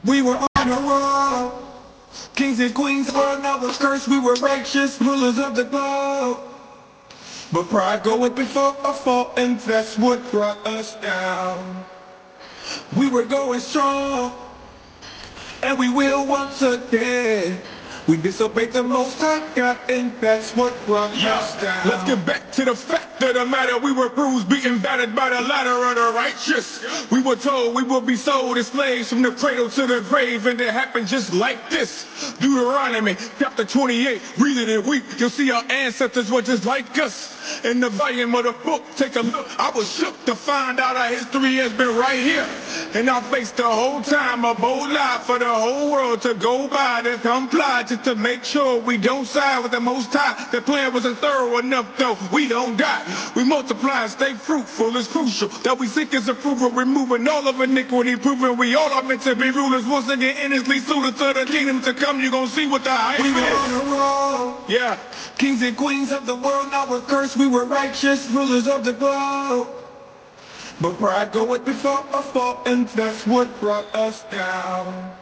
We were on a roll. Kings and queens were never cursed. We were righteous rulers of the globe. But pride goeth before a fall, and that's what brought us down. We were going strong, and we will once again. We disobeyed the Most High God, and that's what brought us down. Let's get back to the fact of the matter. We were bruised, beaten, battered by the ladder of the righteous. We were told we would be sold as slaves from the cradle to the grave, and it happened just like this. Deuteronomy chapter 28, read it and weep. You'll see our ancestors were just like us. In the volume of the book, take a look. I was shook to find out our history has been right here. And I faced the whole time a bold lie for the whole world to go by, to comply, just to make sure we don't side with the Most High. The plan wasn't thorough enough, though. We don't die. We multiply and stay fruitful. It's crucial that we seek His approval, removing all of iniquity, proving we all are meant to be rulers. Once again, endlessly suited to the kingdom to come. You gon' see what the hype We is. were on a roll. Yeah. Kings and queens of the world now were cursed. We were righteous rulers of the globe. But pride goeth before a fall, and that's what brought us down.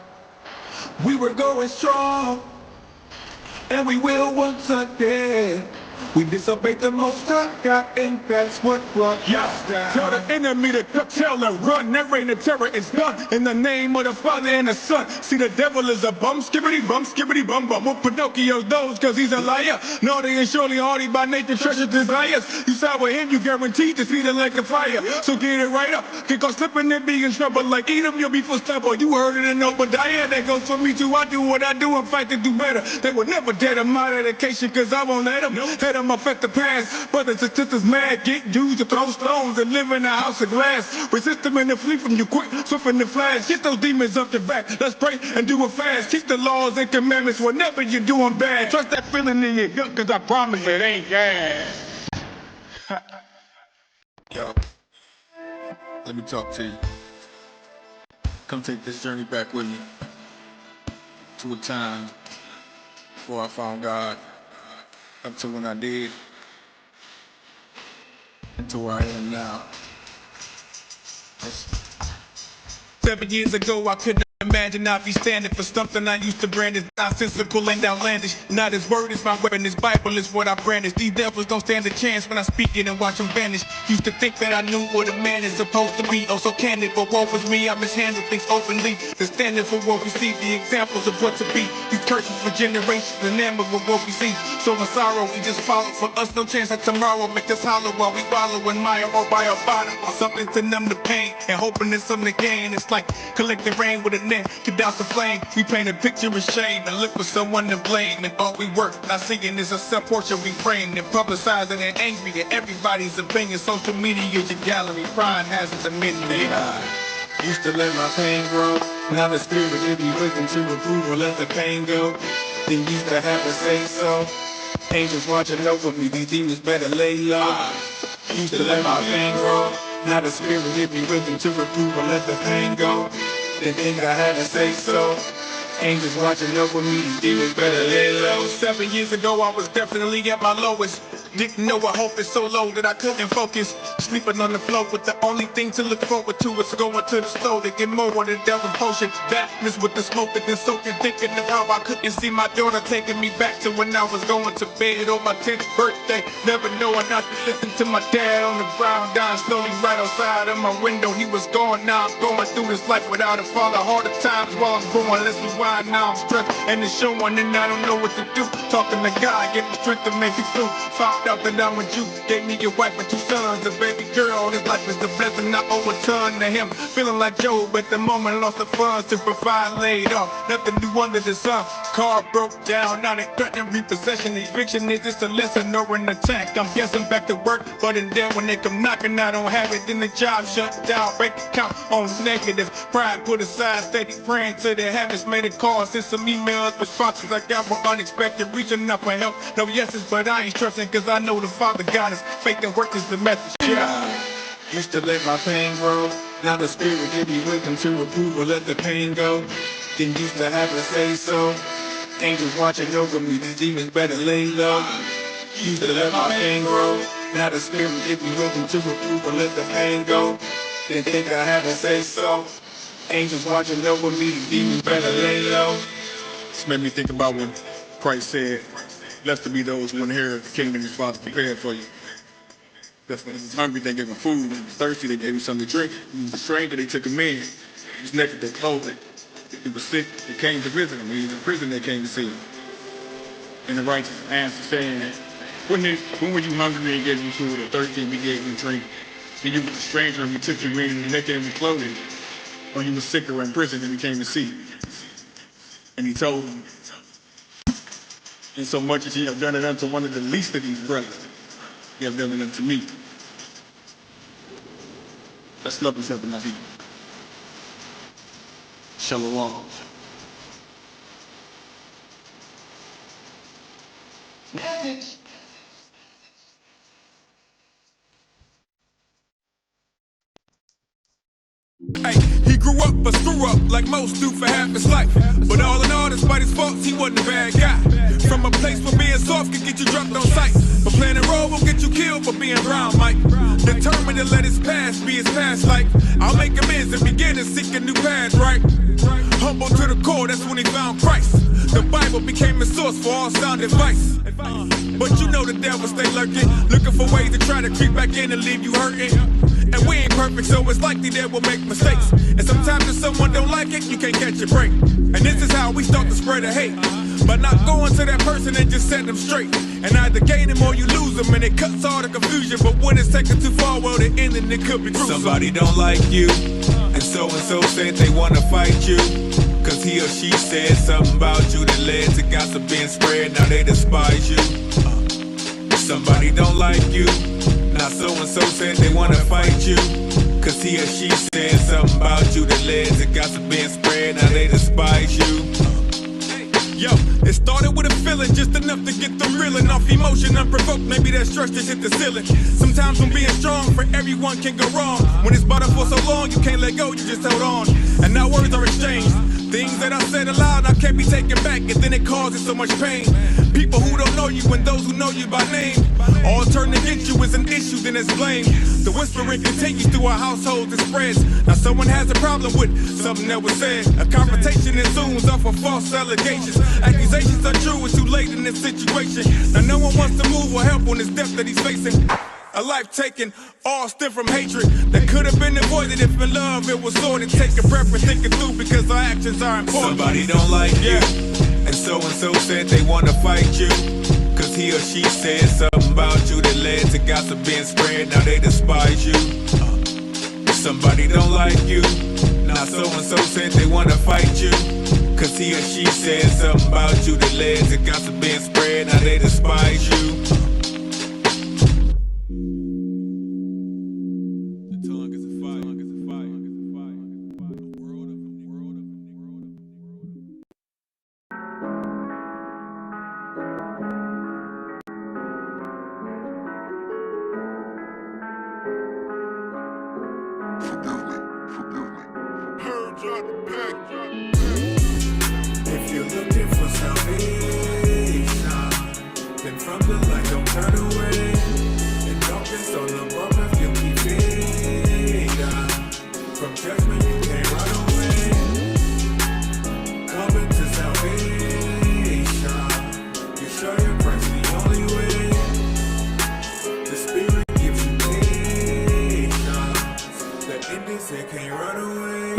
We were going strong, and we will once again. We disobeyed the Most High God, and that's what brought us down. Tell the enemy to tell and run. That reign of terror is done. In the name of the Father and the Son. See, the devil is a bum, skibbity bum bum. Well, Pinocchio's those, cause he's a liar. Naughty and surely hardy by nature, treasures desires. You side with him, you guaranteed to see the lake of fire. So get it right up. Get caught slipping and be in trouble. Like Edom, you'll be for stubble. You heard it in Obadiah. That goes for me too. I do what I do and fight to do better. They will never dare to my dedication, cause I won't let them. Let them affect the past. Brothers and sisters mad, get used to throw stones and live in a house of glass. Resist them and they flee from you quick, swift in the flash. Get those demons up your back. Let's pray and do it fast. Keep the laws and commandments whenever you're doing bad. Trust that feeling in your gut, cause I promise it ain't gas. Yo, let me talk to you. Come take this journey back with me to a time before I found God, up to when I did, and to where I am now. 7 years ago, I couldn't imagine I'd be standing for something I used to brand as nonsensical and outlandish. Not His word is my weapon, His Bible is what I brandish. These devils don't stand a chance when I speak it and watch them vanish. Used to think that I knew what a man is supposed to be. Oh, so candid, but woe was me, I mishandle things openly. The standard for what we see, the examples of what to be. These curses for generations, enamored with what we see. So in sorrow, we just follow. For us, no chance that tomorrow make us hollow while we wallow in mire or by our bottom. Or something to numb the pain and hoping there's something to gain. It's like collecting rain with a net to douse the flame. We paint a picture of shame and look for someone to blame. And all we work, not seeing is a self-portrait we frame and publicizing and angry at everybody's opinion. Social media is your gallery, pride has its amendment. Used to let my pain grow. Now the spirit give me wisdom to reprove or let the pain go. Then used to have to say so. Angels watching over me, these demons better lay low. Used to let my pain grow. Now the spirit give me wisdom to reprove or let the pain go. Then think I had to say so. Angels watching over me, these demons better lay low. 7 years ago, I was definitely at my lowest. Didn't know I hope is so low that I couldn't focus. Sleeping on the floor with the only thing to look forward to is going to the store to get more of the devil potion. Darkness with the smoke and then soaking, thinking of how I couldn't see my daughter taking me back to when I was going to bed on my 10th birthday. Never knowing not to listen to my dad on the ground, dying slowly right outside of my window. He was gone, now I'm going through this life without a father. Harder times while I'm growing, let's rewind, now I'm stressed and it's showing and I don't know what to do. Talking to God, get the strength to make it through. Found out that I'm with you, gave me a wife and 2 sons, a baby girl. This life is a blessing, I owe a ton to him. Feeling like Job at the moment, lost the funds to provide, laid off. Nothing new under the sun. Car broke down, now they threatening repossession. Eviction, is this a lesson or an attack? I'm guessing back to work, but in there when they come knocking, I don't have it. Then the job shut down, bank account on negative. Pride put aside, steady praying to the heavens. Made a call, sent some emails, responses I got were unexpected. Reaching out for help, no yeses, but I ain't trusting, cause I know the Father got us. Faith and work is the message. Yeah. Used to let my pain grow. Now the spirit give me wisdom to reprove or let the pain go. Then used to have to say so. Angels watching over me, these demons better lay low. Used to let my pain grow. Now the spirit give me wisdom to reprove or let the pain go. Then think I had to say so. Angels watching over me, the demons better lay low. This made me think about when Christ said, blessed to be those who inherit the kingdom his Father prepared for you. That's when he was hungry, they gave him food. When he was thirsty, they gave him something to drink. When he was a stranger, they took him in. He was naked, they clothed him. If he was sick, they came to visit him. When he was in prison, they came to see him. And the righteous answer saying, when were you hungry and gave you food, or thirsty and we gave you drink? And you was a stranger and we took you in, and naked and we clothed you? Or you was sick or in prison and we came to see you? And he told him, in so much as ye have done it unto one of the least of these brothers, ye have done it unto me. Let's love each other, not eat. Shalom. Hey, he grew up a screw up like most do for half his life. But all in all, despite his faults, he wasn't a bad guy. From a place where being soft could get you dropped on sight, but playing a role will get you killed for being brown, Mike. Determined to let his past be his past, like I'll make amends and begin to seek a new path, right? Humble to the core, that's when he found Christ. The Bible became a source for all sound advice. But you know the devil stay lurking, looking for ways to try to creep back in and leave you hurting. And we ain't perfect, so it's likely that we'll make mistakes. And sometimes if someone don't like it, you can't catch a break. And this is how we start to spread the hate, by not going to that person and just setting them straight. And either gain them or you lose them, and it cuts all the confusion. But when it's taken too far, well, the ending it could be gruesome. Somebody don't like you, and so said they wanna fight you. Cause he or she said something about you that led to gossip being spread, now they despise you. Somebody don't like you, now so said they wanna fight you. Cause he or she said something about you that led to gossip being spread, now they despise you. Yo, it started with a feeling just enough to get them reeling off emotion unprovoked. Maybe that stress just hit the ceiling. Sometimes when being strong for everyone can go wrong. When it's bottled for so long, you can't let go, you just hold on. And now words are exchanged. Things that I said aloud, I can't be taken back, and then it causes so much pain. People who don't know you and those who know you by name, all turn against you is an issue, then it's blame. The whispering continues through our households and spreads. Now someone has a problem with something that was said. A confrontation ensues off of false allegations. Accusations are true, it's too late in this situation. Now no one wants to move or help on this death that he's facing. A life taken, all stem from hatred that could have been avoided if in love it was sorted. Take a breath and think it through, because our actions are important. Somebody don't like you, and so said they wanna fight you. Cause he or she said something about you that led to gossip being spread, now they despise you. Somebody don't like you, now so said they wanna fight you. Cause he or she said something about you that led to gossip being spread, now they despise you. If you're looking for salvation, then from the light don't turn away. In darkness on the above you'll keep fading. From judgment you can't run away. Coming to salvation, you sure your Christ the only way. The Spirit gives you patience. The endings they can't run away.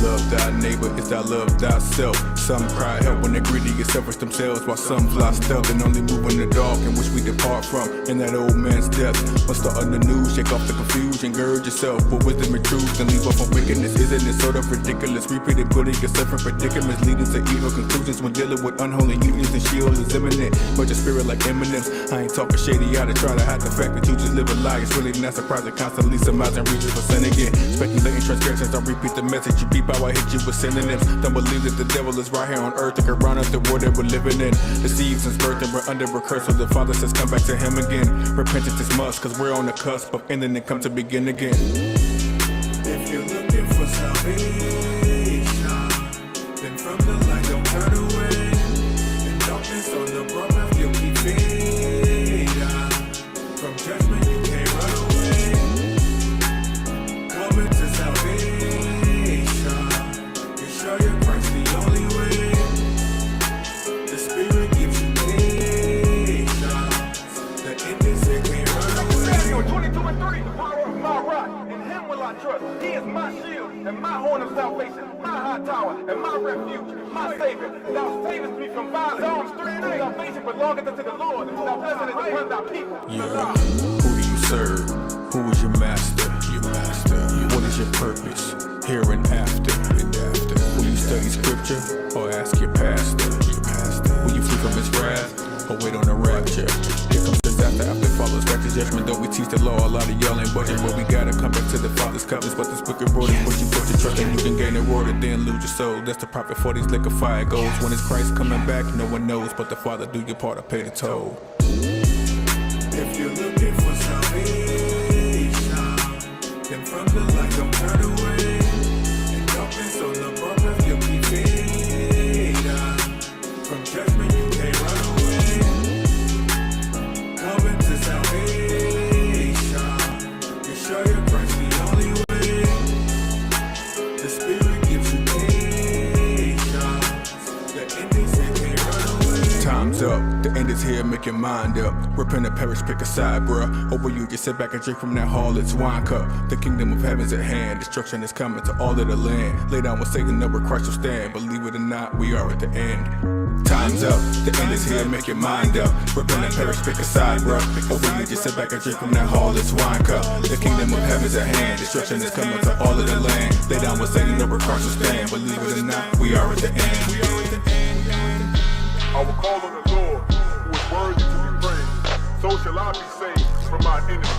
Love thy neighbor is thy love thyself. Some cry help when they're greedy and selfish themselves, while some fly stealth and only move in the dark, in which we depart from in that old man's death. Must start on the news, shake off the confusion, gird yourself with wisdom and truth, and leave off on wickedness. Isn't it sort of ridiculous? Repeated putting yourself in predicaments, leading to evil conclusions when dealing with unholy unions, and shield is imminent. But your spirit like eminence. I ain't talking shady out to try to hide the fact that you just live a lie. It's really not surprising, constantly surmising reaches for sin again. Speculating transgressions, don't repeat the message. You peep how I hit you with synonyms. Don't believe that the devil is right here on earth to go round up the world that we're living in. The seeds since birth and we're under a curse, so the Father says come back to him again. Repentance is must, cause we're on the cusp of ending and come to begin again. If you're looking for salvation, then from the light don't turn away. In darkness on the above you'll keep fading. From judgment you can't run away. Coming to salvation, trust. He is my shield and my horn of salvation, my high tower and my refuge, my savior. Thou savest me from violence. Psalms 3:8. Salvation belongeth unto the Lord. Thou blessed is upon thy people. Yeah. Who do you serve? Who is your master? Your master. What is your purpose? Here and after. Will you study scripture or ask your pastor? Will you flee from his wrath or wait on the rapture? Here comes disaster after follows righteous judgment. Though we teach the law, a lot of y'all ain't budging, but we gotta come back to the Father's covers. But this wicked road is what you put your trust in. You can gain the world and then lose your soul. That's the profit for these liquor fire goals. When it's Christ coming back, no one knows, but the Father do your part to pay the toll. If you're looking for salvation, then from the light don't turn away. And darkness on the above you'll be faded. From judgment you can't run away. Coming to salvation, you show your Christ the only way. The Spirit gives you patience. The ending say can't run away. Time's up, the end is here, make your mind up. Repent and perish, pick a side, bruh. Or will you just sit back and drink from that harlot's wine cup? The kingdom of heaven's at hand, destruction is coming to all of the land. Lay down with Satan, know where Christ will stand. Believe it or not, we are at the end. Time's up, the end is here, make your mind up. Repent and perish, pick a side, bruh. Or will you just sit back and drink from that harlot's wine cup? The kingdom of heaven's at hand, destruction is coming to all of the land. Lay down with Satan, know where Christ will stand. Believe it or not, we are at the end. I will call on the Lord, who is worthy to be praised. So shall I be saved from my enemies.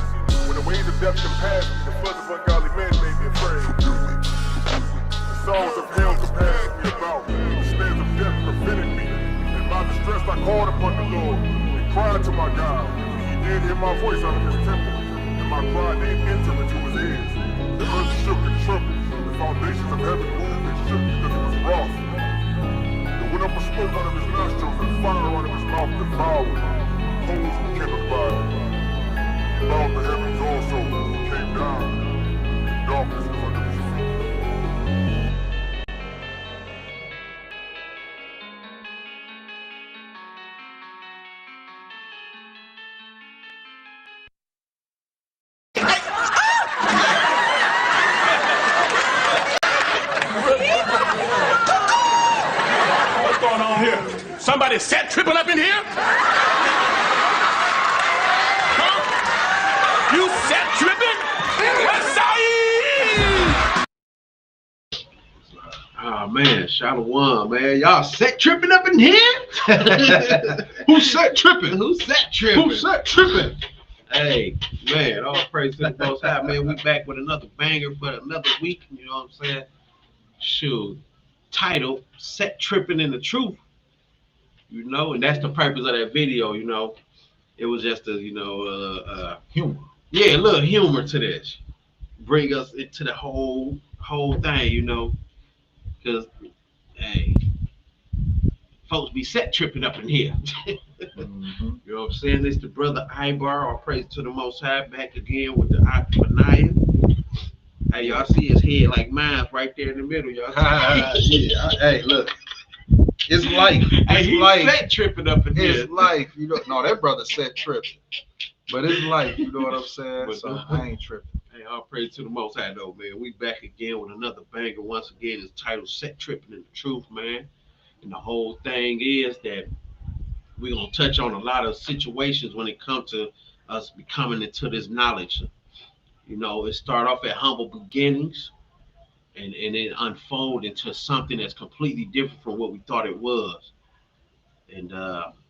When the waves of death compass me, the floods of ungodly men made me afraid. The songs of hell compassed me about. The snares of death prevented me. In my distress I called upon the Lord and cried to my God. He did hear my voice out of his temple, and my cry did enter into his ears. The earth shook and trembled. The foundations of heaven moved and shook because he was wroth. Went up a smoke out of his nostrils and fire out of his mouth devoured. Coals were kindled by it. He bowed the heavens also, came down. Darkness was under his feet. What's going on here? Somebody set tripping up in here? Huh? You set tripping? Oh man, Shalom, man. Y'all set tripping up in here? Who set tripping? Who set tripping? Who set tripping? Hey, man, all praise to the Most High, man. We back with another banger for another week, you know what I'm saying? Shoot, title, Set Trippin In The Truth, you know, and that's the purpose of that video, you know. It was just a, Humor. Yeah, a little humor to this. Bring us into the whole thing, you know. Because, hey, folks be set tripping up in here. Mm-hmm. You know what I'm saying? It's the brother Ibar, all praise to the Most High, back again with the Akpanaya. Hey, y'all see his head like mine right there in the middle, y'all see? Yeah, hey, look, it's life. Hey, It's he's life. set tripping up in here. It's life. You know, no, that brother said tripping, but it's life. You know what I'm saying? But, So I ain't tripping. Hey, all praise to the Most High, though, man. We back again with another banger. Once again, it's titled Set Tripping In The Truth, man. And the whole thing is that we're going to touch on a lot of situations when it comes to us becoming into this knowledge. You know, it start off at humble beginnings and then unfold into something that's completely different from what we thought it was. And,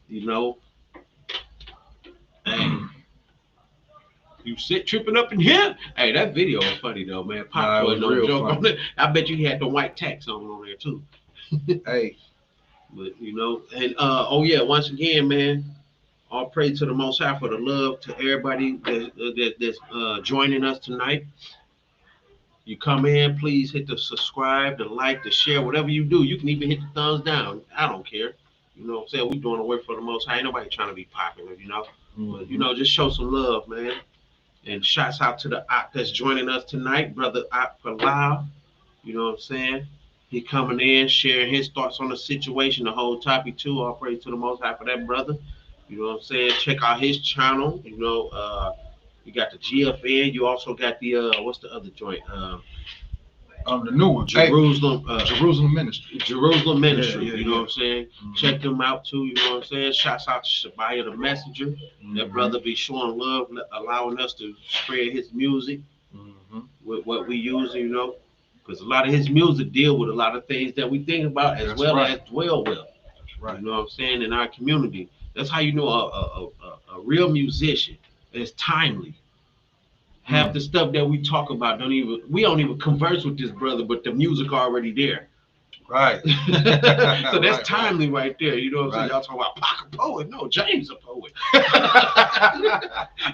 you know, hey, you sit tripping up in here? Hey, that video was funny, though, man. Pop Nah, it was no real joke on funny. it. I bet you had the white tax on there, too. Hey, But, you know, and, oh, yeah, once again, man, all praise to the Most High for the love to everybody that's joining us tonight. You come in, please hit the subscribe, the like, the share, whatever you do. You can even hit the thumbs down. I don't care. You know what I'm saying? We're doing the work for the Most High. Ain't nobody trying to be popular, you know? But, you know, just show some love, man. And shouts out to the Op that's joining us tonight, Brother Op for Live. You know what I'm saying? He coming in, sharing his thoughts on the situation, the whole topic too. All praise to the Most High for that, brother. You know what I'm saying? Check out his channel. You got the GFN. You also got the what's the other joint? The new one, Jerusalem. Jerusalem Ministry. Jerusalem Ministry. Yeah, you know what I'm saying? Mhm. Check them out too. You know what I'm saying? Shouts out to Shabaya the Messenger. That Mhm. brother be showing love, allowing us to spread his music Mhm. with what we use. You know, because a lot of his music deal with a lot of things that we think about as That's well right. as dwell with. That's right. You know what I'm saying? In our community, that's how you know a real musician is timely. Half the stuff that we talk about we don't even converse with this brother, but the music already there. Right. So that's Right, timely right there. You know what I'm saying? Right. Y'all talk about Pac a poet. No, James a poet.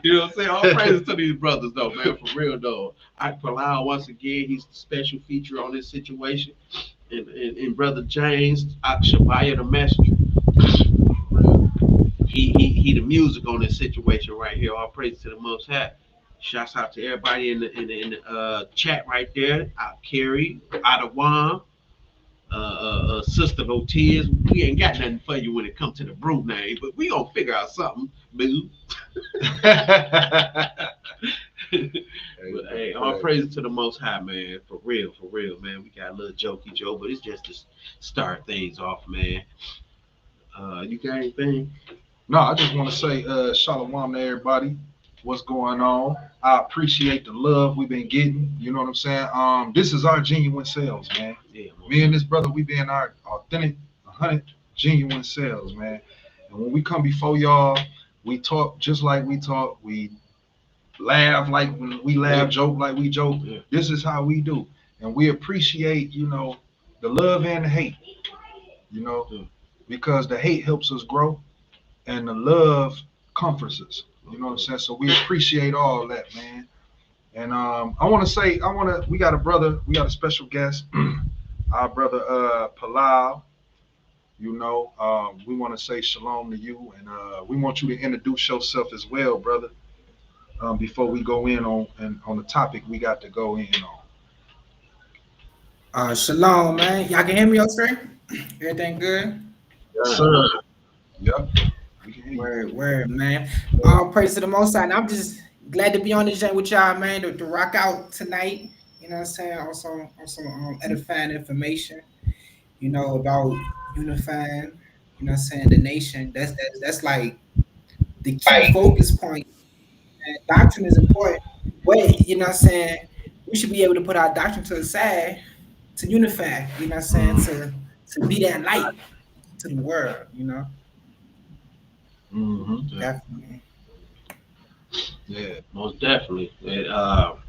You know what I'm saying? All praises to these brothers though, man, for real though. Ike Palau, once again, he's the special feature on this situation. And brother James, Akshabaya the messenger. He the music on this situation right here. All praise to the Most High. Shouts out to everybody in the chat right there. Out Carrie, out of Wam, Sister Lotiz. We ain't got nothing for you when it comes to the brew name, but we gonna figure out something, boo. But hey, all praise to the Most High, man. For real, man. We got a little jokey joke, but it's just to start things off, man. You got anything? No, I just want to say shalom to everybody. What's going on? I appreciate the love we've been getting. You know what I'm saying? This is our genuine selves, man. Yeah, Me and this brother, we being our authentic, 100 genuine selves, man. And when we come before y'all, we talk just like we talk. We laugh like we laugh, joke like we joke. Yeah. This is how we do, and we appreciate, the love and the hate, Yeah. because the hate helps us grow, and the love comforts us. You know what I'm saying? So we appreciate all that, man. And we got a brother, we got a special guest, our brother Palau. We want to say shalom to you, and we want you to introduce yourself as well, brother. Before we go in on the topic we got to go in on. Shalom, man. Y'all can hear me okay? Everything good? Yes, sir. Yep. We can hear you. Word, man. All praise to the Most High. And I'm just glad to be on this joint with y'all, man, to rock out tonight. You know what I'm saying? Also edifying information, about unifying, you know what I'm saying, the nation. That's like the key focus point. And doctrine is important. But, you know what I'm saying, we should be able to put our doctrine to the side to unify, you know what I'm saying, to be that light to the world. Mm-hmm. Definitely. Yeah. Most definitely.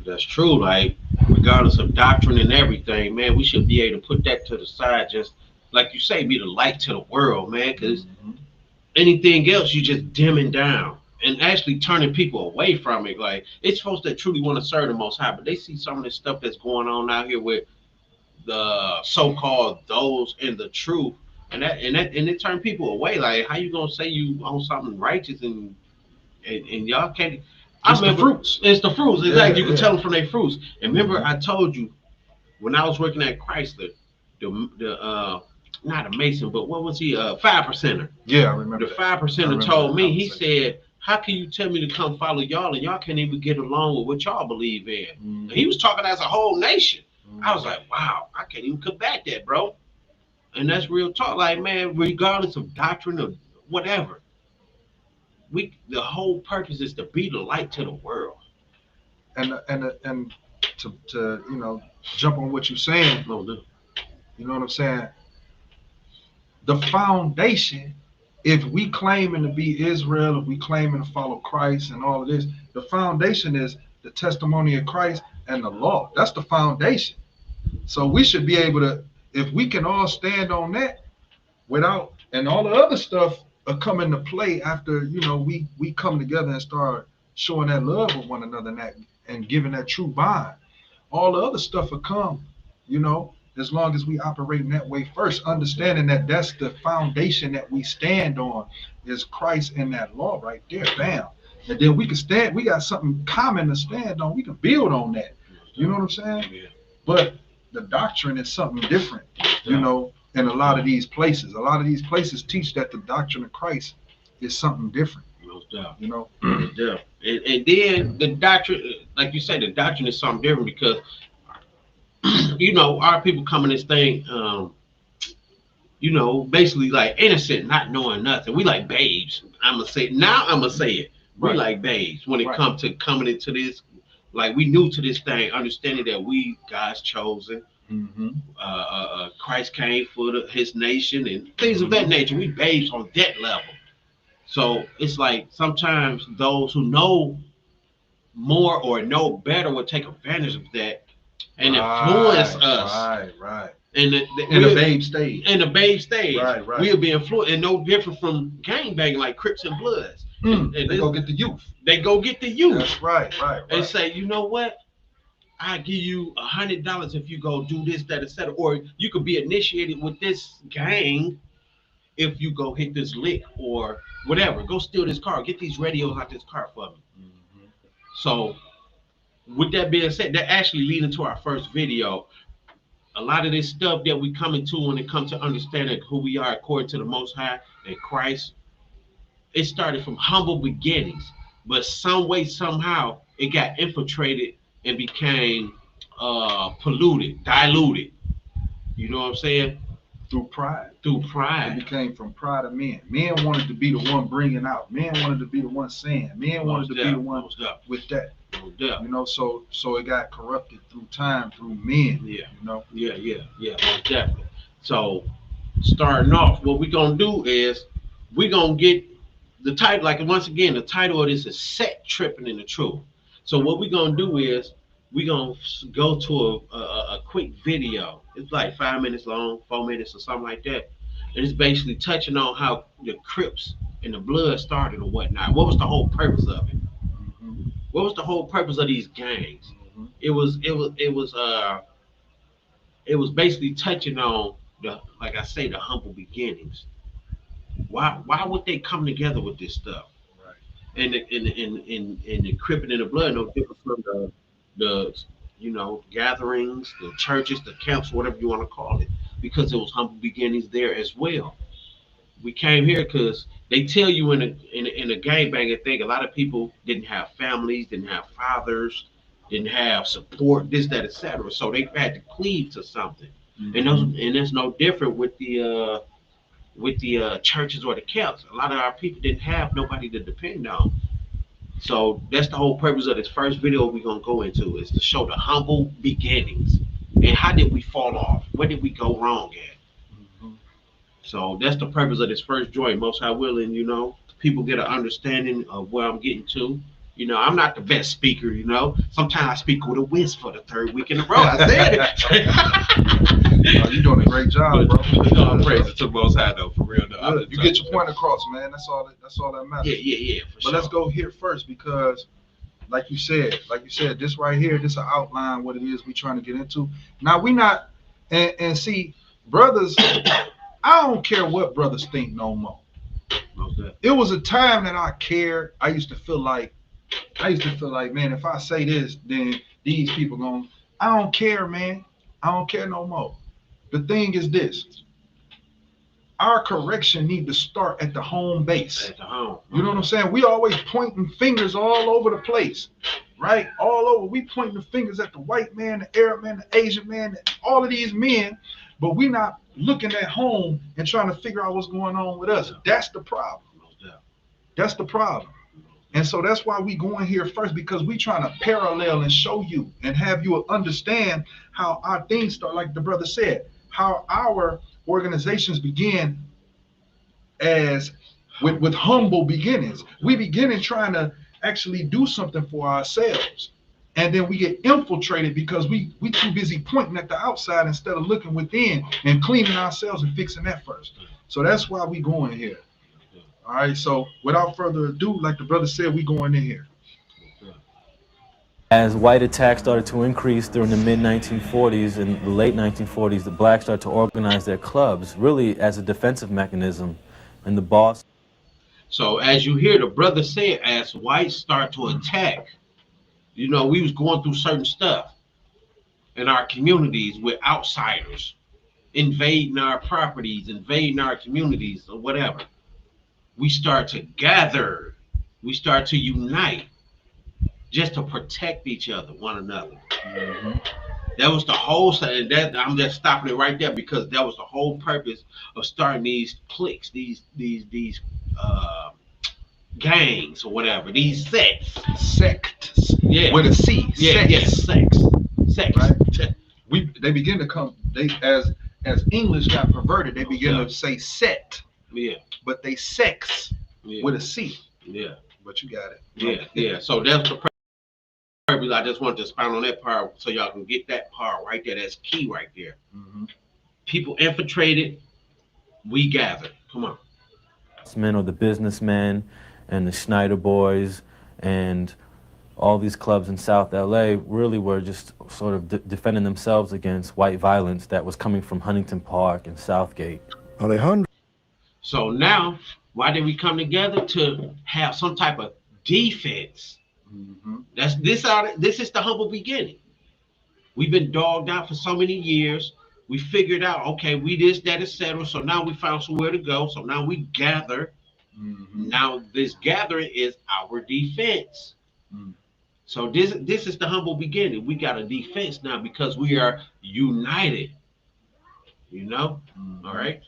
That's true. Like, regardless of doctrine and everything, man, we should be able to put that to the side. Just like you say, be the light to the world, man. Because anything else, you just dimming down and actually turning people away from it. Like, it's supposed to truly want to serve the Most High, but they see some of this stuff that's going on out here with the so-called those in the truth, and it turn people away. Like, how you gonna say you on something righteous and y'all can't? It's the fruits. It's the fruits. Exactly. You can Yeah. tell them from their fruits. And remember, I told you when I was working at Chrysler, the not a Mason, but what was he? 5%er. Yeah, I remember. The 5%er told me. He said, "How can you tell me to come follow y'all and y'all can't even get along with what y'all believe in?" And he was talking as a whole nation. I was like, wow, I can't even combat that, bro. And that's real talk. Like, man, regardless of doctrine or whatever, the whole purpose is to be the light to the world. And to jump on what you're saying. No, no. You know what I'm saying? The foundation, if we claiming to be Israel, if we claiming to follow Christ and all of this, the foundation is the testimony of Christ and the law. That's the foundation. So we should be able to, if we can all stand on that without, and all the other stuff come into play after, we come together and start showing that love with one another and giving that true bond. All the other stuff will come, as long as we operate in that way first, understanding that that's the foundation that we stand on is Christ and that law right there. Bam. And then we can stand, we got something common to stand on. We can build on that. You know what I'm saying? Yeah. But the doctrine is something different, in a lot of these places. A lot of these places teach that the doctrine of Christ is something different. Most definitely. You know. Yeah. And then the doctrine, like you said, the doctrine is something different because our people come in this thing, basically like innocent, not knowing nothing. We like babes. I'm gonna say it. We Right. like babes when it Right. comes to coming into this. Like we new to this thing, understanding that we God's chosen. Mm-hmm. Christ came for His nation and things of that nature. We babes on that level. So it's like sometimes those who know more or know better will take advantage of that and influence us. Right. And In the babe stage. In the babe stage, Right. we'll be influenced, and no different from gangbanging like Crips and Bloods. And They go get the youth. They go get the youth. That's right. And say, you know what? I give you $100 if you go do this, that, etc. Or you could be initiated with this gang if you go hit this lick or whatever. Go steal this car. Get these radios out this car for me. Mm-hmm. So, with that being said, that actually leads into our first video. A lot of this stuff that we come into when it comes to understanding who we are according to the Most High and Christ, it started from humble beginnings, but some way, somehow, it got infiltrated and became polluted, diluted. You know what I'm saying? Through pride. It became from pride of men. Men wanted to be the one bringing out. Men wanted to be the one saying. Men wanted to be the one with that. You know, so it got corrupted through time, through men. Yeah. You know. Yeah. Most definitely. So, starting off, what we're gonna do is we're gonna get the title. Like once again, the title of this is "Set Trippin In The Truth." So what we're gonna do is we're gonna go to a quick video. It's like 5 minutes long, 4 minutes or something like that. And it's basically touching on how the Crips and the Blood started or whatnot. What was the whole purpose of it? Mm-hmm. What was the whole purpose of these gangs? Mm-hmm. It was basically touching on the, like I say, the humble beginnings. Why would they come together with this stuff? Right. And the Crippin and the Blood, no different from the gatherings, the churches, the camps, whatever you want to call it, because it was humble beginnings there as well. We came here because they tell you in a gangbanging thing, a lot of people didn't have families, didn't have fathers, didn't have support, this, that, etc. So they had to cleave to something, Mm-hmm. and it's no different with the churches or the camps. A lot of our people didn't have nobody to depend on. So that's the whole purpose of this first video we're gonna go into is to show the humble beginnings and how did we fall off? Where did we go wrong at? Mm-hmm. So that's the purpose of this first joint. Most High willing, people get an understanding of where I'm getting to. I'm not the best speaker, Sometimes I speak with a whiz for the third week in a row. I said it. You're doing a great job, bro. No, praise it to Most High though, for real. Good. You get your point across, man. That's all that matters. Yeah, for But sure. let's go here first because, like you said, this right here, this will outline what it is we trying to get into. Now we not, and see, brothers, I don't care what brothers think no more. It was a time that I cared. I used to feel like, man, if I say this, then these people going. I don't care, man. I don't care no more. The thing is this. Our correction need to start at the home base. At the home. You know what I'm saying? We always pointing fingers all over the place, right? All over. We pointing the fingers at the white man, the Arab man, the Asian man, all of these men, but we not looking at home and trying to figure out what's going on with us. That's the problem. That's the problem. And so that's why we going here first, because we trying to parallel and show you and have you understand how our things start, like the brother said, how our organizations begin as with humble beginnings. We begin in trying to actually do something for ourselves. And then we get infiltrated because we too busy pointing at the outside instead of looking within and cleaning ourselves and fixing that first. So that's why we going here. All right, so without further ado, like the brother said, we going in here. As white attacks started to increase during the mid-1940s and the late 1940s, the blacks started to organize their clubs, really as a defensive mechanism. And the boss... So as you hear the brother say, as whites start to attack, we was going through certain stuff in our communities with outsiders, invading our properties, invading our communities or whatever. We start to gather we start to unite just to protect each other, one another. That was the whole thing. That I'm just stopping it right there because that was the whole purpose of starting these cliques, these gangs or whatever, these sects. Sects. Yeah. With a C. Yeah, Sects. Sex. Right. They begin to come. They as English got perverted, they begin to say set. Yeah. But they sex with a C. Yeah. But you got it. Yeah. So that's the purpose. I just wanted to expound on that part so y'all can get that part right there. That's key right there. People infiltrated, we gathered. Come on. Men or the businessmen and the Schneider boys and all these clubs in South LA really were just sort of defending themselves against white violence that was coming from Huntington Park and Southgate. Alejandro. So now, why did we come together? To have some type of defense. This is the humble beginning. We've been dogged out for so many years. We figured out, okay, we this, that, etc. So now we found somewhere to go. So now we gather. Now this gathering is our defense. So this is the humble beginning. We got a defense now because we are united. You know? All right.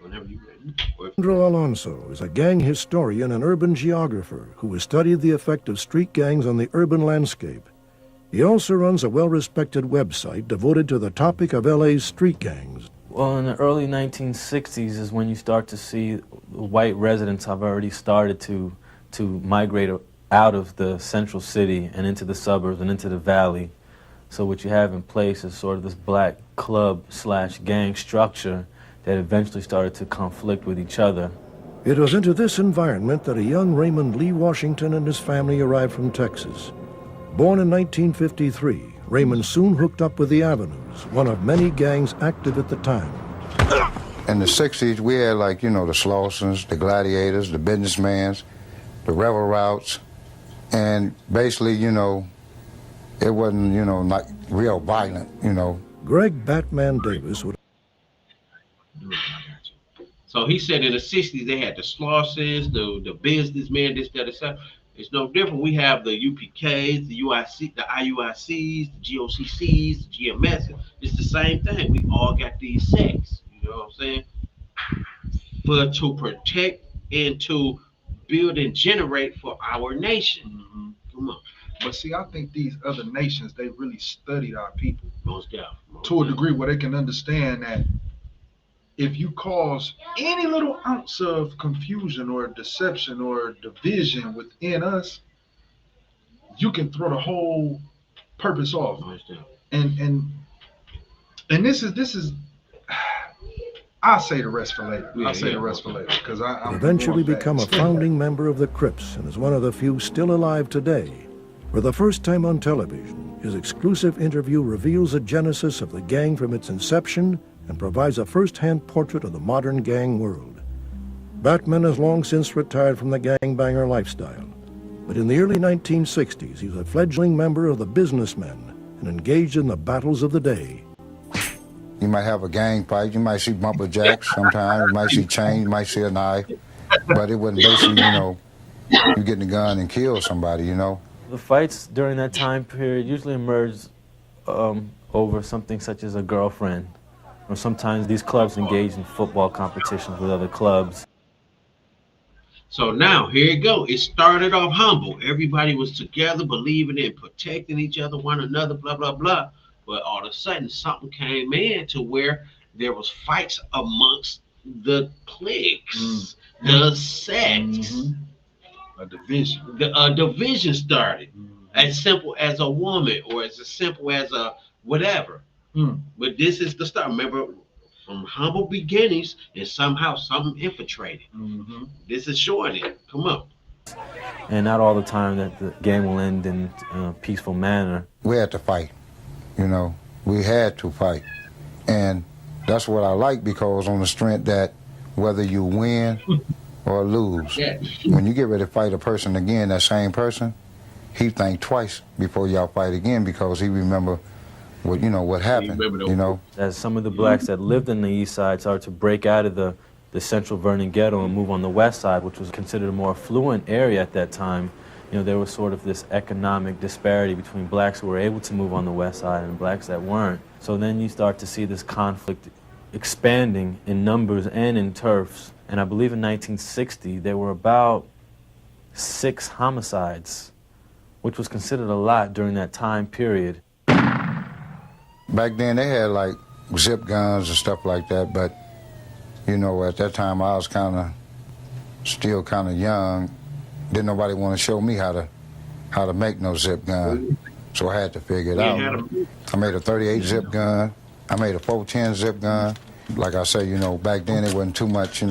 Whenever you're ready. Alejandro Alonso is a gang historian and urban geographer who has studied the effect of street gangs on the urban landscape. He also runs a well-respected website devoted to the topic of LA's street gangs. Well, in the early 1960s is when you start to see white residents have already started to migrate out of the central city and into the suburbs and into the valley. So what you have in place is sort of this black club/gang structure that eventually started to conflict with each other. It was into this environment that a young Raymond Lee Washington and his family arrived from Texas. Born in 1953, Raymond soon hooked up with the Avenues, one of many gangs active at the time. In the 60s, we had like, the Slausons, the Gladiators, the Businessmans, the Rebel Routes, and basically, it wasn't, like real violent, Greg Batman Davis would... So he said in the 60s they had the Slausons, the businessmen, this, that, etc. It's no different. We have the UPKs, the UIC, the IUICs, the GOCCs, the GMS. It's the same thing. We all got these sects. You know what I'm saying? But to protect and to build and generate for our nation. Come on. But see, I think these other nations, they really studied our people. Most definitely. To a degree where they can understand that if you cause any little ounce of confusion or deception or division within us, you can throw the whole purpose off. And this is I'll say the rest for later. I'll say the rest for later because I'm eventually become a founding member of the Crips and is one of the few still alive today. For the first time on television, his exclusive interview reveals the genesis of the gang from its inception and provides a first-hand portrait of the modern gang world. Batman has long since retired from the gangbanger lifestyle, but in the early 1960s, he was a fledgling member of the Businessmen and engaged in the battles of the day. You might have a gang fight, you might see bumper jacks sometimes, you might see chains, you might see a knife, but it wasn't basically, you get in the gun and kill somebody, The fights during that time period usually emerged over something such as a girlfriend. Or sometimes these clubs engage in football competitions with other clubs. So now, here you go. It started off humble. Everybody was together, believing in protecting each other, one another, blah, blah, blah. But all of a sudden, something came in to where there was fights amongst the cliques, the sects. A division. A division started. As simple as a woman or as simple as a whatever. But this is the start. Remember, from humble beginnings, and somehow something infiltrated. This is shorting it. Come on. And not all the time that the game will end in a peaceful manner. We had to fight, we had to fight. And that's what I like because on the strength that whether you win or lose, when you get ready to fight a person again, that same person, he think twice before y'all fight again because he remember what happened, As some of the blacks that lived in the East Side started to break out of the the Central Vernon ghetto and move on the west side, which was considered a more affluent area at that time, there was sort of this economic disparity between blacks who were able to move on the west side and blacks that weren't. So then you start to see this conflict expanding in numbers and in turfs. And I believe in 1960, there were about 6 homicides, which was considered a lot during that time period. Back then they had like zip guns and stuff like that, but at that time I was still kind of young. Didn't nobody want to show me how to make no zip gun, so I had to figure it out. I made a 38 zip gun. I made a 410 zip gun. Like I say, back then it wasn't too much,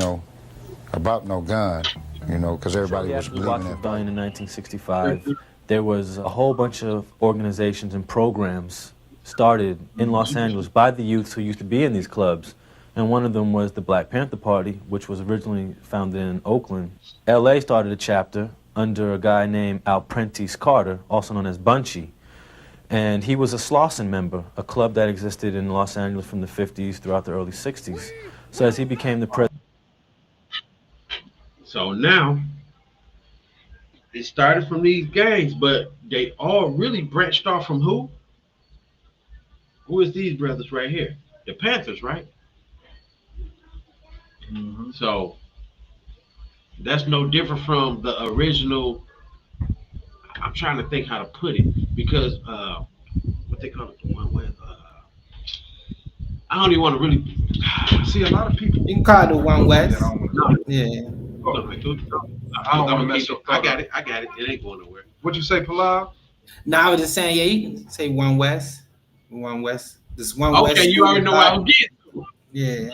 about no gun, because everybody was believing in it. In 1965, there was a whole bunch of organizations and programs started in Los Angeles by the youths who used to be in these clubs. And one of them was the Black Panther Party, which was originally founded in Oakland. LA started a chapter under a guy named Alprentice Carter, also known as Bunchy. And he was a Slauson member, a club that existed in Los Angeles from the 50s throughout the early 60s. So as he became the president. So now, it started from these gangs, but they all really branched off from who? Who is these brothers right here? The Panthers, right? Mm-hmm. So that's no different from the original. I'm trying to think how to put it, because what they call it, the one with I don't even want to really see a lot of people. You can call it the One West. Yeah. I don't want to mess up. I got it. It ain't going nowhere. What'd you say, Palau? No, I was just saying, yeah, you can say One West. One West. This One Okay, West. Okay, you already know what I was getting to. Yeah.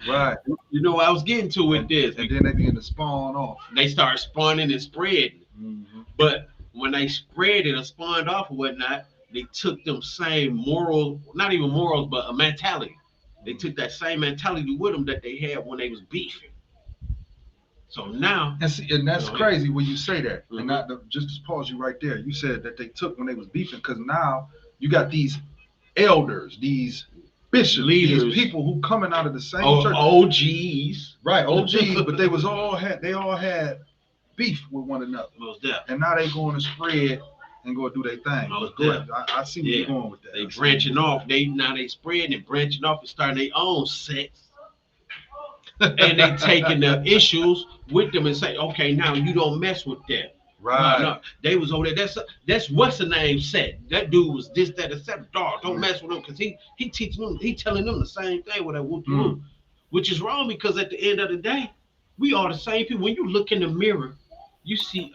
Right. You know what I was getting to with this. And then they begin to spawn off. They start spawning and spreading. Mm-hmm. But when they spread it or spawned off or whatnot, they took them same moral, not even morals, but a mentality. They took that same mentality with them that they had when they was beefing. So now, and that's crazy when you say that. Mm-hmm. And just to pause you right there, you said that they took when they was beefing, because now you got these elders, these bishops, leaders, these people who coming out of the same church. OGs, right? OGs, but they all had beef with one another. And now they going to spread and go do their thing. I see where you're going with that. They branching off. They spreading and branching off and starting their own sects. And they taking the issues with them and say, okay, now you don't mess with that. Right. No, they was over there. That's what's the name said. That dude was this, that, etc. Dog, don't mess with him, because he teaching them, he telling them the same thing with that whoop, which is wrong, because at the end of the day, we are the same people. When you look in the mirror, you see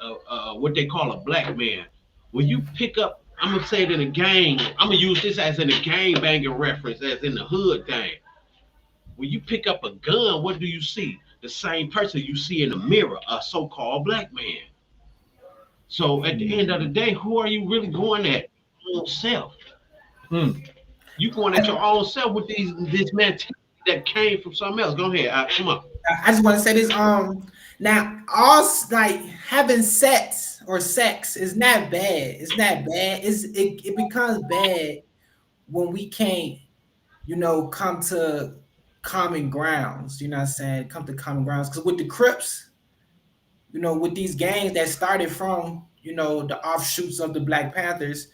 what they call a black man. When you pick up, I'm gonna say it in a gang. I'm gonna use this as in a gang banging reference, as in the hood thing. When you pick up a gun, what do you see? The same person you see in the mirror, a so-called black man. So at the end of the day, who are you really going at? Your own self. You going at your own self with this mentality that came from something else. Go ahead, come on. I just want to say this. Now, like having sex or sex is not bad. It's not bad. It becomes bad when we can't, come to common grounds. You know what I'm saying? Come to common grounds. Because with the Crips, with these gangs that started from, the offshoots of the Black Panthers,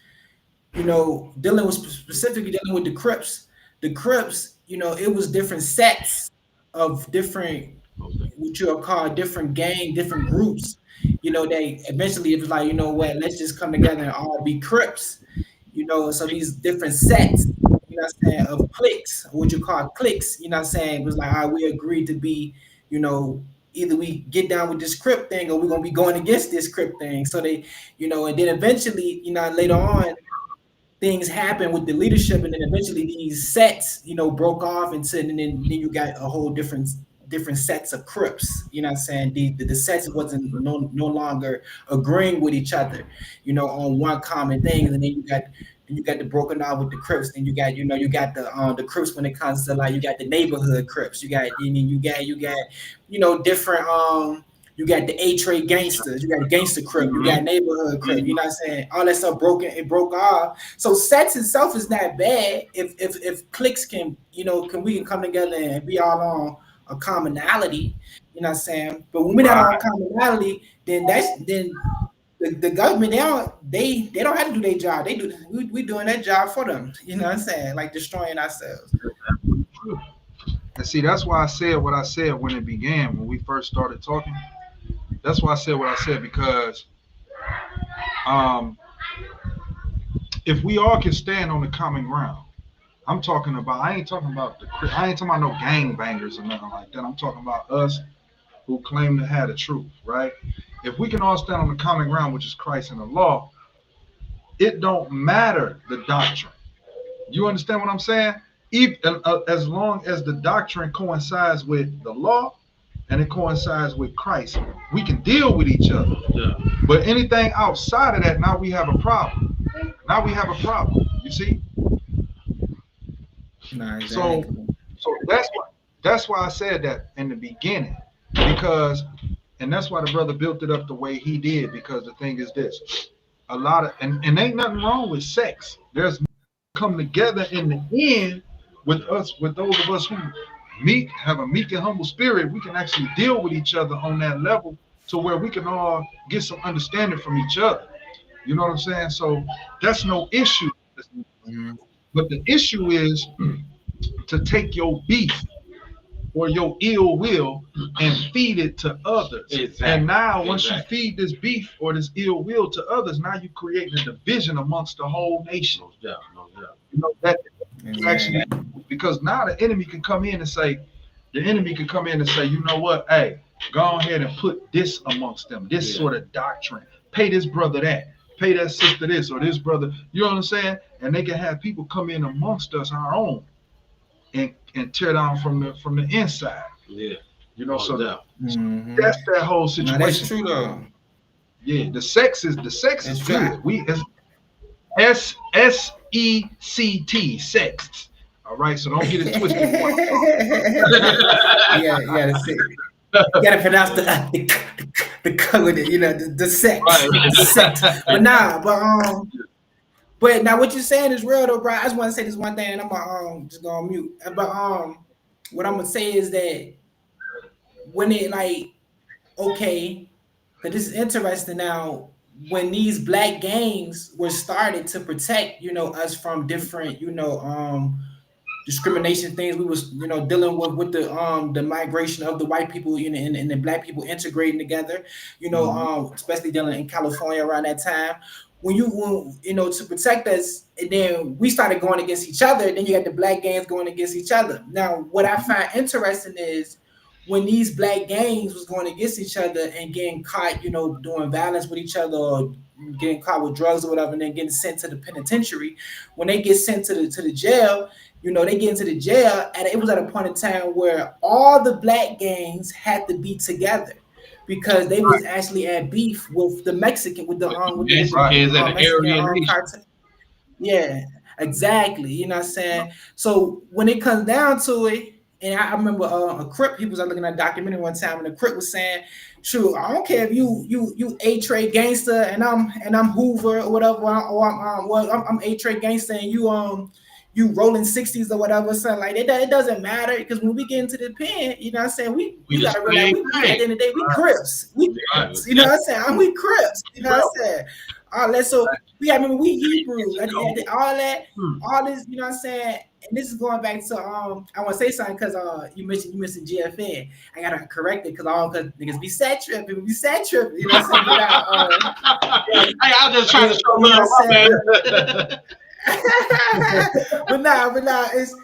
specifically dealing with the Crips. The Crips, it was different sets of different, what you'll call different gang, different groups. They eventually, it was like, let's just come together and all be Crips. So these different sets, of cliques, what you call cliques, it was like, all right, we agreed to be, either we get down with this Crip thing or we're going to be going against this Crip thing. So they, and then eventually, later on, things happen with the leadership, and then eventually these sets, broke off, and then you got a whole different sets of Crips. The sets wasn't no longer agreeing with each other, on one common thing, and then you got the broken off with the Crips. Then you got the Crips when it comes to, like, you got the neighborhood Crips. You got different you got the A-Trade gangsters, you got the gangster Crip, you got neighborhood Crip, all that stuff broke off. So sets itself is not bad if cliques can, we can come together and be all a commonality. You know what I'm saying? But when we're not Right. on commonality, then the government they don't have to do their job. They do we doing that job for them. You know what I'm saying? Like destroying ourselves. And see, that's why I said what I said when it began, when we first started talking. That's why I said what I said, because um, if we all can stand on the common ground, I'm talking about, I ain't talking about I ain't talking about no gang bangers or nothing like that. I'm talking about us who claim to have the truth, right? If we can all stand on the common ground, which is Christ and the law, it don't matter the doctrine. You understand what I'm saying? Even, as long as the doctrine coincides with the law and it coincides with Christ, we can deal with each other. Yeah. But anything outside of that, now we have a problem. Now we have a problem. You see? Nah, So, exactly. so that's why I said that in the beginning, because, and that's why the brother built it up the way he did. Because the thing is this: a lot of, and ain't nothing wrong with sex. There's come together in the end with us, with those of us who have a meek and humble spirit. We can actually deal with each other on that level, to where we can all get some understanding from each other. You know what I'm saying? So that's no issue. Mhm. But the issue is to take your beef or your ill will and feed it to others. Exactly. And now, once you feed this beef or this ill will to others, now you create a division amongst the whole nation. No doubt, no doubt. You know that actually, Exactly. because now the enemy can come in and say, you know what, hey, go ahead and put this amongst them, this sort of doctrine. Pay this brother that, pay that sister this, or this brother. You know what I'm saying? And they can have people come in amongst us, our own, and tear down from the inside. Yeah. You know, so Mhm. that's that whole No, that's situation. true though. Yeah, the sex is That's true. good. We SECT, sex. All right, so don't get it twisted. You gotta say, you gotta pronounce the code, you know, the sex, Right. the sex. But nah, but now what you're saying is real though, bro. I just want to say this one thing, and I'm gonna just go on mute. But what I'm gonna say is that when it like okay, because this is interesting now. When these black gangs were started to protect, you know, us from different, you know, discrimination things we was dealing with the migration of the white people, you know, and the black people integrating together, you know, especially dealing in California around that time. When you know, to protect us, and then we started going against each other, then you got the black gangs going against each other. Now what I find interesting is when these black gangs was going against each other and getting caught, you know, doing violence with each other or getting caught with drugs or whatever, and then getting sent to the penitentiary. When they get sent to the jail, you know, they get into the jail, and it was at a point in time where all the black gangs had to be together because they was actually at beef with the Mexican, with the Mexicans and the Mexican Aryan nation. cartel. Yeah, exactly. You know what I'm saying? So when it comes down to it, and I remember a Crip, he was looking at a documentary one time, and the Crip was saying, "Shoot, I don't care if you A trade gangster and I'm Hoover or whatever, or I'm A trade gangster and you rolling 60s or whatever, something like that. It doesn't matter because when we get into the pen, you know what I'm saying, we We gotta the realize same at the thing. end of the day, we Crips. We Crips, you know what I'm saying? We Crips, you know what I'm saying? So I remember we Hebrews, all this, you know what I'm saying? And this is going back to I want to say something because you mentioned GFN. I gotta correct it because niggas be sad tripping, you know what I'm saying? Hey, I was just trying to show you know love, what I'm saying? man. but nah, it's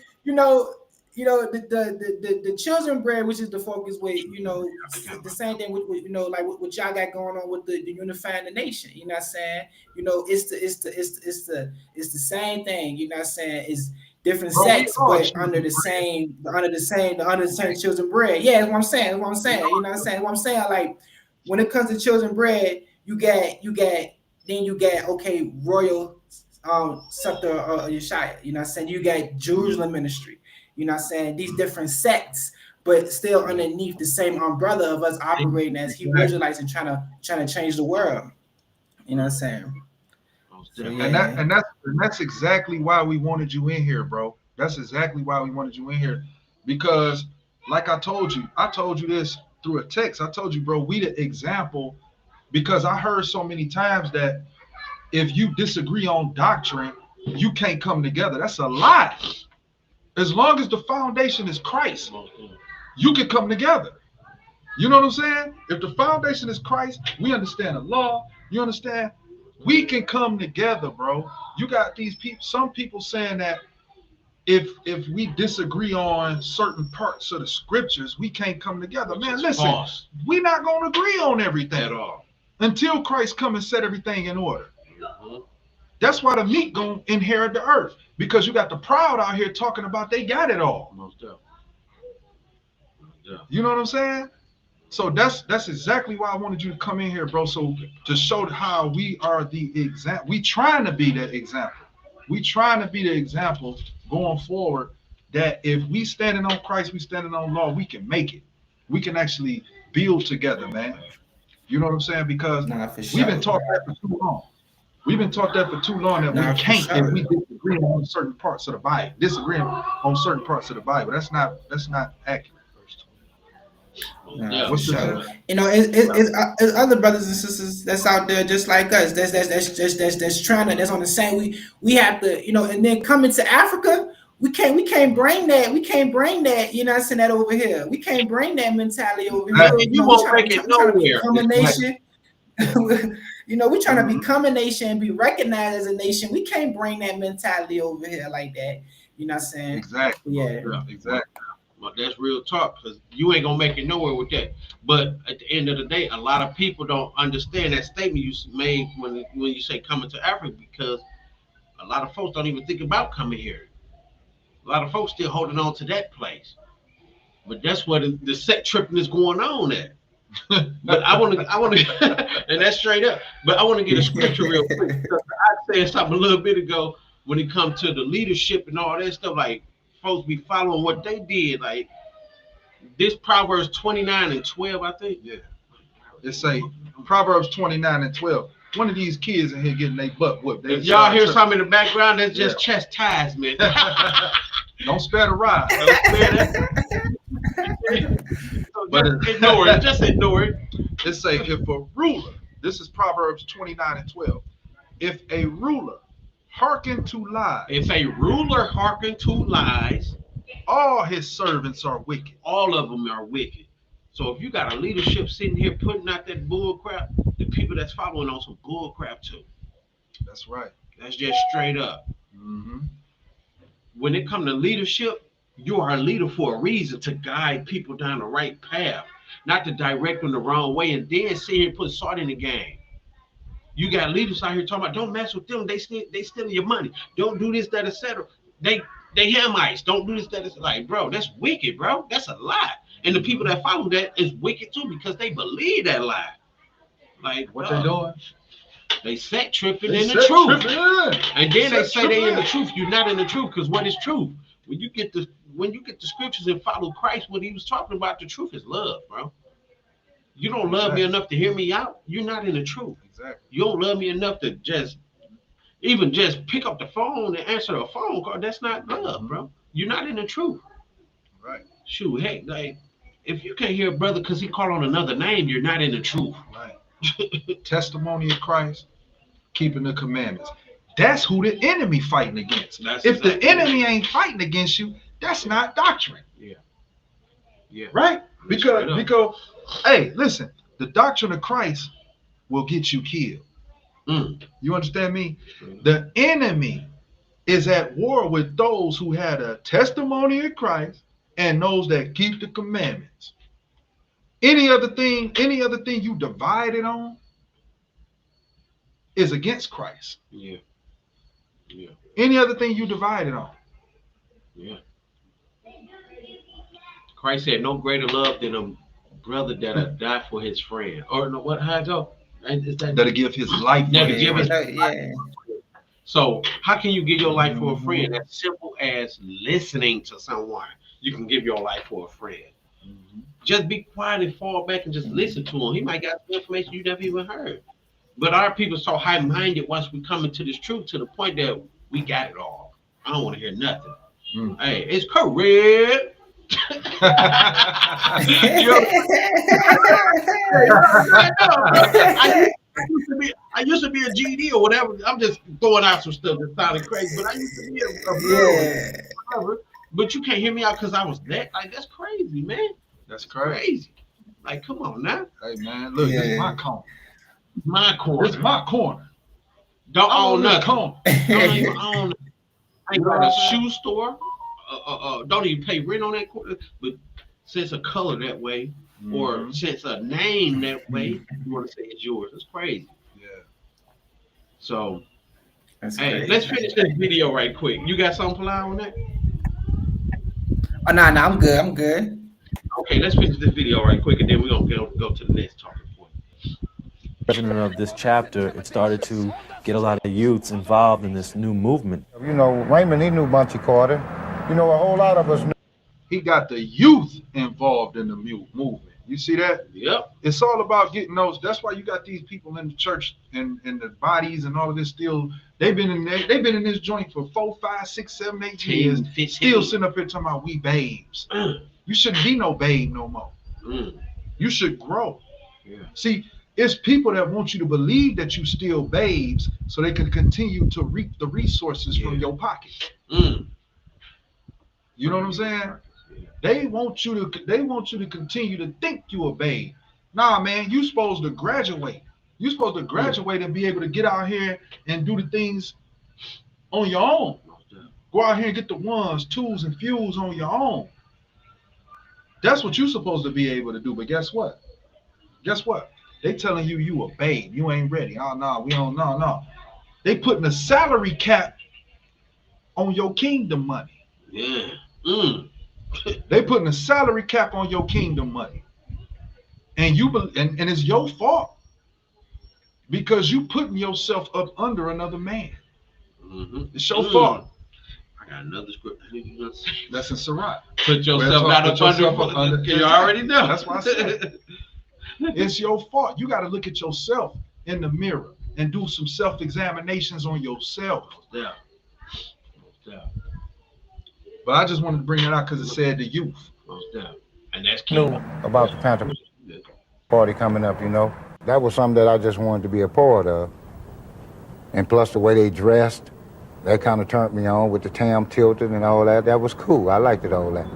the children bread, which is the focus with the same thing with like what y'all got going on with the unifying the nation. You know what I'm saying? You know, it's the same thing. You know what I'm saying? It's different Bro, we sects, all but children under the same children bread. Yeah, that's what I'm saying. That's what I'm saying. You know what I'm saying? What I'm saying, like when it comes to children bread, you get okay, royal Scepter Yeshaya. You know what I'm saying? You got Jerusalem ministry. You know what I'm saying? These different sects, but still underneath the same umbrella of us operating as Hebrew Israelites and trying to change the world. You know what I'm saying? So yeah. and that's exactly why we wanted you in here, bro. That's exactly why we wanted you in here, because like I told you this through a text. I told you, bro, we the example because I heard so many times that if you disagree on doctrine, you can't come together. That's a lie. As long as the foundation is Christ, you can come together. You know what I'm saying? If the foundation is Christ, we understand the law. You understand? We can come together, bro. You got these people, some people saying that if we disagree on certain parts of the scriptures, we can't come together. Man, listen, we're not going to agree on everything at all until Christ come and set everything in order. That's why the meek gonna inherit the earth, because you got the proud out here talking about they got it all. You know what I'm saying? So that's exactly why I wanted you to come in here, bro. So to show how we are the example. We trying to be the example. We trying to be the example going forward, that if we standing on Christ, we standing on law, we can make it. We can actually build together, man. You know what I'm saying? Because we've been taught that for too long. We've been taught that for too long that we can't if we disagree on certain parts of the Bible. Disagreeing on certain parts of the Bible. That's not accurate. Nah, for sure. You know, it's other brothers and sisters that's out there just like us. That's trying to. That's on the same. We have to, you know, and then coming to Africa, we can't bring that. We can't bring that. You know, what I'm saying, that over here. We can't bring that mentality over here. You won't break it nowhere. Become a nation. You know, we're trying to become a nation and be recognized as a nation. We can't bring that mentality over here like that. You know what I'm saying? Exactly. Yeah, exactly. Well, that's real talk, because you ain't gonna make it nowhere with that. But at the end of the day, a lot of people don't understand that statement you made when you say coming to Africa, because a lot of folks don't even think about coming here. A lot of folks still holding on to that place. But that's where the set tripping is going on at. But I want to, and that's straight up. But I want to get a scripture real quick, because I said something a little bit ago when it comes to the leadership and all that stuff. Like, folks be following what they did. Like this Proverbs 29:12, I think. Yeah. It say Proverbs 29:12. One of these kids in here getting their butt whooped. If y'all hear something in the background, that's just chastisement. Don't spare the rod. Don't spare that. But ignore it. Just ignore it. It say, if a ruler, this is Proverbs 29:12. If a ruler hearken to lies. If a ruler hearken to lies, all his servants are wicked. All of them are wicked. So if you got a leadership sitting here putting out that bull crap, the people that's following on some bull crap too. That's right. That's just straight up. Mm-hmm. When it comes to leadership, you are a leader for a reason, to guide people down the right path, not to direct them the wrong way and then sit here and put salt in the game. You got leaders out here talking about, don't mess with them. They stealing your money. Don't do this, that, etc. They Hamites. Don't do this, that. It's like, bro, that's wicked, bro. That's a lie. And the people that follow that is wicked too, because they believe that lie. Like, what they doing? They set tripping in the truth. And then they say they in the truth. You're not in the truth, because what is truth? When you get the scriptures and follow Christ, what he was talking about, the truth is love, bro. You don't love me enough to hear me out, you're not in the truth. Exactly. You don't love me enough to just pick up the phone and answer a phone call. That's not love, bro. You're not in the truth. Right. Shoot, hey, like, if you can't hear a brother because he called on another name, you're not in the truth. Right. Testimony of Christ, keeping the commandments. That's who the enemy fighting against. If the enemy ain't fighting against you, that's not doctrine. Yeah. Yeah. Right? Because hey, listen, the doctrine of Christ will get you killed. You understand me? The enemy is at war with those who had a testimony of Christ and those that keep the commandments. Any other thing you divided on is against Christ. Yeah. Yeah. Any other thing you divided on. Yeah. Christ said, no greater love than a brother that'll die for his friend. Or no, what? How it go? Is that'll give his life for his friend. Yeah. So how can you give your life for a friend? As simple as listening to someone. You can give your life for a friend. Just be quiet and fall back and just listen to him. He might got some information you never even heard. But our people so high-minded once we come into this truth to the point that we got it all. I don't want to hear nothing. Hey, it's correct. I used to be a GD or whatever. I'm just throwing out some stuff that sounded crazy, but I used to be a blood Yeah. whatever. But you can't hear me out because I was that. Like that's crazy, man. That's That's crazy. crazy. Like, come on now. Hey man, look, this is my Yeah. corner. My corner. This is my corner. Don't I'm own on this nothing. corner. Don't even own. I ain't You know got what a I'm saying? shoe store. Don't even pay rent on that corner. But since a color that way, or Mhm. since a name that way, you want to say it's yours. It's crazy. Yeah. So, That's hey, crazy. let's finish this video right quick. You got something to lie on that? Oh no, I'm good. I'm good. Okay, let's finish this video right quick, and then we're gonna go to the next talking point. President of this chapter, it started to get a lot of youths involved in this new movement. You know, Raymond, he knew Bunchy Carter. You know, a whole lot of us knew. He got the youth involved in the movement. You see that? Yep. It's all about getting those. That's why you got these people in the church and the bodies and all of this still. They've been in there, they've been in this joint for 4, 5, 6, 7, 8 years. 10, 15. Still sitting up here talking about we babes. You shouldn't be no babe no more. You should grow. Yeah. See, it's people that want you to believe that you still babes so they can continue to reap the resources from your pocket. Mm. You know what I'm saying? They want you to continue to think you a babe. Nah, man, you supposed to graduate. You supposed to graduate and be able to get out here and do the things on your own. Go out here and get the ones, twos, and fews on your own. That's what you're supposed to be able to do. But guess what? Guess what? They telling you a babe. You ain't ready. Oh no, we don't. No. They putting a salary cap on your kingdom money. Yeah. They putting a salary cap on your kingdom money, and and it's your fault because you putting yourself up under another man. Mm-hmm. It's your fault. I got another script. That's in Sirach. Put yourself out up under. You already know. That's why I said it's your fault. You got to look at yourself in the mirror and do some self-examinations on yourself. Yeah. But I just wanted to bring it out because it said the youth. And that's Knew about the Panther Party coming up, you know. That was something that I just wanted to be a part of. And plus the way they dressed, that kind of turned me on with the tam tilted and all that. That was cool. I liked it, all that.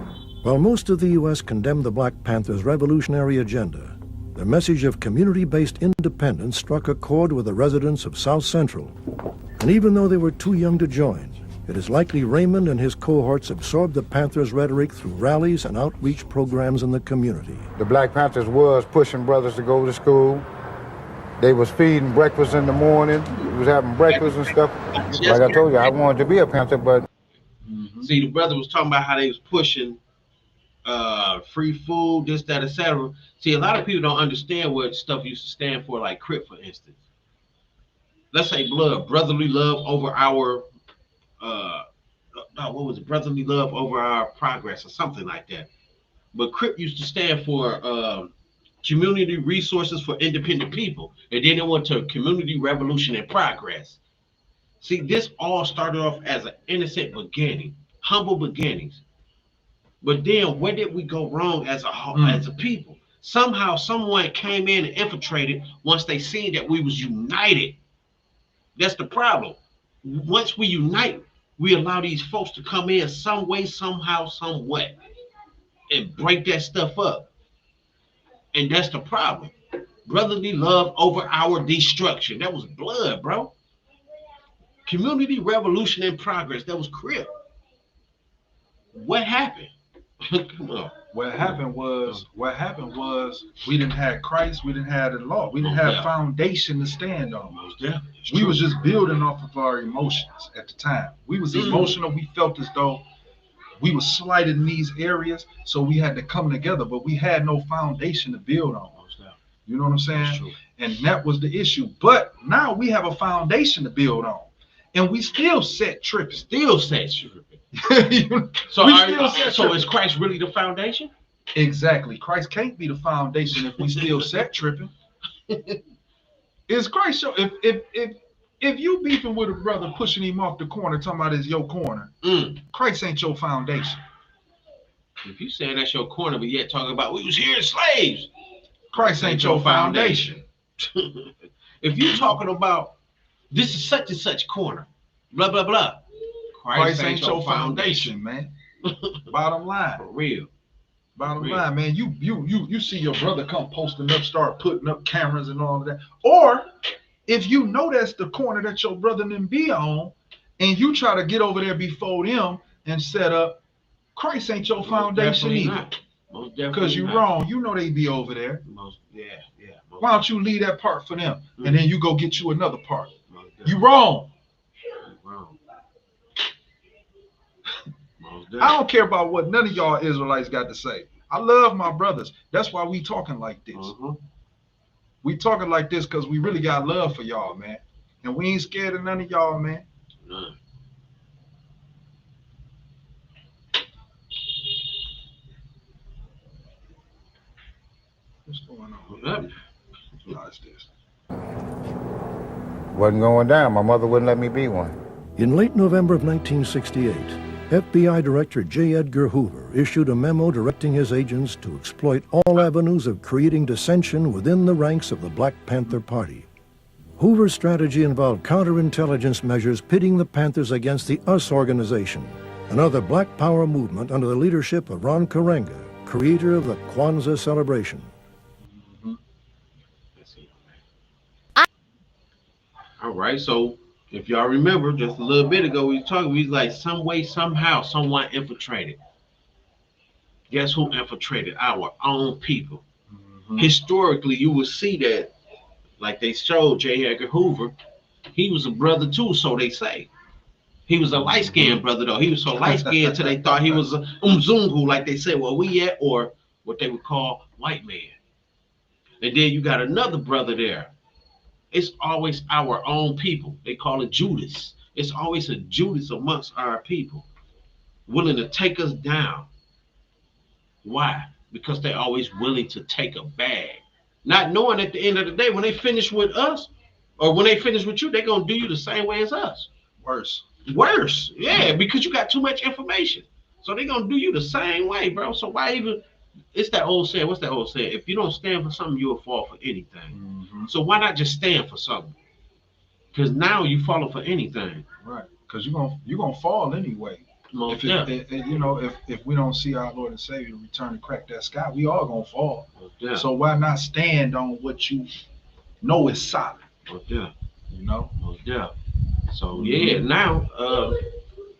While most of the U.S. condemned the Black Panthers' revolutionary agenda, the message of community-based independence struck a chord with the residents of South Central. And even though they were too young to join, it is likely Raymond and his cohorts absorbed the Panthers' rhetoric through rallies and outreach programs in the community. The Black Panthers was pushing brothers to go to school. They was feeding breakfast in the morning. We was having breakfast and stuff. Like I told you, I wanted to be a Panther, but... See, the brother was talking about how they was pushing free food, this, that, etc. See, a lot of people don't understand what stuff used to stand for, like Crip, for instance. Let's say blood, brotherly love over our... what was it? Brotherly love over our progress or something like that. But CRIP used to stand for community resources for independent people. And then it went to community revolution and progress. See, this all started off as an innocent beginning, humble beginnings. But then where did we go wrong as a people? Somehow someone came in and infiltrated once they seen that we was united. That's the problem. Once we unite, we allow these folks to come in some way, somehow, somewhat, and break that stuff up. And that's the problem. Brotherly love over our destruction. That was blood, bro. Community revolution and progress. That was Crip. What happened? Come on. What happened was we didn't have Christ, we didn't have the law, we didn't have foundation to stand on. We was just building off of our emotions at the time. We was emotional. We felt as though we were slighted in these areas, so we had to come together, but we had no foundation to build on. You know what I'm saying? And that was the issue. But now we have a foundation to build on, and we still set tripping. Still set tripping. So is Christ really the foundation? Exactly. Christ can't be the foundation if we still set tripping. Is Christ show if you beefing with a brother, pushing him off the corner, talking about it's your corner, Christ ain't your foundation. If you saying that's your corner, but yet talking about we was here as slaves, Christ ain't your foundation. If you talking about this is such and such corner, blah blah blah, Christ ain't your foundation, man. Bottom line. For real. Bottom line, man. You see your brother come posting up, start putting up cameras and all of that. Or if you know that's the corner that your brother then be on, and you try to get over there before them and set up, Christ ain't your foundation either. Because you're wrong. You know they be over there. Why don't you leave that part for them? And then you go get you another part. You wrong. I don't care about what none of y'all Israelites got to say. I love my brothers. That's why we talking like this. We talking like this because we really got love for y'all, man. And we ain't scared of none of y'all, man. What's going on? Watch this. Wasn't going down. My mother wouldn't let me be one. In late November of 1968, FBI Director J. Edgar Hoover issued a memo directing his agents to exploit all avenues of creating dissension within the ranks of the Black Panther Party. Hoover's strategy involved counterintelligence measures pitting the Panthers against the US organization, another Black Power movement under the leadership of Ron Karenga, creator of the Kwanzaa celebration. All right, so if y'all remember, just a little bit ago, we was like, some way, somehow, someone infiltrated. Guess who infiltrated? Our own people. Historically, you will see that, like they showed J. Edgar Hoover, he was a brother too, so they say. He was a light-skinned brother, though. He was so light-skinned till they thought he was a Umzungu, like they said, where we at, or what they would call white man. And then you got another brother there. It's always our own people. They call it Judas. It's always a Judas amongst our people, willing to take us down. Why? Because they're always willing to take a bag, not knowing at the end of the day, when they finish with us, or when they finish with you, they're going to do you the same way as us. Worse. Yeah, because you got too much information. So they're going to do you the same way, bro. So why even, it's that old saying, what's that old saying? If you don't stand for something, you'll fall for anything. So why not just stand for something? Because now you falling for anything. Right. Because you're gonna fall anyway. If we don't see our Lord and Savior return to crack that sky, we all gonna fall. So why not stand on what you know is solid? You know? So now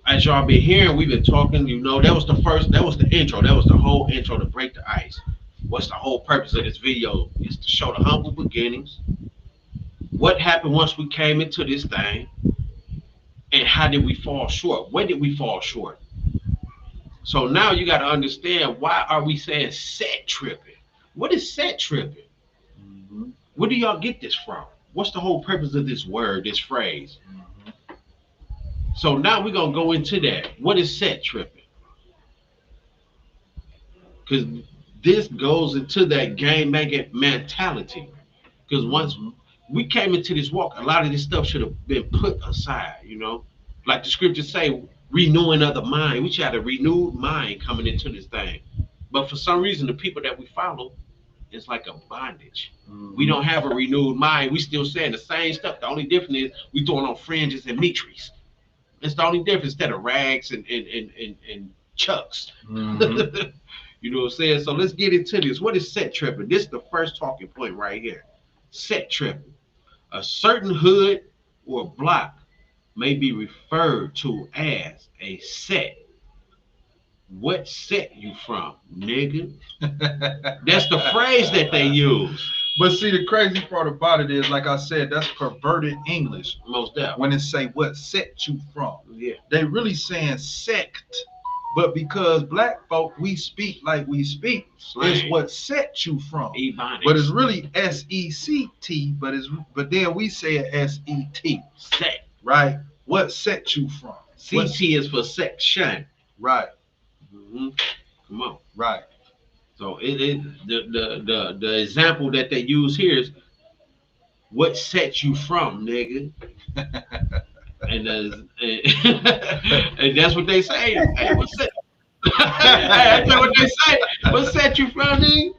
as y'all been hearing, we've been talking, that was the intro. That was the whole intro to break the ice. What's the whole purpose of this video? Is to show the humble beginnings. What happened once we came into this thing? And how did we fall short? When did we fall short? So now you got to understand, why are we saying set tripping? What is set tripping? Where do y'all get this from? What's the whole purpose of this word, this phrase? So now we're going to go into that. What is set tripping? Because this goes into that game making mentality. Because once we came into this walk, a lot of this stuff should have been put aside, Like the scriptures say, renewing of the mind. We should have a renewed mind coming into this thing. But for some reason, the people that we follow, it's like a bondage. We don't have a renewed mind. We still saying the same stuff. The only difference is we throwing on fringes and mitris. It's the only difference instead of rags and chucks. You know what I'm saying? So let's get into this. What is set tripping? This is the first talking point right here. Set tripping. A certain hood or block may be referred to as a set. What set you from, nigga? That's the phrase that they use. But see, the crazy part about it is, like I said, that's perverted English. Most definitely. When it say what set you from. Yeah. They really saying sect. But because black folk, we speak like we speak, it's what set you from. Ebonics. But it's really S-E-C-T, but then we say it S-E-T. Set. Right? What set you from? C-T is for section. Right. Come on. Right. So the example that they use here is what set you from, nigga. and that's what they say. Hey, what's that? That's what they say. What set you free?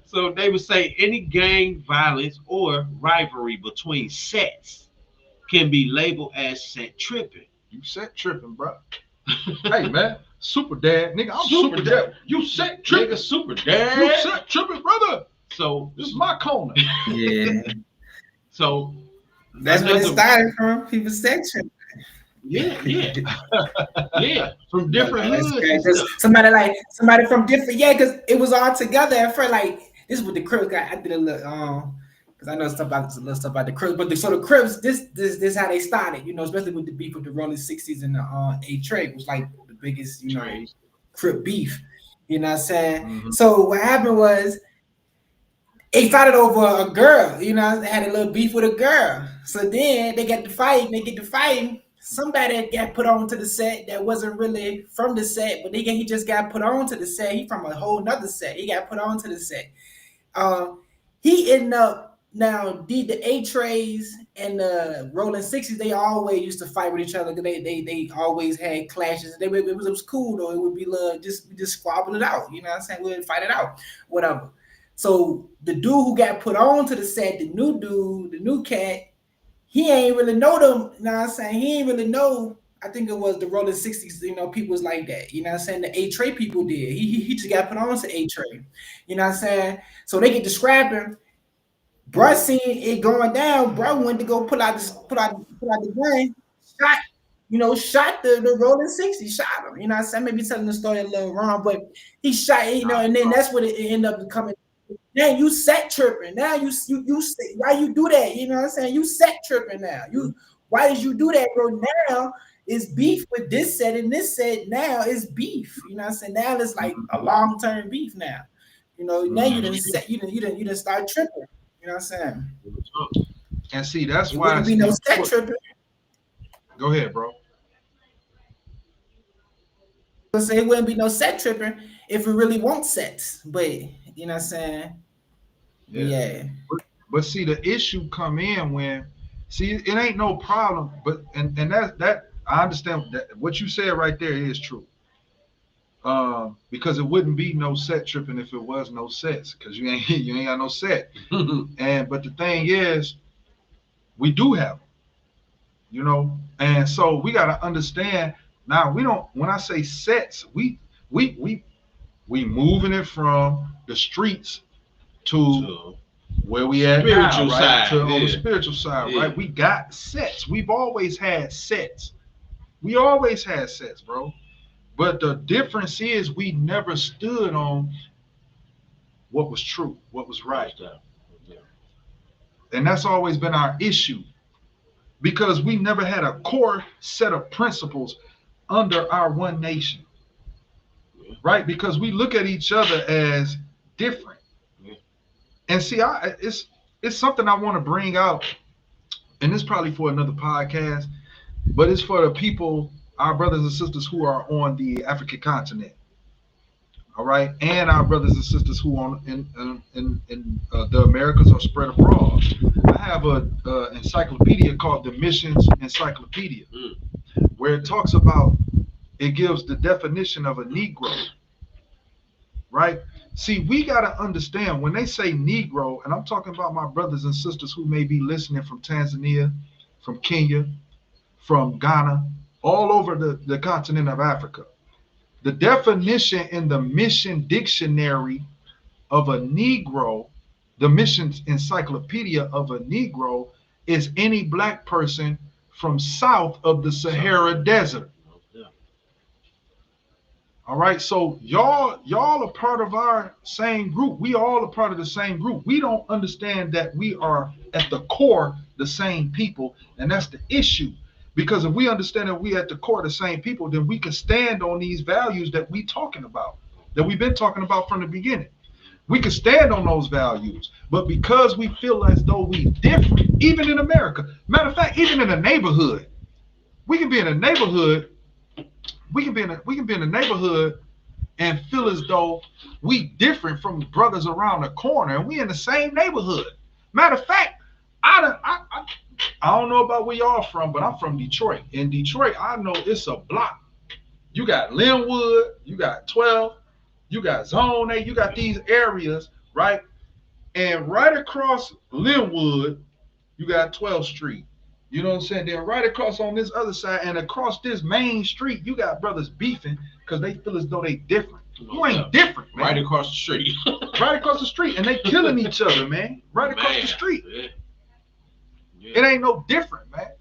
So they would say any gang violence or rivalry between sets can be labeled as set tripping. You set tripping, bro. Hey man, super dad, nigga. I'm Super super, dad. dad. You set tripping. Nigga, super dad. You set tripping, brother. So This is my corner. Yeah, so that's where it another- started from. People section. Yeah, yeah. From different That's hoods crazy. and 'Cause stuff. somebody from different, yeah, because it was all together at first. Like this is what the Crips got. I did a little, because I know stuff about a little stuff about the Crips, but the Crips, this how they started. You know, especially with the beef with the Rolling 60s and the A Trade was like the biggest, you know, Crip beef. You know what I'm saying? Mhm. So what happened was they fought it over a girl. You know, they had a little beef with a girl. So then they get to fight. They get to fighting. Somebody got put on to the set that wasn't really from the set, but he just got put on to the set. He from a whole nother set. He got put on to the set. He ended up now the A Trays and the Rolling 60s. They always used to fight with each other. They always had clashes. It was cool though. It would be just squabble it out. You know what I'm saying? We'd fight it out, whatever. So the dude who got put on to the set, the new dude, the new cat, he ain't really know them. You know what I'm saying? He ain't really know. I think it was the Rolling 60s, you know, people was like that. You know what I'm saying? The A Tray people did. He just got put on to A Tray. You know what I'm saying? So they get to scrapping. Bruh seen it going down. Bruh went to go pull out the gun, shot the Rolling 60, shot him. You know what I'm saying? Maybe telling the story a little wrong, but he shot, you know, and then that's what it ended up becoming. Now you set tripping. Now you why you do that? You know what I'm saying? You set tripping now. Why did you do that, bro? Now it's beef with this set and this set. Now it's beef. You know what I'm saying? Now it's like a long-term beef now. You know, now you didn't start tripping. You know what I'm saying? And see, that's It why wouldn't be no set tripping. Go ahead, bro. It wouldn't be no set tripping if we really want sets. But you know what I'm saying? Yeah. But see, the issue come in when it ain't no problem. But and that I understand that what you said right there is true. Because it wouldn't be no set tripping if it was no sets, because you ain't got no set. But the thing is, we do have them, you know, and so we got to understand now. We don't. When I say sets, we moving it from the streets to where we at spiritual now, right? side, On the spiritual side, right? We got sets. We've always had sets. We always had sets, bro. But the difference is we never stood on what was true, what was right. And that's always been our issue, because we never had a core set of principles under our one nation, right? Because we look at each other as different. And see, it's something I want to bring out, and it's probably for another podcast, but it's for the people, our brothers and sisters who are on the African continent, all right, and our brothers and sisters who are in the Americas are spread abroad. I have a encyclopedia called the Missions Encyclopedia, where it talks about, it gives the definition of a Negro, right? See, we got to understand when they say Negro, and I'm talking about my brothers and sisters who may be listening from Tanzania, from Kenya, from Ghana, all over the continent of Africa. The definition in the Mission Dictionary of a Negro, the Mission Encyclopedia of a Negro, is any black person from south of the Sahara Desert. All right, so y'all are part of our same group. We all are part of the same group. We don't understand that we are at the core the same people, and that's the issue. Because if we understand that we at the core the same people, then we can stand on these values that we talking about, that we've been talking about from the beginning. We can stand on those values, but because we feel as though we different, even in America, matter of fact, even in a neighborhood, we can be in a neighborhood. We can be in a neighborhood and feel as though we different from brothers around the corner, and we in the same neighborhood. Matter of fact, I don't know about where y'all from, but I'm from Detroit. In Detroit, I know it's a block You got Linwood, you got 12, you got Zone 8, you got these areas, right? And right across Linwood, you got 12th Street. You know what I'm saying? Then right across on this other side and across this main street, you got brothers beefing because they feel as though they different. You ain't different, man. Right across the street. Right across the street. And they killing each other, man. Right across the street. It ain't no different, man.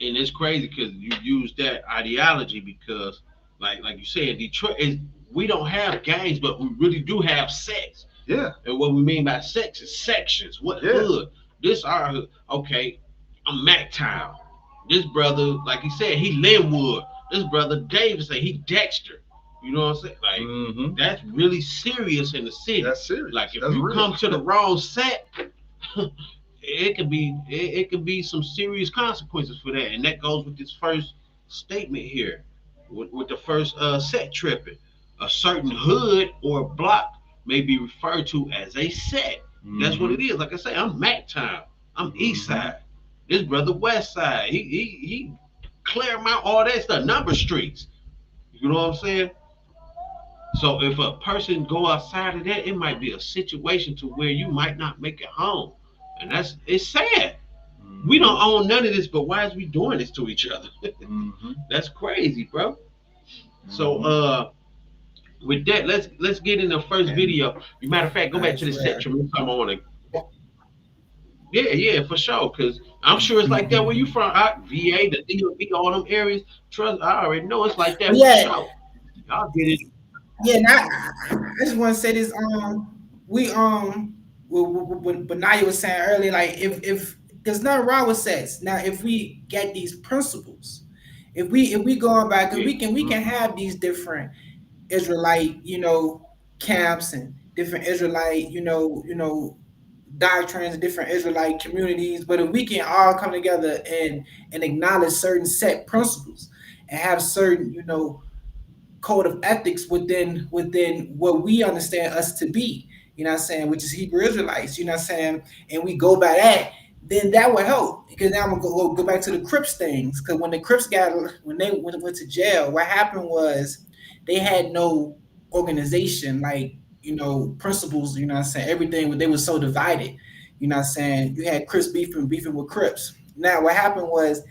And it's crazy because you use that ideology because, like you said, Detroit is, we don't have gangs, but we really do have sex. Yeah. And what we mean by sex is sections. What hood? This our hood. Okay, I'm MacTown. This brother, like he said, he Linwood. This brother Davis say he Dexter. You know what I'm saying? Like that's really serious in the city. That's serious. Like if that's you real. come to the wrong set, it could be some serious consequences for that. And that goes with this first statement here, with the first set tripping. A certain hood or block may be referred to as a set. That's what it is. Like I say, I'm MacTown. I'm East Side. This brother West Side. He Claremont, all that stuff. Number streets. You know what I'm saying? So if a person go outside of that, it might be a situation to where you might not make it home. And it's sad. We don't own none of this, but why is we doing this to each other? That's crazy, bro. So with that, let's get in the first video. As a matter of fact, go back to the section. Come on. Yeah, for sure. Cause I'm sure it's like that where you from. VA, the DMV, all them areas. Trust, I already know it's like that. Yeah. For sure. Y'all get it. Yeah, now I just want to say this. We what Benaya was saying earlier, like if there's nothing wrong with sex. Now, if we get these principles, if we going back, we can have these different Israelite, camps and different Israelite, doctrines, different Israelite communities. But if we can all come together and acknowledge certain set principles and have certain, code of ethics within what we understand us to be, you know what I'm saying, which is Hebrew Israelites, you know what I'm saying, and we go by that, then that will help. Because now I'm gonna go back to the Crips things. Because when the Crips when they went to jail, what happened was they had no organization, like, principles, you know what I'm saying, everything, they were so divided, you know what I'm saying. You had Crips beefing with Crips. Now what happened was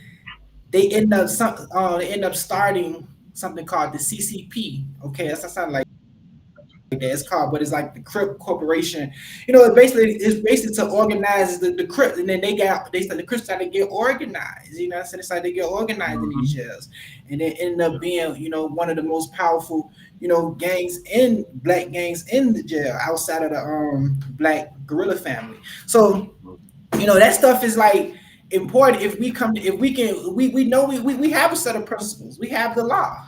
they end up starting something called the CCP. Okay, that's not sound like that. It's called, but it's like the Crip Corporation. It's basically to organize the Crips, and then the Crips started to get organized. You know what I'm saying? It's like they get organized in these jails, and it ended up being, one of the most powerful, black gangs in the jail outside of the black guerrilla family. So, that stuff is like important. If we know we have a set of principles. We have the law.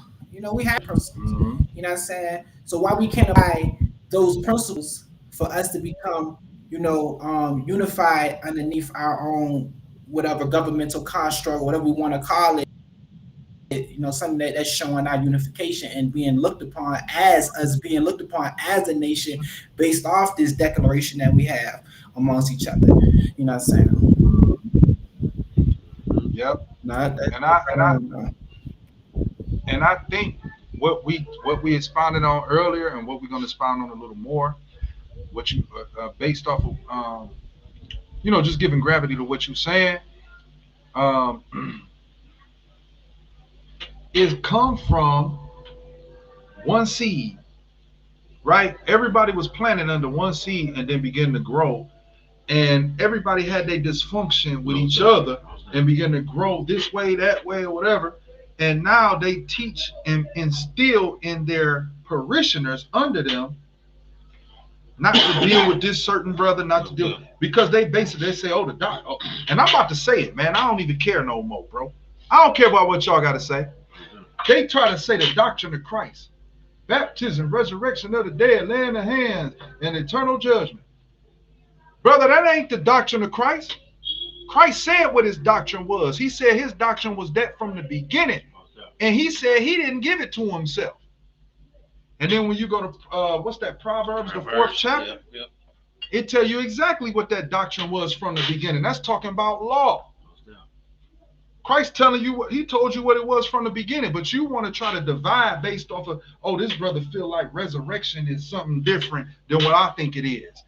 We have principles. You know what I'm saying? So why we can't apply those principles for us to become, unified underneath our own whatever governmental construct, whatever we want to call it, something that's showing our unification and being looked upon as a nation based off this declaration that we have amongst each other. You know what I'm saying? Yep. And I think what we expounded on earlier and what we're going to expound on a little more, what you based off of, just giving gravity to what you're saying, is come from one seed, right? Everybody was planted under one seed and then began to grow, and everybody had their dysfunction with each other and began to grow this way, that way, or whatever. And now they teach and instill in their parishioners under them not to deal with this certain brother, not to deal, because they say, oh, the doc. Oh. And I'm about to say it, man. I don't even care no more, bro. I don't care about what y'all got to say. They try to say the doctrine of Christ, baptism, resurrection of the dead, laying of hands, and eternal judgment. Brother, that ain't the doctrine of Christ. Christ said what his doctrine was. He said his doctrine was that from the beginning. And he said he didn't give it to himself. And then when you go to, what's that, Proverbs, the 4th chapter? Yep. It tell you exactly what that doctrine was from the beginning. That's talking about law. Christ telling you what he told you what it was from the beginning, but you want to try to divide based off of, oh, this brother feel like resurrection is something different than what I think it is.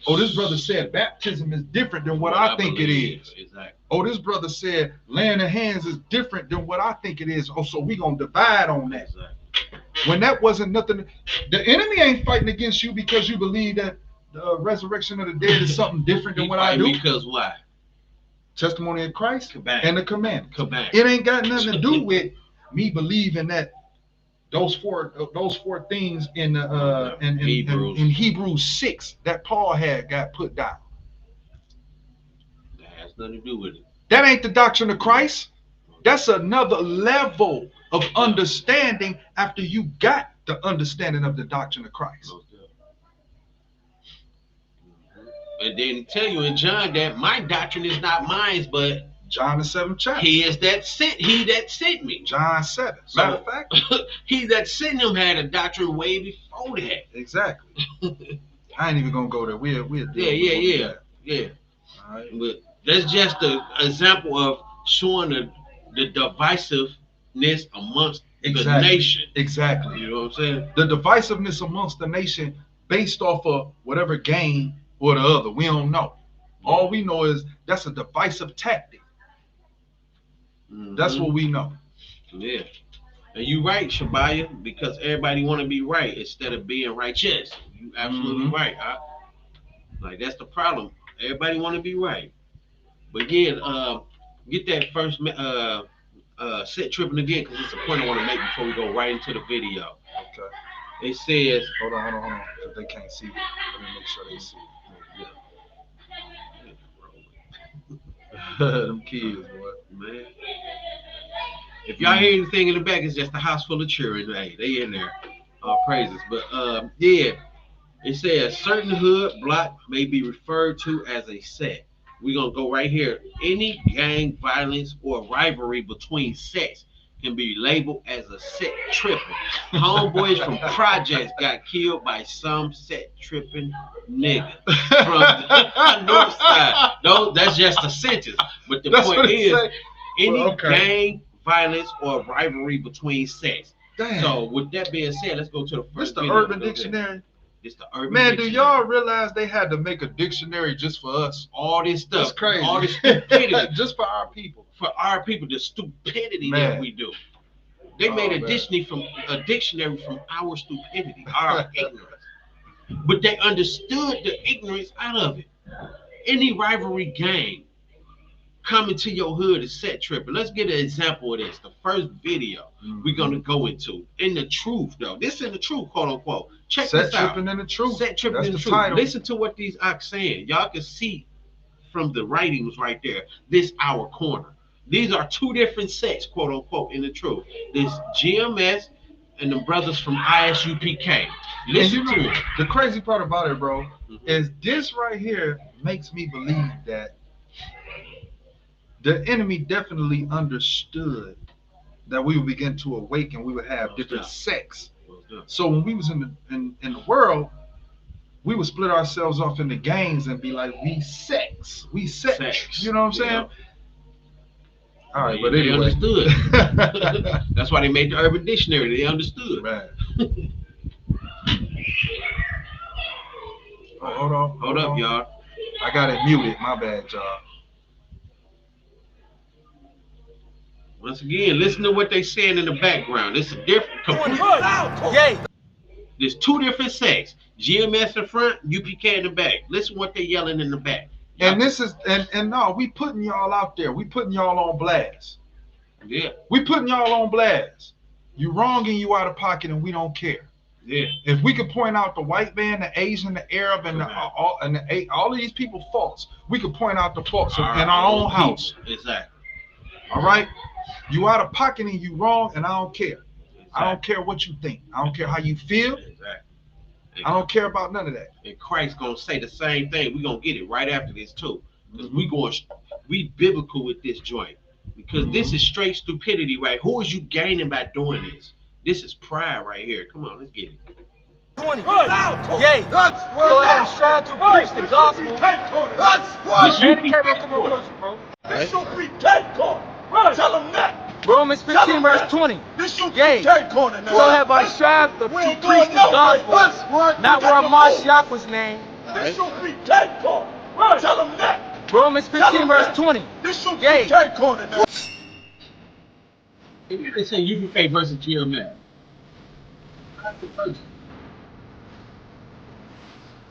Oh, this brother said baptism is different than what I think it is. Exactly. Oh, this brother said laying of hands is different than what I think it is. Oh, so we gonna divide on that. Exactly. When that wasn't nothing. The enemy ain't fighting against you because you believe that the resurrection of the dead is something different than what I do. Because why? Testimony of Christ and the commandments. Command. It ain't got nothing to do with me believing that those four things in Hebrews 6 that Paul had got put down. That has nothing to do with it. That ain't the doctrine of Christ. That's another level of understanding after you got the understanding of the doctrine of Christ. And then he tell you in John that my doctrine is not mine, but John the 7th chapter. He that sent me. John 7. So, matter of fact, he that sent him had a doctrine way before that. Exactly. I ain't even gonna go there. We'll Yeah. All right. But that's just an example of showing the divisiveness amongst the nation. Exactly. You know what I'm saying? The divisiveness amongst the nation based off of whatever game or the other. We don't know. All we know is that's a divisive tactic. That's what we know. Yeah. And you right, Shabaya, because everybody want to be right instead of being righteous. You absolutely right. Like, that's the problem. Everybody want to be right. But yeah, get that first set tripping again, because it's a point I want to make before we go right into the video. Okay. It says, hold on, because they can't see it. Let me make sure they see it. Them kids, boy. Man. If y'all hear anything in the back, it's just a house full of children. Hey, they in there. All praises. But yeah, it says certain hood block may be referred to as a set. We're gonna go right here. Any gang violence or rivalry between sets can be labeled as a set tripping. Homeboys from projects got killed by some set tripping nigga from the north side. No, that's just a sentence. But the point is, any gang violence or rivalry between sets. Damn. So with that being said, let's go to the first. This the Urban Dictionary. It's the Urban Man, Dictionary. do y'all realize they had to make a dictionary just for us? All this stuff. That's crazy. All this stupidity. Just for our people. For our people, the stupidity Man. that we do. They made a dictionary from our stupidity, our ignorance. But they understood the ignorance out of it. Any rivalry gang coming to your hood is set tripping. Let's get an example of this. The first video we're gonna go into. In the truth, though. This is the truth, quote unquote. Check this out. Set tripping in the truth. Set tripping in the truth. Title. Listen to what these ox saying. Y'all can see from the writings right there. This our corner. These are two different sets, quote unquote, in the truth. This GMS and the brothers from ISUPK. Listen to it. The crazy part about it, bro, is this right here makes me believe that the enemy definitely understood that we would begin to awaken. We would have different sects. So when we was in the world, we would split ourselves off into gangs and be like, we sects. You know what I'm saying? All right, but anyway. They understood. That's why they made the Urban Dictionary. They understood. Right. Hold up, y'all. I got it muted. My bad, y'all. Once again, listen to what they saying in the background. This is different. There's two different sects. GMS in front, UPK in the back. Listen what they yelling in the back. And this is and no, we putting y'all out there. We putting y'all on blast. Yeah. We putting y'all on blast. You wrong and you out of pocket, and we don't care. Yeah. If we could point out the white man, the Asian, the Arab, and all of these people faults, we could point out the faults in our own house. Exactly. All right. You out of pocket and you wrong, and I don't care. Exactly. I don't care what you think. I don't care how you feel. Exactly. I don't care about none of that. And Christ gonna say the same thing. We gonna get it right after this too, because we biblical with this joint, because this is straight stupidity, right? Who is you gaining by doing this? This is pride right here. Come on, let's get it. Yay! That's go ahead and strive to preach the gospel. That's what. This should be taught. Tell them that. Romans 15 verse 20. Yea, so have I strived to preach the gospel, not where Mashiach was named. This should be K-Corner. Tell them that. Romans 15 verse 20. Yea. They say UBK versus GMF.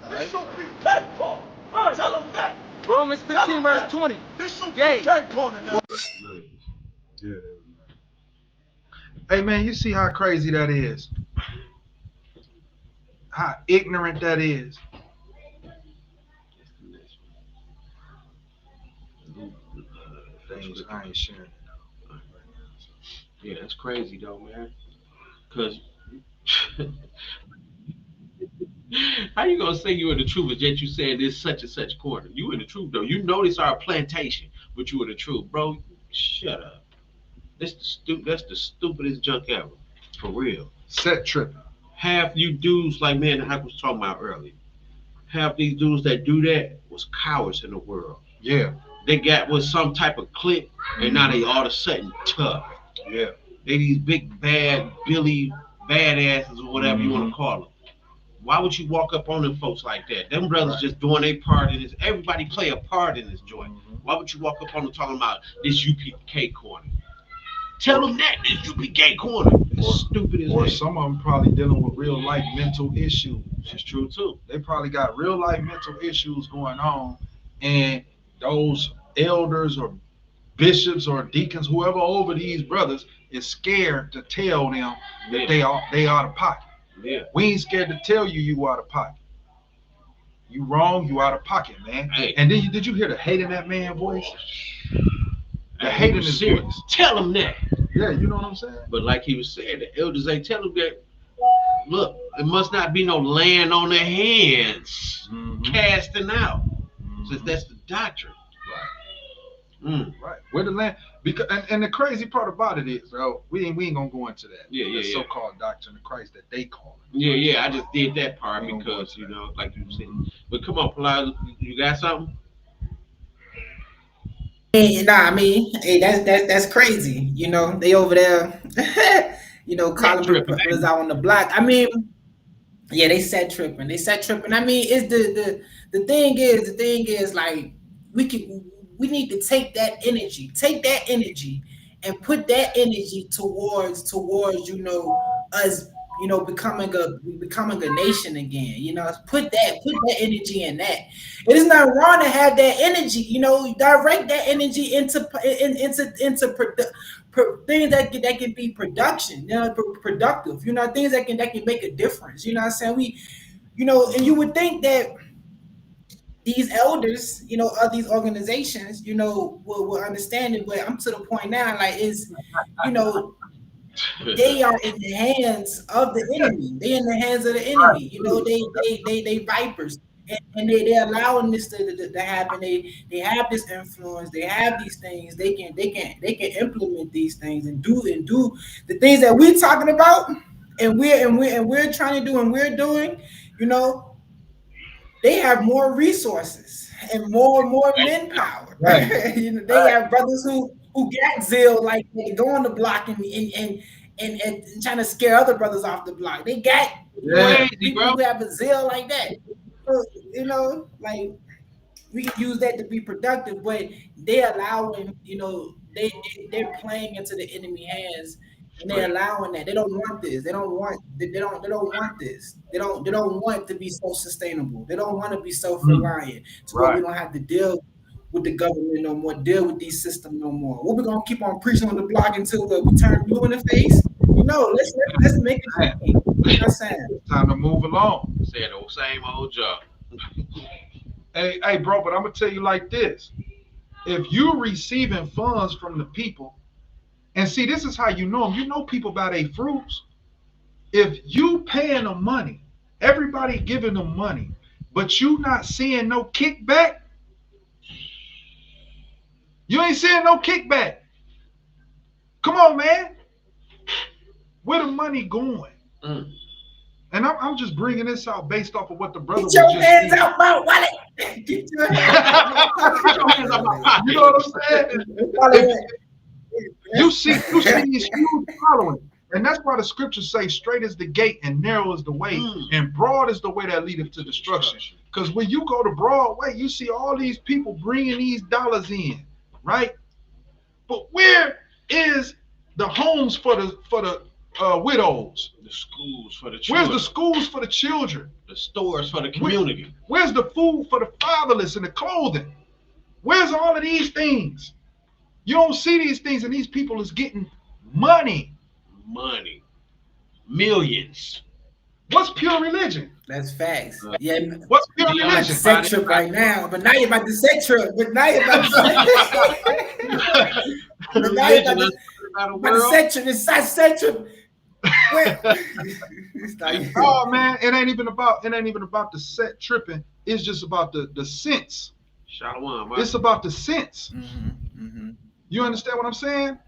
This should be K-Corner. Tell them that. Romans 15 verse 20. Yea. Hey man, you see how crazy that is? How ignorant that is? Things I ain't sharing. Yeah, that's crazy though, man. Cause how you gonna say you in the truth, but yet you saying this such and such corner? You in the truth though. You know this our plantation, but you in the truth, bro. Shut up. That's the stupidest junk ever, for real. Set tripping. Half you dudes like man, I was talking about earlier. Half these dudes that do that was cowards in the world. Yeah. They got with some type of clique, and now they all of a sudden tough. Yeah. They these big bad Billy badasses or whatever you want to call them. Why would you walk up on them folks like that? Them brothers just doing their part in this. Everybody play a part in this joint. Why would you walk up on them talking about this UPK corner? Tell them that this UPK corner. It's stupid as hell. Or some of them probably dealing with real life mental issues. It's true too. They probably got real life mental issues going on, and those elders or bishops or deacons, whoever over these brothers, is scared to tell them that they out of pocket. Yeah. We ain't scared to tell you out of pocket. You wrong, you out of pocket, man. Hey. And then did you hear the hate in that man's voice? The hate in his voice. Tell him that. Yeah, you know what I'm saying? But like he was saying, the elders ain't tell him that. Look, it must not be no land on their hands, casting out, since that's the doctrine. Right. Where the land? Because and the crazy part about it is, bro, we ain't gonna go into that. Yeah. So-called doctrine of Christ that they call it. Yeah. I just did that part because you know, like you said. But come on, Palaz, you got something? Hey, nah, I mean, hey, that's crazy. You know, they over there, you know, calling us out on the block. I mean, yeah, they said tripping. I mean, it's the thing is like we need to take that energy and put that energy towards you know us, you know, becoming a nation again. You know, put that energy in that. It is not wrong to have that energy. You know, direct that energy into things that can be production. You know, productive. You know, things that can make a difference. You know what I'm saying? You know, and you would think that these elders, you know, of these organizations, you know, will understand it. But I'm to the point now, like, is, you know, they are in the hands of the enemy. They're in the hands of the enemy. You know, they vipers, and they're allowing this to happen. They have this influence. They have these things. They can implement these things and do the things that we're talking about, and we're trying to do and we're doing. You know, they have more resources and more manpower. Right. You know, they have brothers who got zeal, like they go on the block and trying to scare other brothers off the block. They got people who have a zeal like that. So, you know, like we can use that to be productive, but they're allowing, you know, they're playing into the enemy hands. And they're allowing that. They don't want this. They don't want this. They don't want to be self-sustainable. They don't want to be self-reliant. So where we don't have to deal with the government no more, deal with these systems no more. What we gonna keep on preaching on the block until we turn blue in the face? You know, let's make it happen. You know what I'm saying? Time to move along. Say the same old job. Hey, bro, but I'm gonna tell you like this: if you're receiving funds from the people. And see, this is how you know them. You know people by their fruits. If you paying them money, everybody giving them money, but you not seeing no kickback, you ain't seeing no kickback. Come on, man. Where the money going? And I'm just bringing this out based off of what the brother was just saying. Get your hands out my wallet. Get your hands out my pocket. You know what I'm saying? You see these huge following. And that's why the scriptures say straight is the gate and narrow is the way and broad is the way that leadeth to destruction. Because when you go to Broadway, you see all these people bringing these dollars in, right? But where is the homes for the widows? The schools for the children. Where's the schools for the children? The stores for the community. Where's the food for the fatherless and the clothing? Where's all of these things? You don't see these things, and these people is getting money. Money. Millions. What's pure religion? That's facts. Yeah. What's pure I'm religion? to set trip right now, but now you're about to set trip. But now you're about to set trip. It's set trip. Oh man, it ain't even about the set tripping. It's just about the sense. Shalom, it's about the sense. You understand what I'm saying?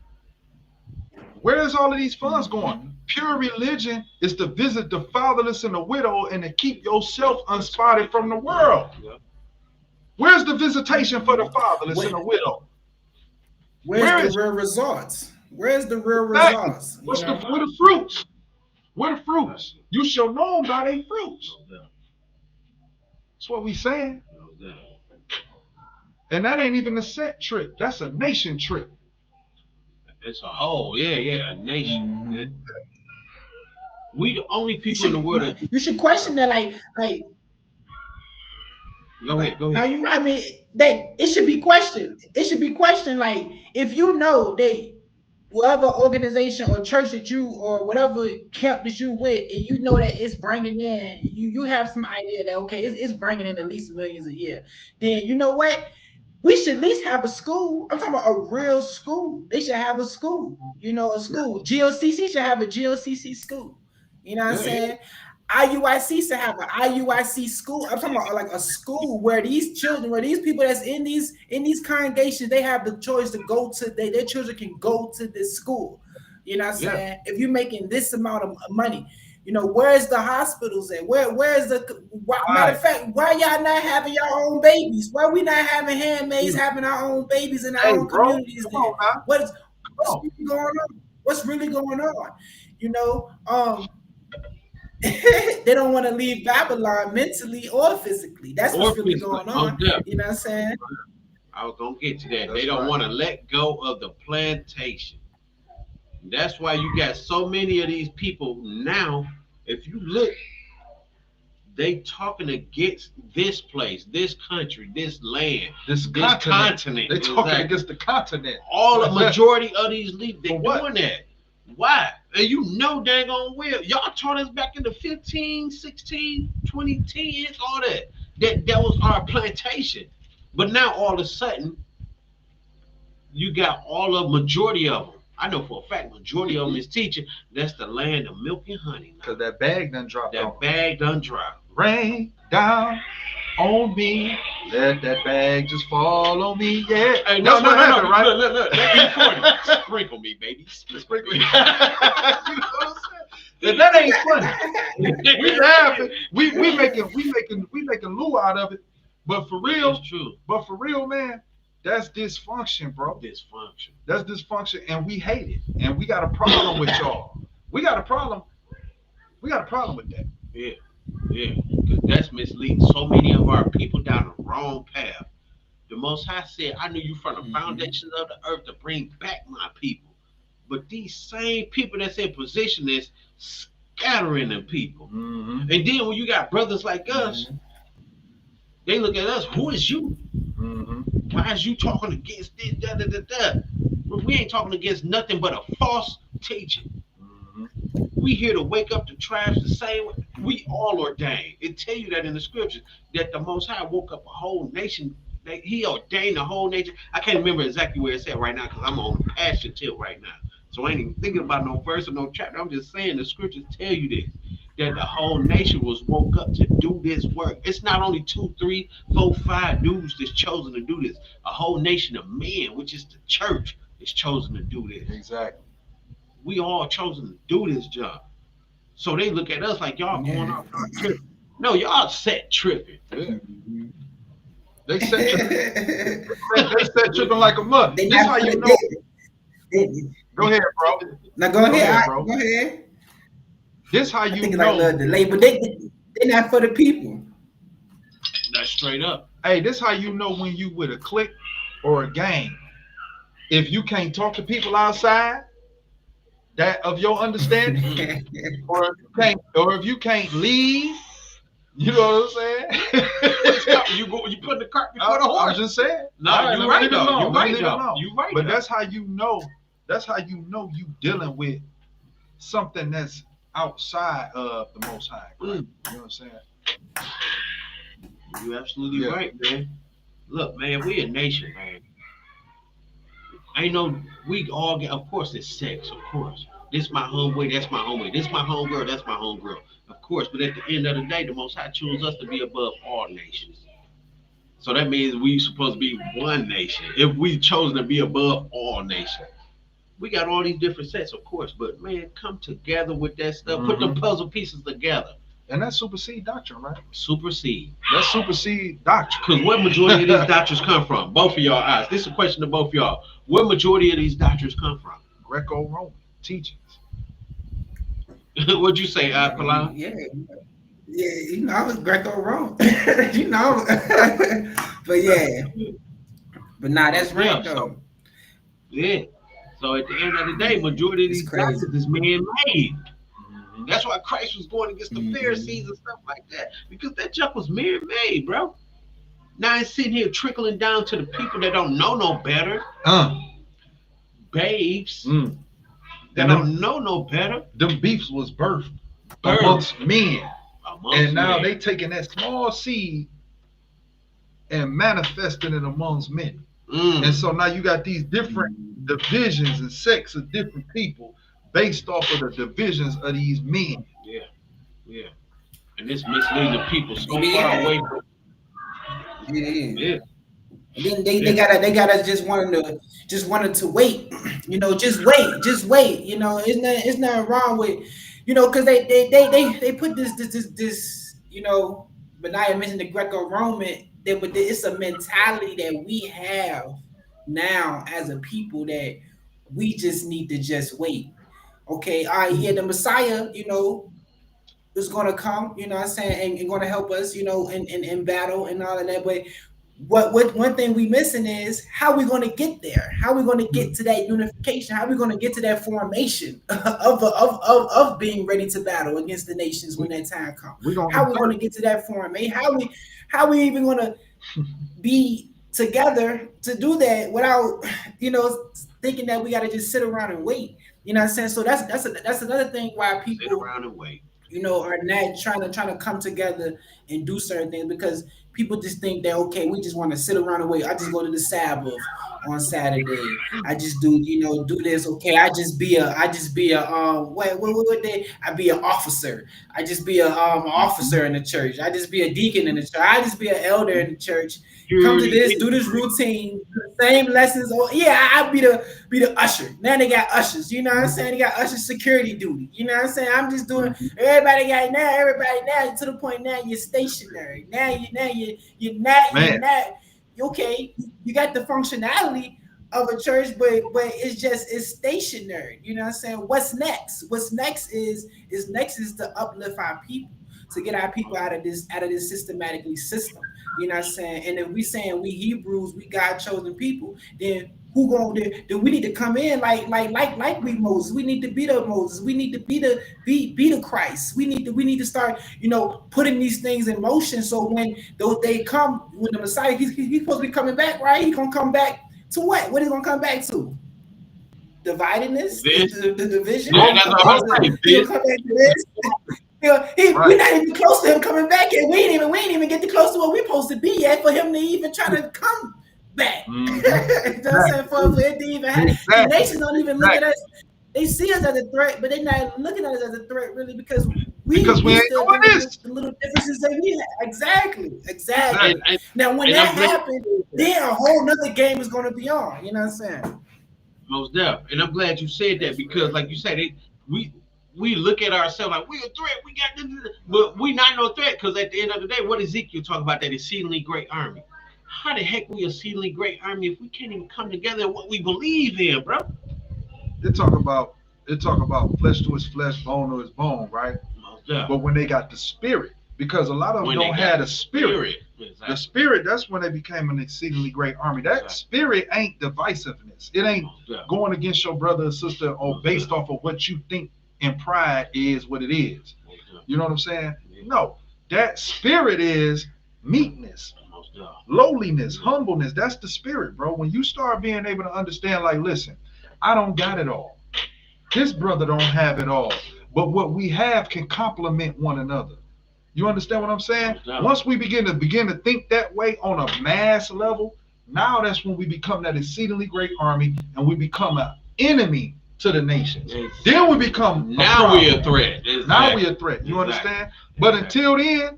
Where's all of these funds going? Pure religion is to visit the fatherless and the widow and to keep yourself unspotted from the world. Where's the visitation for the fatherless and the widow? Where's the real results? Where's the real results? Where the fruits? Where the fruits? You shall know them by their fruits. That's what we saying. And that ain't even a set trip. That's a nation trip. It's a whole, a nation. We the only people in the world. You should question that, like. Go ahead. I mean, it should be questioned. It should be questioned, like, if you know that whatever organization or church that you or whatever camp that you with, and you know that it's bringing in, you have some idea that okay, it's bringing in at least millions a year. Then you know what? We should at least have a school. I'm talking about a real school. They should have a school. A school. GOCC should have a GOCC school. You know what I'm saying? IUIC should have an IUIC school. I'm talking about like a school where these children, where these people that's in these congregations, they have the choice to go to, their children can go to this school. You know what I'm saying? If you're making this amount of money, where's the hospitals at? Where's matter of fact, why y'all not having your own babies? Why we not having handmaids having our own babies in our own communities? What's really going on? What's really going on? They don't want to leave Babylon mentally or physically. That's what's really going on. You know what I'm saying? I was gonna get to that. They don't want to let go of the plantation. That's why you got so many of these people now. If you look, they talking against this place, this country, this land, this continent. They talking against the continent. All the majority of these leaders, they doing that. Why? And dang on well. Y'all taught us back in the 15, 16, 2010s, all that. That was our plantation. But now all of a sudden, you got all of majority of them. I know for a fact, majority of them is teaching. That's the land of milk and honey. Because that bag done dropped. That bag done dropped. Rain down on me. Let that bag just fall on me. Yeah. Hey, no, right? Look. Let me sprinkle me, baby. Sprinkle me. You know what I'm saying? That ain't funny. We laughing. We making loo out of it. But for real, that's true. But for real, man, that's dysfunction, bro. That's dysfunction, and we hate it. And we got a problem with y'all. We got a problem with that. Yeah. Because that's misleading so many of our people down the wrong path. The Most High said, I knew you from the foundations of the earth to bring back my people. But these same people that's in position is scattering them people. And then when you got brothers like us, they look at us, who is you? Why is you talking against this? Well, we ain't talking against nothing but a false teaching. We here to wake up the tribes the same way. We all ordained. It tell you that in the scriptures that the Most High woke up a whole nation. He ordained a whole nation. I can't remember exactly where it's at right now because I'm on a passion tilt right now. So I ain't even thinking about no verse or no chapter. I'm just saying the scriptures tell you this, that the whole nation was woke up to do this work. It's not only 2, 3, 4, 5 dudes that's chosen to do this. A whole nation of men, which is the church, is chosen to do this. Exactly. We all chosen to do this job. So they look at us like y'all going off tripping. No, y'all set tripping. Yeah. They set tripping. They set tripping like a mother. This how you know. Go ahead, bro. Now go Go ahead. ahead, bro. Go ahead. This how I you think it's like a know. little delay, but they not for the people. That's straight up. Hey, this how you know when you with a clique or a gang. If you can't talk to people outside that of your understanding, or if you can't leave, you know what I'm saying? You put the cart before the horse. I'm just saying. No, All you're right though. You're right Leave it though. alone. You're right. But though. that's how you know. That's how you know you dealing with something that's outside of the Most High. Right? You know what I'm saying? You're absolutely right, man. Look, man, we a nation, man. I know we all get. Of course, it's sex. Of course, this my homeboy. That's my homeboy. This my homegirl. That's my homegirl. Of course, but at the end of the day, the Most High chose us to be above all nations. So that means we supposed to be one nation. If we chosen to be above all nations, we got all these different sets, of course. But man, come together with that stuff. Put the puzzle pieces together. And that's supersede doctrine, right? Supersede. That's supersede doctrine. Because where majority of these doctrines come from? Both of y'all eyes. This is a question to both of y'all. Where majority of these doctrines come from? Greco-Roman teachings. What'd you say, Palau? Yeah, you know, I was Greco-Roman. You know, but yeah, but nah, that's right though. Yeah. So at the end of the day, majority of these doctrines is man-made. That's why Christ was going against the Pharisees and stuff like that, because that junk was man-made, bro. Now it's sitting here trickling down to the people that don't know no better. Babes. That don't know no better. Them beefs was birthed amongst men. And now they taking that small seed and manifesting it amongst men. And so now you got these different divisions and sects of different people based off of the divisions of these men. Yeah. And this misleading the people so far away from. Yeah. And then they gotta just wanted to wait, you know, just wait, you know, it's nothing wrong with, you know, because they put this, you know, Benaiah mentioned the Greco-Roman, but it's a mentality that we have now as a people that we just need to just wait. Okay, all right, yeah, the Messiah, you know, is gonna come, you know what I'm saying, and gonna help us, you know, in battle and all of that, but what one thing we missing is how we going to get there. How we going to get to that unification? How we going to get to that formation of being ready to battle against the nations when that time comes? How we going to get to that formation? How we even going to be together to do that without, you know, thinking that we got to just sit around and wait? You know what I'm saying? So that's another thing why people sit around and wait, you know, are not trying to come together and do certain things, because people just think that, okay, we just want to sit around and wait. I just go to the Sabbath on Saturday. I just do, you know, do this. Okay, I be a what day? I be an officer. I just be a officer in the church. I just be a deacon in the church. I just be an elder in the church. Come to this, do this routine, same lessons. Oh, yeah, I be the usher. Now they got ushers. You know what I'm saying? They got usher security duty. You know what I'm saying? I'm just doing. Everybody now to the point now you're stationary. Now you're not okay. You got the functionality of a church, but it's stationary. You know what I'm saying? What's next? What's next is to uplift our people, to get our people out of this systematically system. You know what I'm saying? And if we saying we Hebrews, we God chosen people, then who gonna then we need to come in like we Moses. We need to be the Moses. We need to be the Christ. We need to start, you know, putting these things in motion. So when they come, when the Messiah, he's supposed to be coming back, right? He's gonna come back to what? What is he gonna come back to? Dividedness, the division. He'll come back to this. We're not even close to him coming back, and we ain't even get close to what we're supposed to be yet for him to even try to come back. You know what I'm saying? For it to even happen. The nations don't even look at us. They see us as a threat, but they're not looking at us as a threat really, because we ain't doing this. The little differences that we have. Exactly. Now when that happens, then a whole nother game is going to be on. You know what I'm saying? Most definitely. And I'm glad you said that, because like you said, we look at ourselves like we're a threat. We got this, but we not no threat, because at the end of the day, what Ezekiel talk about, that exceedingly great army. How the heck we a exceedingly great army if we can't even come together in what we believe in, bro? it talk about flesh to his flesh, bone to his bone, right? Yeah. But when they got the spirit, because a lot of them When don't they have got the spirit. Exactly. The spirit, that's when they became an exceedingly great army. That spirit ain't divisiveness. It ain't going against your brother or sister or based off of what you think in pride is what it is. You know what I'm saying? No, that spirit is meekness, lowliness, humbleness. That's the spirit, bro. When you start being able to understand, like, listen, I don't got it all. His brother don't have it all. But what we have can complement one another. You understand what I'm saying? Once we begin to think that way on a mass level, now that's when we become that exceedingly great army and we become an enemy to the nations. Then we become we're a threat. Exactly. Now we're a threat. You understand? But until then,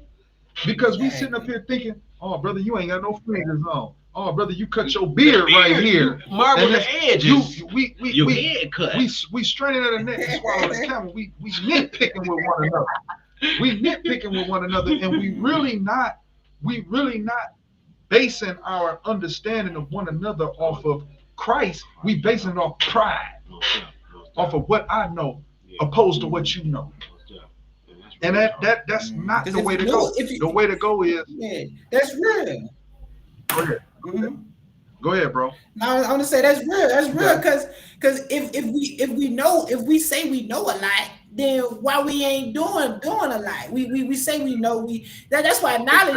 because we sitting up here thinking, oh brother, you ain't got no fingers on. Oh brother, you cut your beard right here. Marble the edges. Your head cut. We straining at the neck to swallow the camel. We nitpicking with one another. We nitpicking with one another, and we really not basing our understanding of one another off of Christ. We basing it off pride, off of what I know, opposed to what you know. And that's not the way to go. The way to go is that's real. Go ahead. Mm-hmm. Go ahead, bro. Now I'm gonna say that's real. That's real because if we say we know a lot, then why we ain't doing a lot? We say we know that's why knowledge,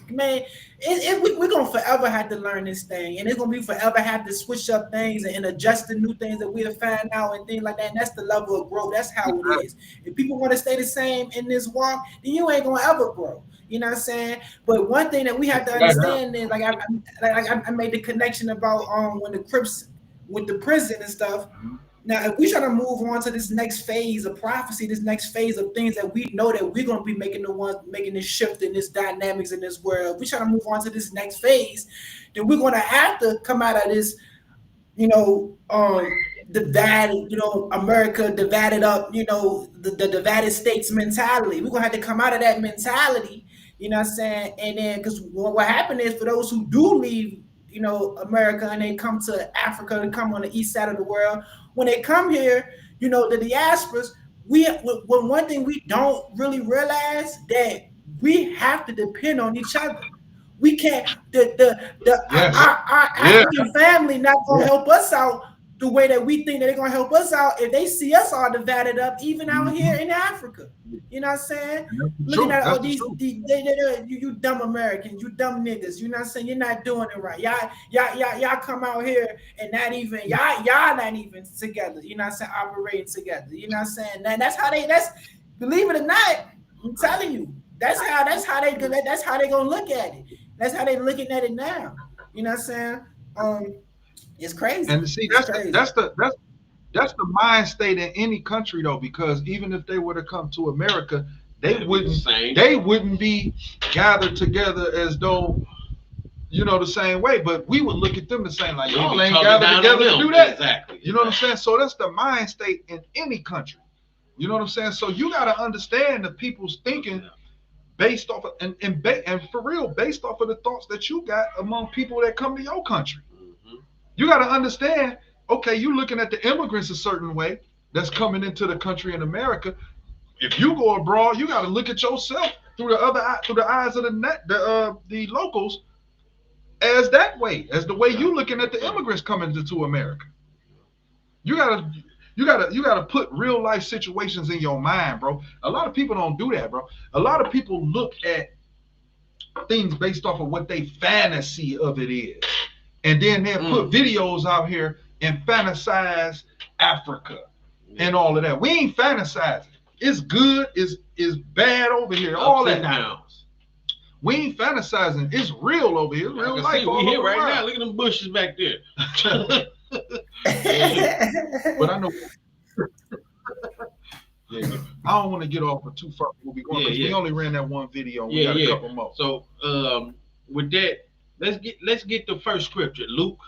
man. We're gonna forever have to learn this thing, and it's gonna be forever have to switch up things and adjust the new things that we'll find out and things like that. And that's the level of growth. That's how it is. If people want to stay the same in this walk, then you ain't gonna ever grow. You know what I'm saying? But one thing that we have to understand is, like I made the connection about when the Crips with the prison and stuff. Now, if we try to move on to this next phase of prophecy, this next phase of things that we know that we're going to be making this shift in this dynamics in this world, we try to move on to this next phase, then we're going to have to come out of this, divided, America divided up, the divided states mentality. We're going to have to come out of that mentality, you know what I'm saying? And then, because what happened is, for those who do leave, America, and they come to Africa, they come on the east side of the world, when they come here, the diasporas, one thing we don't really realize, that we have to depend on each other. We can't, our African family not gonna help us out the way that we think that they're gonna help us out if they see us all divided up, even out here in Africa. You know what I'm saying? Looking at all these you dumb Americans, you dumb niggas. You know what I'm saying? You're not doing it right. Y'all come out here and not even y'all not even together. You know what I'm saying? Operating together. You know what I'm saying? That's how believe it or not, I'm telling you, that's how they gonna look at it. That's how they looking at it now. You know what I'm saying? It's crazy. And see, that's the mind state in any country, though, because even if they were to come to America, they wouldn't be gathered together as though, the same way. But we would look at them the same, like, y'all ain't gathered together to do that. Exactly. You know what I'm saying? So that's the mind state in any country. You know what I'm saying? So you got to understand the people's thinking based off of, and for real, based off of the thoughts that you got among people that come to your country. You got to understand, okay, you're looking at the immigrants a certain way that's coming into the country in America. If you go abroad, you got to look at yourself through the eyes of the locals as that way, as the way you looking at the immigrants coming into America. You gotta put real life situations in your mind, bro. A lot of people don't do that, bro. A lot of people look at things based off of what they fantasy of it is. And then they'll put videos out here and fantasize Africa and all of that. We ain't fantasizing. It's good, it's bad over here. All that. Downs. We ain't fantasizing. It's real over here. It's real life. We here right now. Look at them bushes back there. But I know. I don't want to get off for too far. We'll be going because we only ran that one video. And we got a couple more. So with that, let's get the first scripture. Luke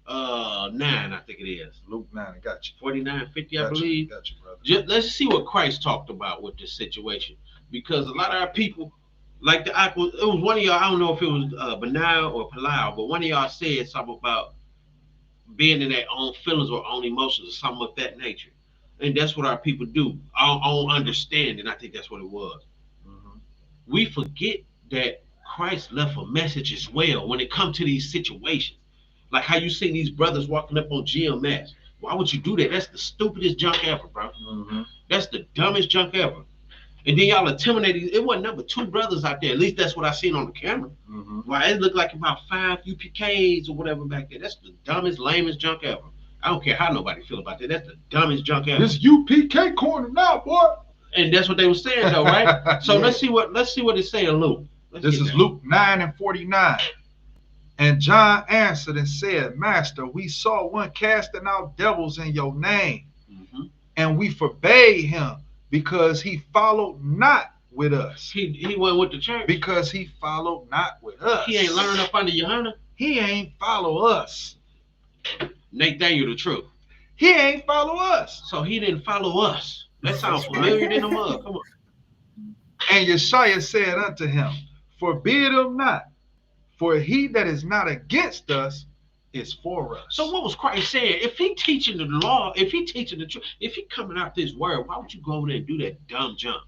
9, I think it is. Luke 9, I got you. 49, 50, I believe. Got you, brother. Let's see what Christ talked about with this situation, because a lot of our people, like it was one of y'all. I don't know if it was Benai or Palau, but one of y'all said something about being in their own feelings or own emotions or something of that nature. And that's what our people do. Our own understanding. I think that's what it was. We forget that Christ left a message as well when it comes to these situations. Like how you see these brothers walking up on GMS. Why would you do that? That's the stupidest junk ever, bro. That's the dumbest junk ever. And then y'all intimidated. It wasn't number 2 brothers out there. At least that's what I seen on the camera. Why it looked like about 5 UPKs or whatever back there. That's the dumbest, lamest junk ever. I don't care how nobody feel about that. That's the dumbest junk ever. This UPK corner now, boy. And that's what they were saying though, right? So let's see what it's saying, Luke. This is Luke 9:49. And John answered and said, Master, we saw one casting out devils in your name, and we forbade him because he followed not with us. He went with the church. Because he followed not with us. He ain't learned up under Johanna. He ain't follow us. Nathaniel the truth. He ain't follow us. So he didn't follow us. That sounds familiar in the mud. Come on. And Yeshua said unto him, forbid him not, for he that is not against us is for us. So what was Christ saying? If he teaching the law, if he teaching the truth, if he coming out this word, why would you go over there and do that dumb jump?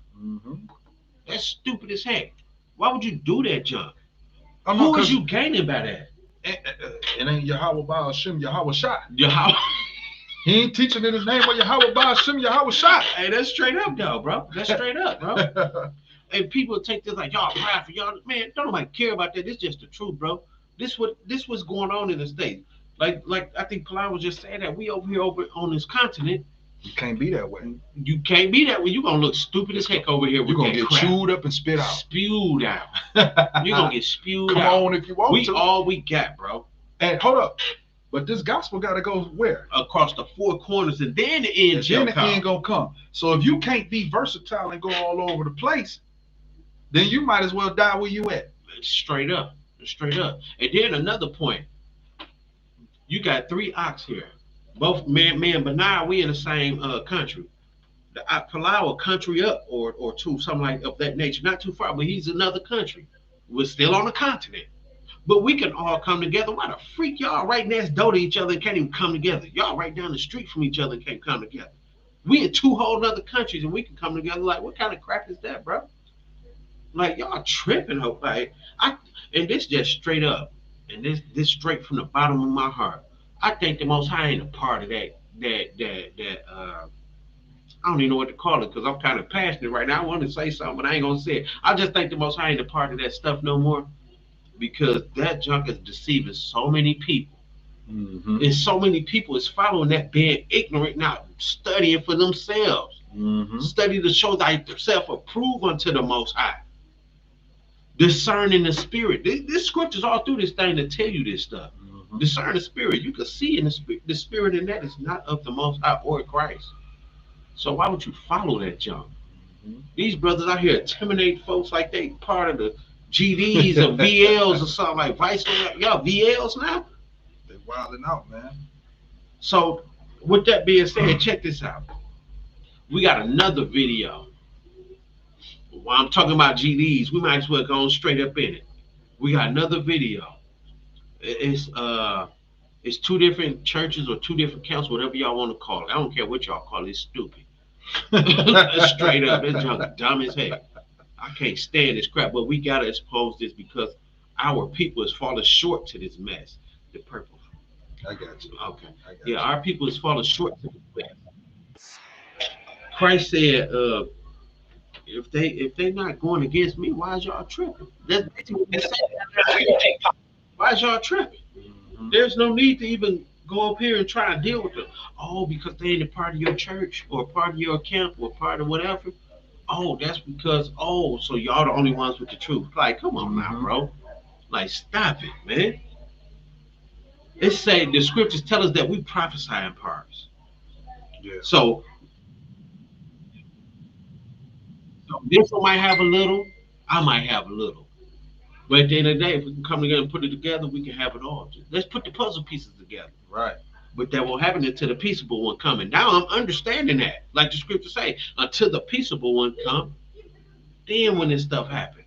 That's stupid as heck. Why would you do that jump? Who is you gaining by that? It ain't Yahweh Baal Shem Yahweh Shai. Yahweh. He ain't teaching in the name of Yahweh Baal Shem Yahweh Shai. Hey, that's straight up though, bro. That's straight up, bro. And people take this like y'all proud for y'all. Man, don't nobody care about that. This just the truth, bro. This what's going on in the States. Like I think Pilar was just saying that we over here over on this continent. You can't be that way. You can't be that way. You're gonna look stupid as heck over here. You're gonna get chewed up and spit out. Spewed out. You're gonna get spewed out. Come on if you want to. We all we got, bro. And hold up. But this gospel gotta go where? Across the 4 corners, and then the end shall come. Then the end gonna come. So if you can't be versatile and go all over the place, then you might as well die where you at. Straight up. Straight up. And then another point. You got 3 ox here. Both me and Benai, we in the same country. The Palau country up or 2, something like of that nature. Not too far, but he's another country. We're still on the continent. But we can all come together. Why the freak y'all right next door to each other and can't even come together? Y'all right down the street from each other and can't come together. We in 2 whole other countries and we can come together. Like, what kind of crap is that, bro? Like, y'all tripping. Like, and this just straight up. And this straight from the bottom of my heart. I think the Most High ain't a part of that I don't even know what to call it because I'm kind of passionate right now. I want to say something, but I ain't gonna say it. I just think the Most High ain't a part of that stuff no more because that junk is deceiving so many people. And so many people is following that, being ignorant, not studying for themselves. Study to show thyself approved unto the Most High. Discerning the spirit. This scriptures all through this thing to tell you this stuff. Discern the spirit. You can see in the spirit in that is not of the Most High or Christ. So why would you follow that junk? These brothers out here intimidate folks like they part of the GDs or VLs or something like Vice. Y'all VLs now? They wilding out, man. So with that being said, check this out. We got another video. While I'm talking about GDs, we might as well go straight up in it. We got another video. It's 2 different churches or 2 different councils, whatever y'all want to call it. I don't care what y'all call it. It's stupid. Straight up, it's junk dumb as heck. I can't stand this crap, but we gotta expose this because our people is falling short to this mess. The purple. I got you. Okay. Yeah, our people is falling short to this mess. Christ said, if they not going against me, why is y'all tripping? That's basically what they said. Why is y'all tripping? There's no need to even go up here and try and deal with them. Oh, because they ain't a part of your church or part of your camp or part of whatever. Oh, that's because, so y'all the only ones with the truth. Like, come on now, bro. Like, stop it, man. It say the scriptures tell us that we prophesy in parts. Yeah. So this one might have a little, I might have a little. But at the end of the day, if we can come together and put it together, we can have it all. Let's put the puzzle pieces together. Right. But that won't happen until the peaceable one coming. Now I'm understanding that. Like the scripture say, until the peaceable one come, then when this stuff happen.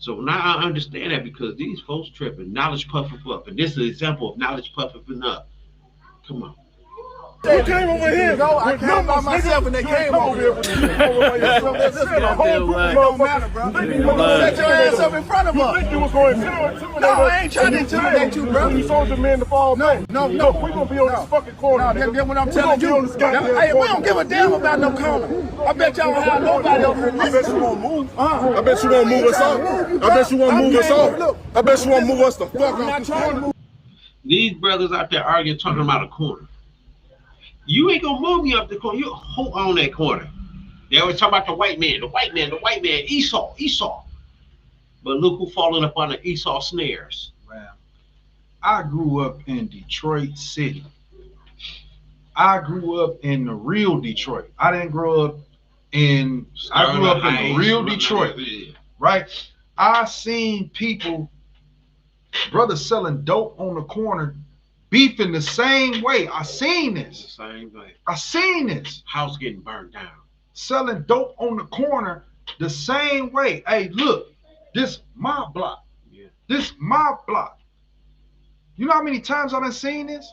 So now I understand that because these folks tripping, knowledge puffing up, and this is an example of knowledge puffing up. Come on. You came over here. No, I came by myself and they came over here. It don't matter, bro. Set your ass up in front of us. You think you was going to intimidate No, I ain't trying to intimidate you, bro. You told the man to fall back. No. We gonna be on this fucking corner. No, that's what I'm telling you. On this goddamn Hey, we corner. don't give a damn about no corner. I bet y'all don't have nobody over here. I bet you won't move. I bet you won't move us off. I bet you won't move us off. I bet you won't move us the fuck off. These brothers out there arguing, talking about a corner. You ain't gonna move me up the corner. You on that corner. They always talk about the white man, Esau. But look who falling up on the Esau snares. Man, I grew up in Detroit City. I grew up in the real Detroit. I didn't grow up in, I grew up in the real Detroit, right? I seen people, brothers selling dope on the corner, beefing the same way. I seen this. Same way. I seen this. House getting burned down. Selling dope on the corner the same way. Hey, look, this my block. Yeah. This my block. You know how many times I done seen this?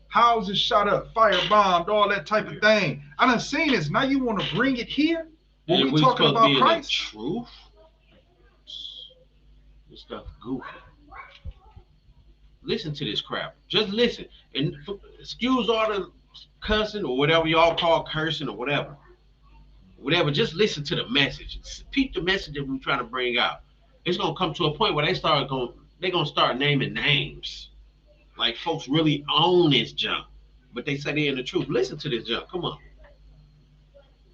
Houses shot up, firebombed, all that type of thing. I done seen this. Now you want to bring it here? When we talking about Christ? Truth? This stuff goofy. Listen to this crap. Just listen. And excuse all the cussing or whatever y'all call cursing or whatever. Whatever, just listen to the message. Peep the message that we're trying to bring out. It's gonna come to a point where they're gonna start naming names. Like folks really own this junk. But they say they're in the truth. Listen to this junk. Come on.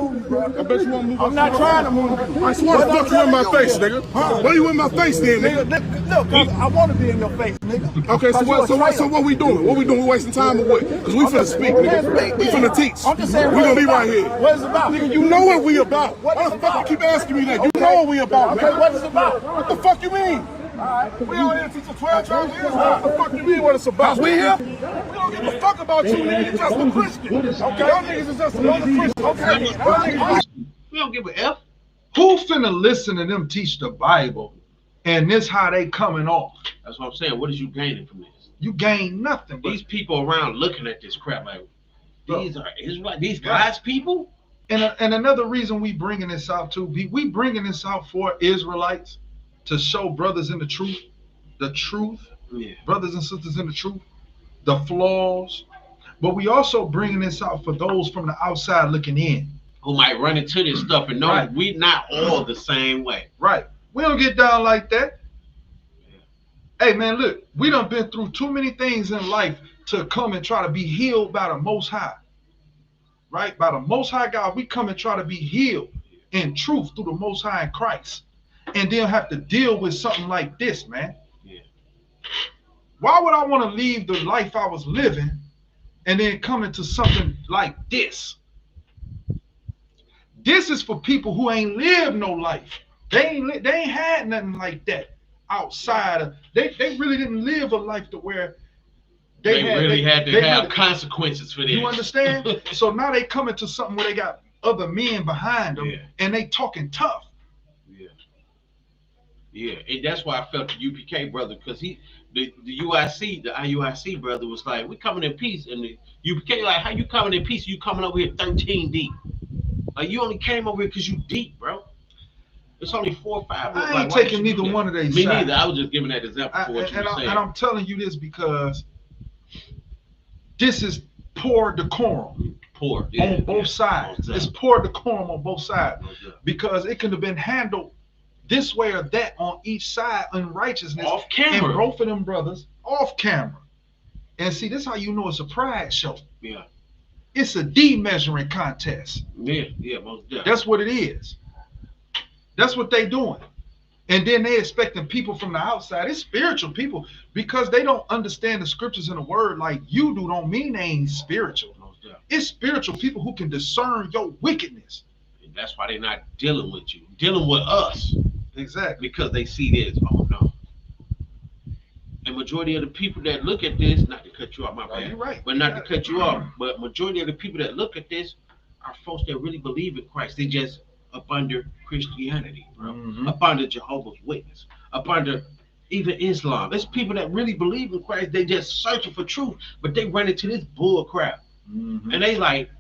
I bet you won't move. I'm not trying to move. I swear to fuck you in my face, nigga. Why you in my face then, nigga? Look, I want to be in your face, nigga. Okay, so what we doing? What we doing? We wasting time or what? Because we finna speak, nigga. We finna teach. I'm just saying, we gonna be right here. What is it about? Nigga, you know what we about. Why the fuck you keep asking me that? You know what we about, Okay, nigga. what is it about? What the fuck you mean? We on here teaching 12 tribes of Israel. What the fuck you mean what it's about? We here? We don't give a fuck about you, nigga. You just a Christian. Okay, y'all niggas is just another Christian. Okay, y'all niggas. We don't give a F. Who finna listen to them teach the Bible and this how they coming off? That's what I'm saying. What is you gaining from this? You gain nothing. These people around looking at this crap like, these are Israelites, these God's people? And another reason we bringing this out too, we bringing this out for Israelites to show brothers in the truth, Yeah. brothers and sisters in the truth, the flaws. But we also bringing this out for those from the outside looking in. Who might run into this stuff and know we not all the same way. Right. We don't get down like that. Hey man, look, we done been through too many things in life to come and try to be healed by the Most High. Right? By the Most High God, we come and try to be healed in truth through the Most High in Christ. And then have to deal with something like this, man. Yeah. Why would I want to leave the life I was living and then come into something like this? This is for people who ain't lived no life. They ain't had nothing like that outside of. They really didn't live a life to where they really had to have consequences for this. You understand? So now they come into something where they got other men behind them and they talking tough. Yeah, and that's why I felt the UPK brother, because the IUIC brother was like, we coming in peace, and the UPK like, how you coming in peace? You coming over here 13 deep? Like you only came over here because you deep, bro. It's only 4 or 5. I ain't taking neither one of these. Me neither. I was just giving that example for what you were saying. And I'm telling you this because this is poor decorum. On both sides. It's poor decorum on both sides because it could have been handled this way or that on each side, unrighteousness off camera, and both of them brothers off camera. And see, this is how you know it's a pride show. Yeah, it's a measuring contest. Yeah, most definitely. That's what it is. That's what they doing. And then they expecting people from the outside. It's spiritual people because they don't understand the scriptures and the word like you do. Don't mean they ain't spiritual. It's spiritual people who can discern your wickedness. And that's why they're not dealing with you, dealing with us. Exactly. Because they see this. Oh no. And majority of the people that look at this, not to cut you off, my bad. You're right. But not to cut you off, but majority of the people that look at this are folks that really believe in Christ. They just up under Christianity, bro, up under Jehovah's Witness, up under even Islam. It's people that really believe in Christ. They just searching for truth, but they run into this bull crap, and they like,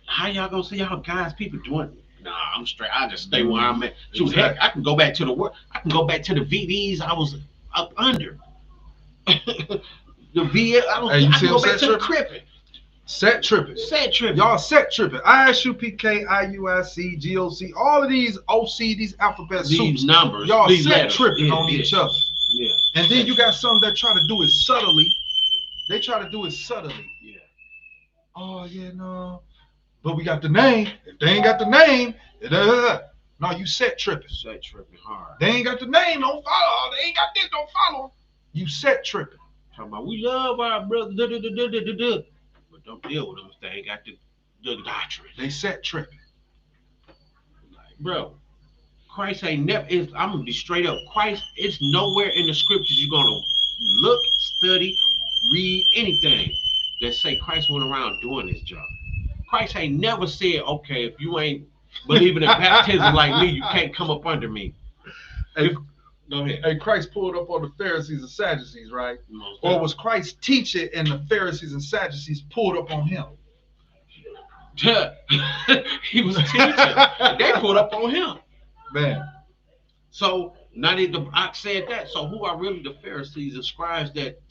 how y'all gonna see y'all guys people doing? Nah, I'm straight. I just stay where I'm at. Shoot, heck, I can go back to the work. I can go back to the VDs I was up under. The VL. I can go back to the Trippin. Set tripping. Set tripping. Y'all set tripping. ISUPK, IUIC, GOC, all of these OC, these alphabet these soups. Numbers. Y'all these set letters. tripping on each other. Yeah. And then you got some that try to do it subtly. They try to do it subtly. Yeah. Oh, yeah, no. But we got the name. If they ain't got the name, no, you set tripping. Set tripping hard. They ain't got the name, don't follow. They ain't got this, don't follow. You set tripping. Talking about we love our brothers, but don't deal with them if they ain't got the doctrine. They set tripping. Like, bro, Christ ain't never. I'm gonna be straight up. Christ, it's nowhere in the scriptures you're gonna look, study, read anything that say Christ went around doing his job. Christ ain't never said, okay, if you ain't believing in baptism like me, you can't come up under me. Hey, go ahead. Hey, Christ pulled up on the Pharisees and Sadducees, right? Or was Christ teaching and the Pharisees and Sadducees pulled up on him? He was teaching. They pulled up on him. Man. So now that the ox said that, so who are really the Pharisees and scribes that,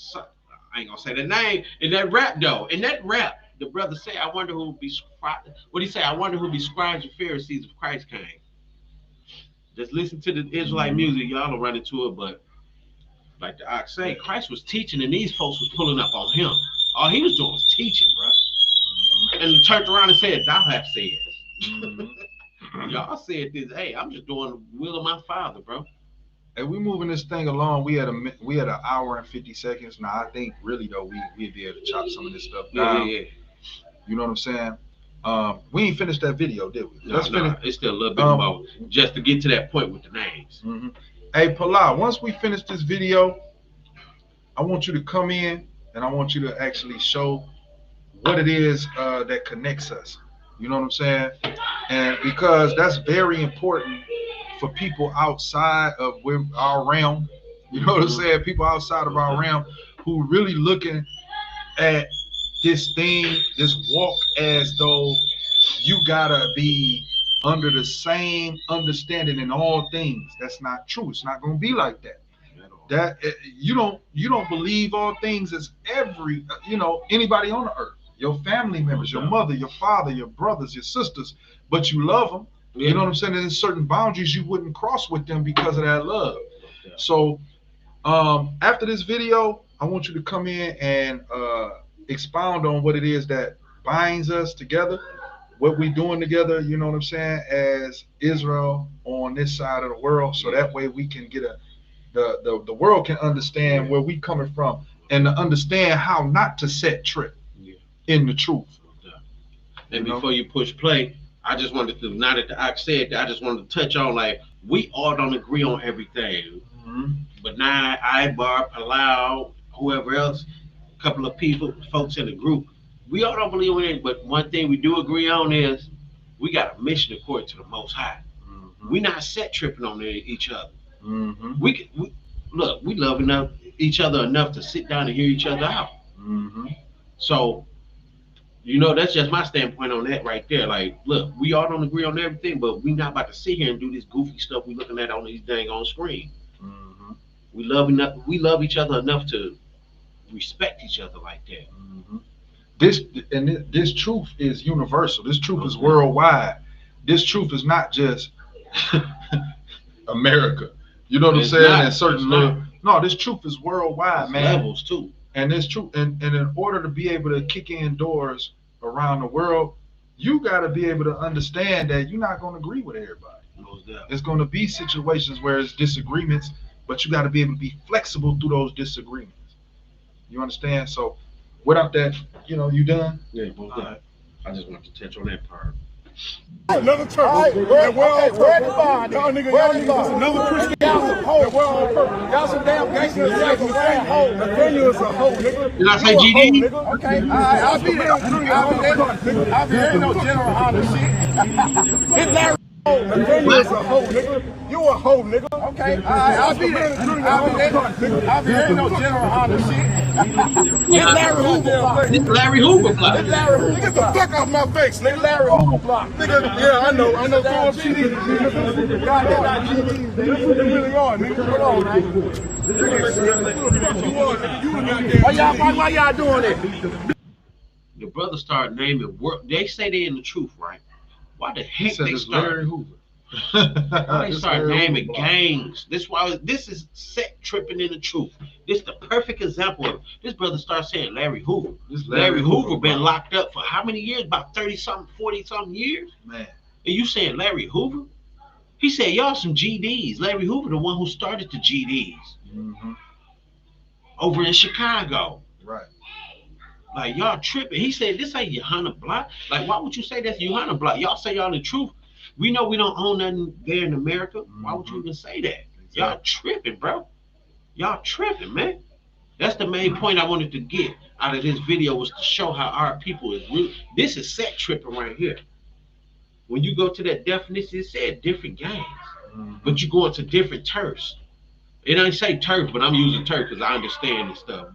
I ain't gonna say the name, in that rap though. In that rap, the brother said, I wonder who would be, what he say? I wonder who would be scribes and Pharisees if Christ came. Just listen to the Israelite music, y'all will run into it, but like the ox say, Christ was teaching and these folks was pulling up on him. All he was doing was teaching, bro. And he turned around and said, thou hast said. Y'all said this, hey, I'm just doing the will of my Father, bro. Hey, we moving this thing along. We had an hour and 50 seconds. Now I think really though we'd be able to chop some of this stuff down. Yeah. You know what I'm saying? We ain't finished that video, did we? No, it's still a little bit more just to get to that point with the names. Hey, Palau, once we finish this video, I want you to come in and I want you to actually show what it is that connects us. You know what I'm saying? And because that's very important for people outside of our realm. You know what I'm saying? People outside of our realm who really looking at this thing, this walk, as though you gotta be under the same understanding in all things. That's not true. It's not gonna be like that. That you don't believe all things as anybody on the earth, your family members, your mother, your father, your brothers, your sisters, but you love them. You know what I'm saying? There's certain boundaries you wouldn't cross with them because of that love. So after this video, I want you to come in and expound on what it is that binds us together, what we're doing together, you know what I'm saying, as Israel on this side of the world, so that way we can get the world can understand where we coming from and to understand how not to set trip in the truth. And before you push play, I just wanted to, now that the ox said that, I just wanted to touch on, like, we all don't agree on everything. But now Ibar, Palau, whoever else, a couple of folks in the group, we all don't believe in it, but one thing we do agree on is we got a mission according to the Most High. We not set tripping on each other. We love each other enough to sit down and hear each other out. So, that's just my standpoint on that right there. Like, look, we all don't agree on everything, but we not about to sit here and do this goofy stuff we looking at on these dang on screen. We love each other enough to respect each other like that. This truth is universal. This truth is worldwide. This truth is not just America. You know what I'm saying? No, this truth is worldwide, man. Levels too. And this truth, and in order to be able to kick in doors around the world, you got to be able to understand that you're not going to agree with everybody. There's going to be situations where it's disagreements, but you got to be able to be flexible through those disagreements. You understand? So without that, you done? Yeah, I just want to touch on that part. Another church. Where the bond? Y'all niggas, another Christian. Y'all some damn gangsters. Y'all some hoes. Nathaniel is a hoe, nigga. Did I say GD? Okay, I'll be there. I'll be there. Ain't no general honor shit. Hit Larry. You is a hoe, nigga. You a hoe, nigga. Okay, I'll be there. I'll be there. Ain't no General Honda shit. It's Larry Hoover block. This Larry Hoover block. It's Larry Hoover. Get the fuck off my face, nigga. Larry Hoover block. Nigga, yeah, I know. Throw up GDs, nigga. God, they're not GDs, nigga. They really are, nigga. Hold on, man. Why y'all doing it? The brother started naming work. They say they in the truth, right? Why the heck they start? Larry Hoover. Why they start naming gangs? This is set tripping in the truth. This the perfect example of this brother starts saying Larry Hoover. Larry Hoover been locked up for how many years? About 30-something, 40-something years? Man. And you saying Larry Hoover? He said y'all some GDs. Larry Hoover, the one who started the GDs. Over in Chicago. Right. Like y'all tripping. He said this ain't Johanna Block. Like why would you say that's Johanna Block? Y'all say y'all the truth. We know we don't own nothing there in America. Why would you even say that? Y'all tripping, bro. Y'all tripping, man. That's the main point I wanted to get out of this video was to show how our people is real. This is set tripping right here. When you go to that definition, it said different gangs, but you go into different turfs. It doesn't say turf, but I'm using turf because I understand this stuff.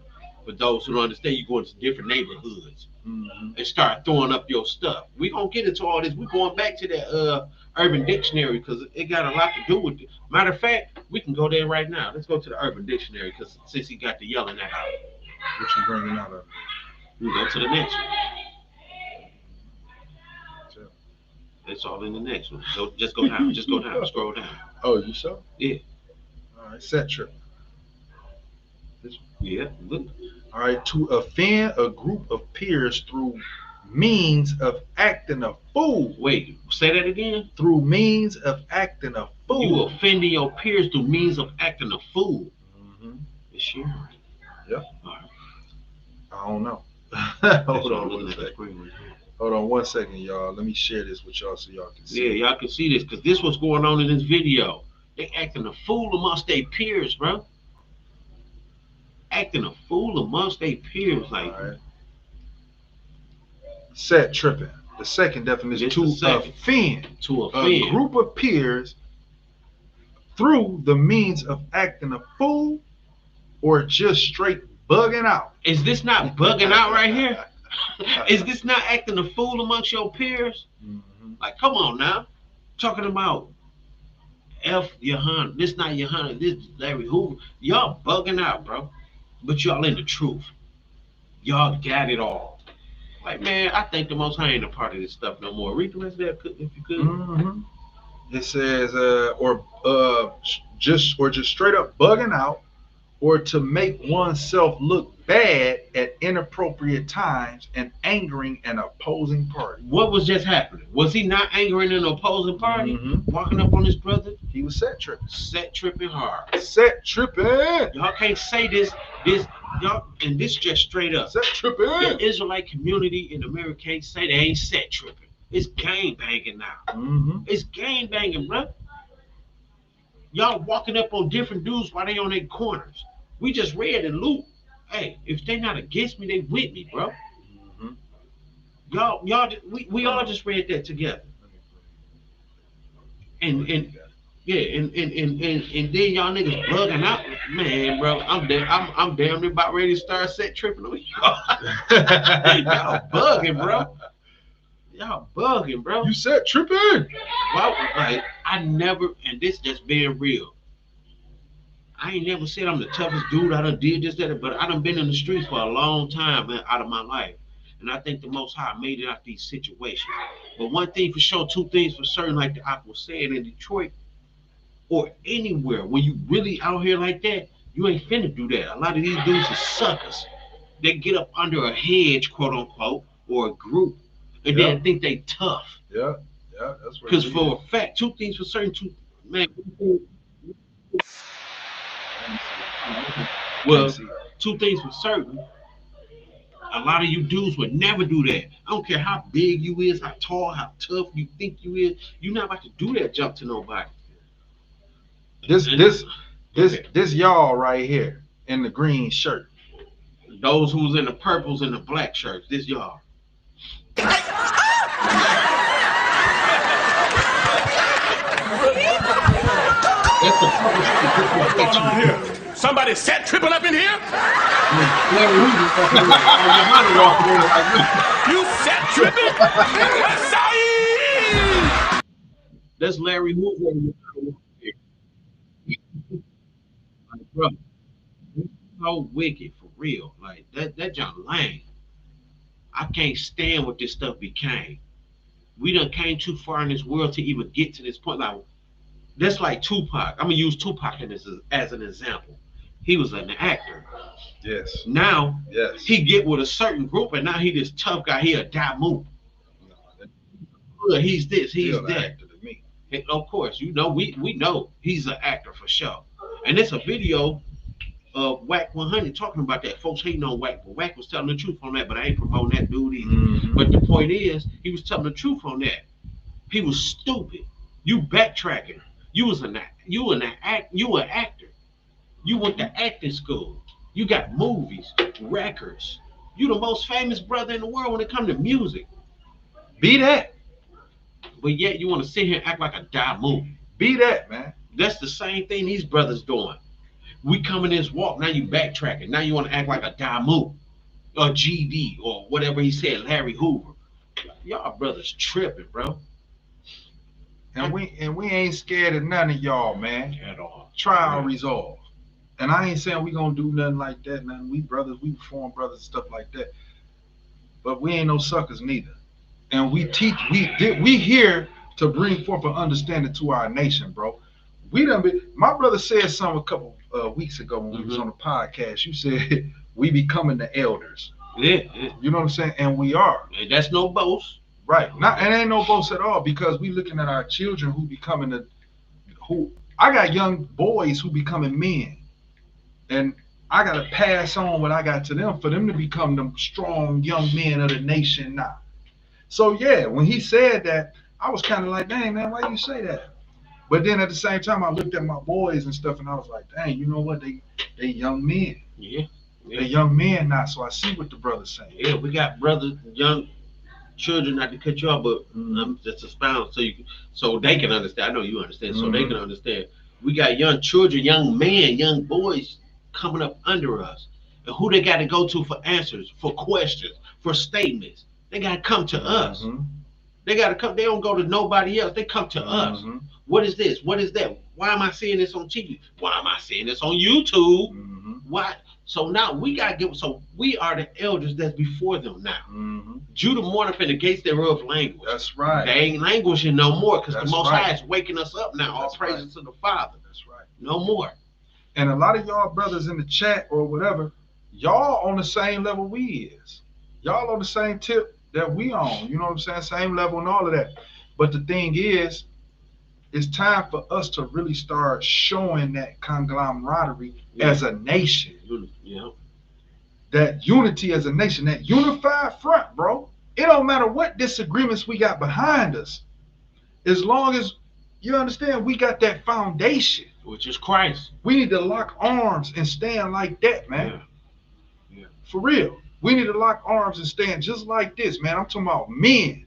For those who don't understand, you go into different neighborhoods and start throwing up your stuff. We gonna get into all this. We're going back to that Urban Dictionary because it got a lot to do with it. Matter of fact, we can go there right now. Let's go to the Urban Dictionary because since he got the yelling that out. What you bringing out of? We go to the next one. It's all in the next one. So just go down. Just go down. Scroll down. Oh, you sure? Yeah. All right, set trip. Yeah, look. All right, to offend a group of peers through means of acting a fool. Wait, say that again? Through means of acting a fool. You offending your peers through means of acting a fool. Is she right? Yeah. All right. I don't know. Hold on 1 second. Hold on 1 second, y'all. Let me share this with y'all so y'all can see. Yeah, y'all can see this because this what's going on in this video. They acting a fool amongst their peers, bro. Acting a fool amongst their peers, like. All right. Set tripping. The second definition to offend a group of peers through the means of acting a fool or just straight bugging out. Is this not bugging out right here? Is this not acting a fool amongst your peers? Like, come on now. Talking about F Johanna. This not Johanna. This is Larry Hoover. Y'all bugging out, bro. But y'all in the truth. Y'all got it all. Like, man, I think the Most High ain't a part of this stuff no more. Read the rest of that if you could. It says, just straight up bugging out, or to make oneself look bad at inappropriate times and angering an opposing party. What was just happening? Was he not angering an opposing party? Walking up on his brother? He was set tripping. Set tripping hard. Set tripping. Y'all can't say this, y'all, and this just straight up. Set tripping. The Israelite community in America can't say they ain't set tripping. It's gang banging now. It's gang banging, bro. Y'all walking up on different dudes while they on their corners. We just read in Luke. Hey, if they not against me, they with me, bro. We all just read that together. And then y'all niggas bugging out, man, bro. I'm damn near about ready to start set tripping on y'all. Y'all bugging, bro. Y'all bugging, bro. You set tripping. Well, like, I never, and this just being real. I ain't never said I'm the toughest dude. I done did this, that, but I done been in the streets for a long time, man, out of my life. And I think the Most High made it out these situations. But one thing for sure, two things for certain, like the Aqua said, in Detroit or anywhere, when you really out here like that, you ain't finna do that. A lot of these dudes are suckers. They get up under a hedge, quote unquote, or a group, and then think they tough. Yeah, that's right. Because for a fact, two things for certain, man. Well, two things for certain. A lot of you dudes would never do that. I don't care how big you is, how tall, how tough you think you is. You're not about to do that jump to nobody. This y'all right here in the green shirt. Those who's in the purples and the black shirts. This y'all. going on here? Somebody set tripping up in here? You set tripping? Westside! That's Larry Hoover. Like, bro, he's so wicked for real. Like that John Lang. I can't stand what this stuff became. We done came too far in this world to even get to this point. Like that's like Tupac. I'm gonna use Tupac as an example. He was an actor. Yes. Now Yes. he get with a certain group, and now he this tough guy. He a Damu. He's this. He's that. And of course, you know we know he's an actor for sure. And it's a video of Whack 100 talking about that. Folks hating on Whack, but Whack was telling the truth on that. But I ain't promoting that dude either. Mm-hmm. But the point is, he was telling the truth on that. He was stupid. You backtracking. You an actor. You went to acting school. You got movies, records. You the most famous brother in the world when it comes to music. Be that. But yet you want to sit here and act like a Damu. Be that, man. That's the same thing these brothers doing. We come in this walk, now you backtracking. Now you want to act like a Damu or GD or whatever he said, Larry Hoover. Y'all brothers tripping, bro. And we ain't scared of none of y'all, man. At all. Trial resolve. And I ain't saying we gonna do nothing like that, man. We brothers, we reform brothers and stuff like that. But we ain't no suckers neither. And we teach, we here to bring forth an understanding to our nation, bro. My brother said something a couple weeks ago when we was on the podcast. You said we becoming the elders. Yeah. You know what I'm saying? And we are. And that's no boast. Right. And ain't no boast at all, because we looking at our children I got young boys who becoming men. And I gotta pass on what I got to them for them to become them strong young men of the nation now. So yeah, when he said that, I was kind of like, dang man, why you say that? But then at the same time, I looked at my boys and stuff, and I was like, dang, you know what? They young men. Yeah. They're young men now, so I see what the brother's saying. Yeah, we got brothers, young children, not to cut you off, but just expound so they can understand. I know you understand, so they can understand. We got young children, young men, young boys coming up under us. And who they got to go to for answers, for questions, for statements. They got to come to us. They got to come. They don't go to nobody else. They come to us. What is this? What is that? Why am I seeing this on TV? Why am I seeing this on YouTube? Why? So now we got to get, so we are the elders that's before them now. Judah mourn up in the gates thereof language. That's right. They ain't languishing no more, because the Most right. High is waking us up now. All praises to the Father. That's right. No more. And a lot of y'all brothers in the chat or whatever, y'all on the same level we is. Y'all on the same tip that we on. You know what I'm saying? Same level and all of that. But the thing is, it's time for us to really start showing that conglomerate as a nation. Yeah. That unity as a nation, that unified front, bro. It don't matter what disagreements we got behind us. As long as, you understand, we got that foundation. Which is Christ. We need to lock arms and stand like that, man. Yeah. For real. We need to lock arms and stand just like this, man. I'm talking about men.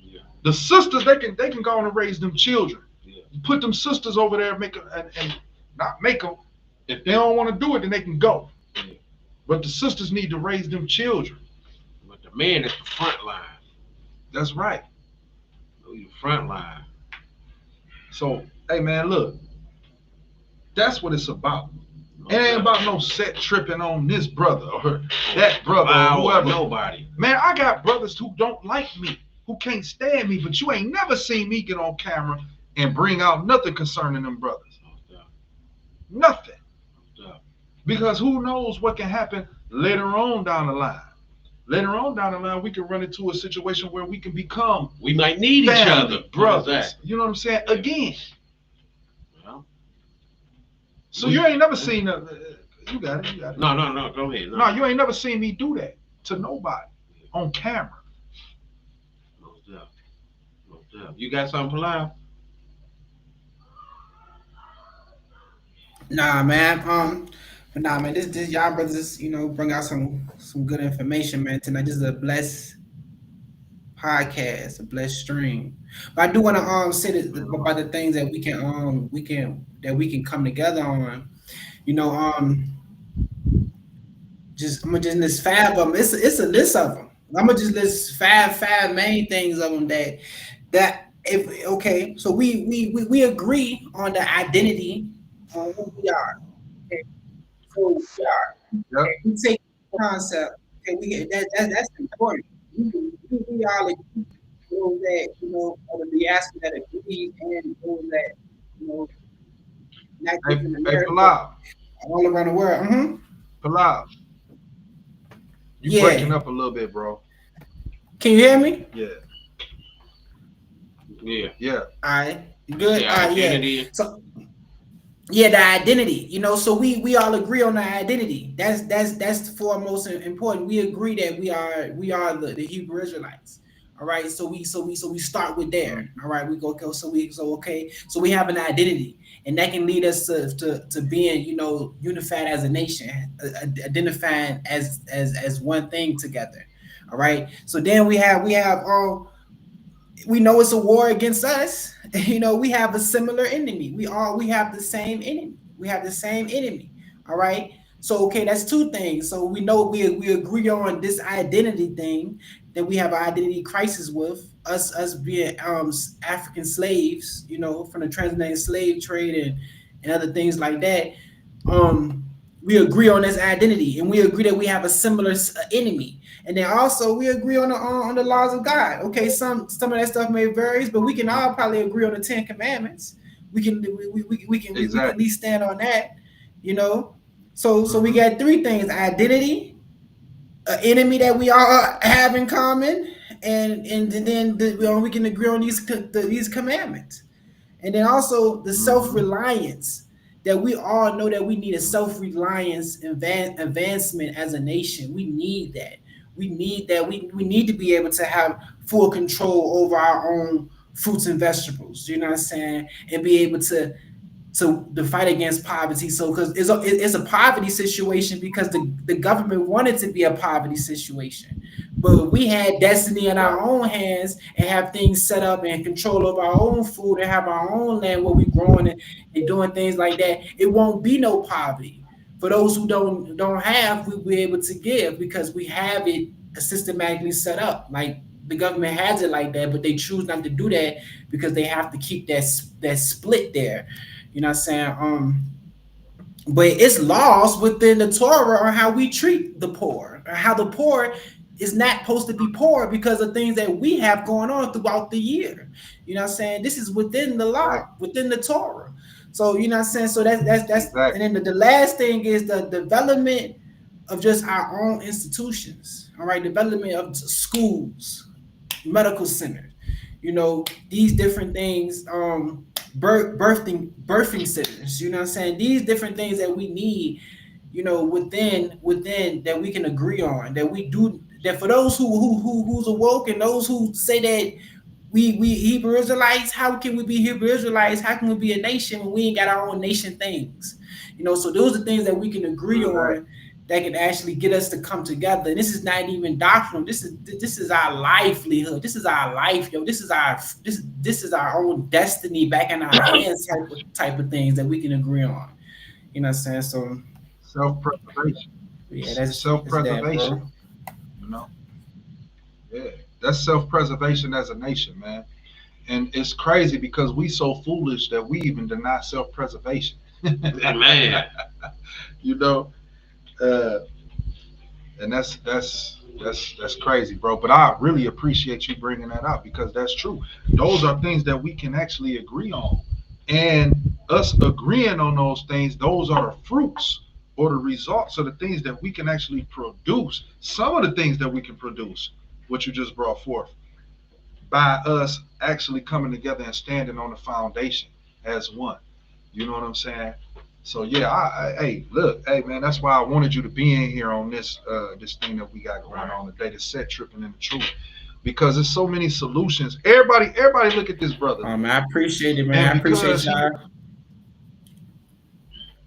Yeah. The sisters, they can go on and raise them children. Yeah. You put them sisters over there and not make them. If they don't want to do it, then they can go. Yeah. But the sisters need to raise them children. But the man is the front line. That's right. The front line. So, hey, man, look. That's what it's about. It ain't about no set tripping on this brother or that brother or whoever. Nobody. Man, I got brothers who don't like me, who can't stand me, but you ain't never seen me get on camera and bring out nothing concerning them brothers. Nothing. Because who knows what can happen later on down the line. Later on down the line, we can run into a situation where we can become. We might need family, each other. brothers. You know what I'm saying? Again. So you ain't never seen you got it. No, go ahead. No, you ain't never seen me do that to nobody on camera. Most deaf. You got something for live? Nah, man. But nah, man. This y'all brothers, bring out some good information, man. Tonight, this is a blessed podcast, a blessed stream. But I do want to say that about the things that we can come together on. You know, just I'm gonna just list five of them. It's a list of them. I'm gonna just list five main things of them that if okay, so we agree on the identity on who we are. Okay, so we are. Yep. Okay, we take the concept. Okay, we get that's important. We all agree. Those that of the diaspora that agrees, and those that not Hey, just in hey, America, Palal, all around the world. Palal, you breaking Yeah. up a little bit, bro. Can you hear me? Yeah, Yeah. yeah. All right. Good. The Yeah. identity. So yeah, the identity. So we all agree on the identity. That's foremost important. We agree that we are the Hebrew Israelites. All right. So we start with there. All right. We go okay. So we have an identity, and that can lead us to being unified as a nation, identifying as one thing together. All right. So then we know it's a war against us. We have a similar enemy. We have the same enemy. We have the same enemy. All right. So okay, that's two things. So we know we agree on this identity thing that we have an identity crisis with us being African slaves, from the transatlantic slave trade and other things like that. um we agree on this identity, and we agree that we have a similar enemy, and then also we agree on the laws of God. Okay, some of that stuff may varies, but we can all probably agree on the Ten Commandments. We can at Exactly. least stand on that, you know. So we Hmm. got three things: identity, an enemy that we all have in common, and then we can agree on these commandments. And then also the Hmm. self-reliance, that we all know that we need a self-reliance advancement as a nation. We need that. We need that. We need to be able to have full control over our own fruits and vegetables. You know what I'm saying? And be able to the fight against poverty. So because it's a poverty situation because the government wanted to be a poverty situation. But we had destiny in our Right. own hands and have things set up and control over our own food and have our own land where we're growing and doing things like that. It won't be no poverty. For those who don't have, we'll be able to give because we have it systematically set up. Like the government has it like that, but they choose not to do that because they have to keep that split there. You know what I'm saying? But it's laws within the Torah on how we treat the poor, or how the poor is not supposed to be poor because of things that we have going on throughout the year. You know what I'm saying? This is within the law, Exactly. within the Torah. So you know what I'm saying? So that's and Exactly. then the last thing is the development of just our own institutions. All right, development of schools, medical centers, these different things, birthing centers, you know what I'm saying? These different things that we need, within that we can agree on, that we do, that for those who's awoke, and those who say that we Hebrew Israelites, how can we be Hebrew Israelites? How can we be a nation when we ain't got our own nation things? So those are things that we can agree Exactly. on that can actually get us to come together. And this is not even doctrinal. This is our livelihood. This is our life, yo. This is our own destiny back in our hands type of things that we can agree on. You know what I'm saying? So Self-preservation. yeah, that's that, Self-preservation. bro. You know. Yeah. That's self-preservation as a nation, man. And it's crazy because we so foolish that we even deny self-preservation. Man. you know. Uh, and that's crazy, bro. But I really appreciate you bringing that up because that's true. Those are things that we can actually agree on, and us agreeing on those things, those are the fruits or the results of the things that we can actually produce. Some of the things that we can produce, what you just brought forth, by us actually coming together and standing on the foundation as one. You know what I'm saying? So yeah, hey, look, hey man, that's why I wanted you to be in here on this thing that we got going on today, to set tripping in the truth, because there's so many solutions. Everybody, look at this brother, I appreciate it, man. and I appreciate because he y'all.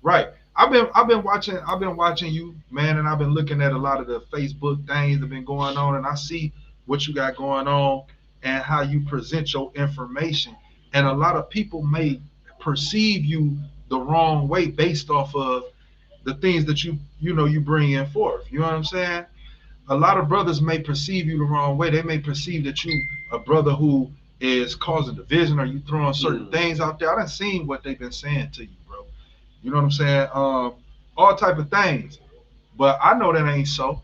right, I've been watching you, man, and I've been looking at a lot of the Facebook things that have been going on, and I see what you got going on and how you present your information. And a lot of people may perceive you the wrong way based off of the things that you bring in forth. You know what I'm saying? A lot of brothers may perceive you the wrong way. They may perceive that you a brother who is causing division or you throwing certain things out there. I done seen what they've been saying to you, bro. You know what I'm saying? All type of things. But I know that ain't so.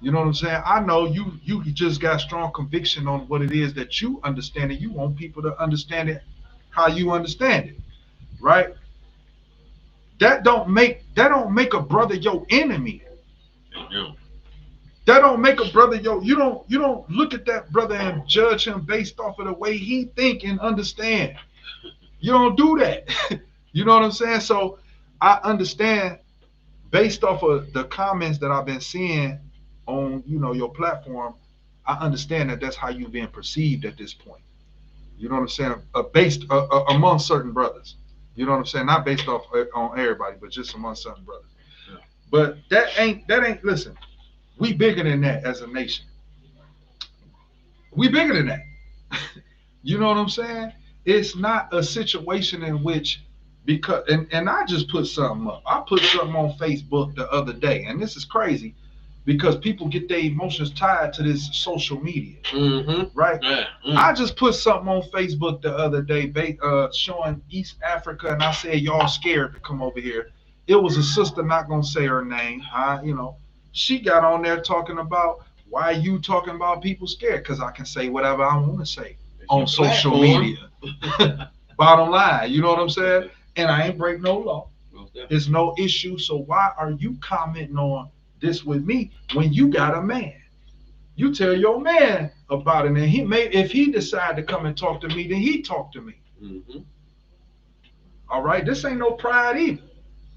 You know what I'm saying? I know you just got strong conviction on what it is that you understand, and you want people to understand it how you understand it, right? That don't make a brother your enemy. That don't make a brother you don't look at that brother and judge him based off of the way he think and understand. You don't do that. You know what I'm saying? So I understand based off of the comments that I've been seeing on your platform, I understand that that's how you're being perceived at this point. You know what I'm saying? Based among certain brothers. You know what I'm saying? Not based off on everybody, but just among certain brothers. Yeah. But that ain't listen. We bigger than that as a nation. We bigger than that. You know what I'm saying? It's not a situation in which and I just put something up. I put something on Facebook the other day, and this is crazy because people get their emotions tied to this social media, right? Yeah. I just put something on Facebook the other day showing East Africa, and I said, y'all scared to come over here. It was a sister, not going to say her name. She got on there talking about, why you talking about people scared? Because I can say whatever I want to say on social media. Bottom line, you know what I'm saying? And I ain't break no law. It's no issue. So why are you commenting on this with me when you got a man? You tell your man about it, and if he decide to come and talk to me, then he talk to me. All right, this ain't no pride either.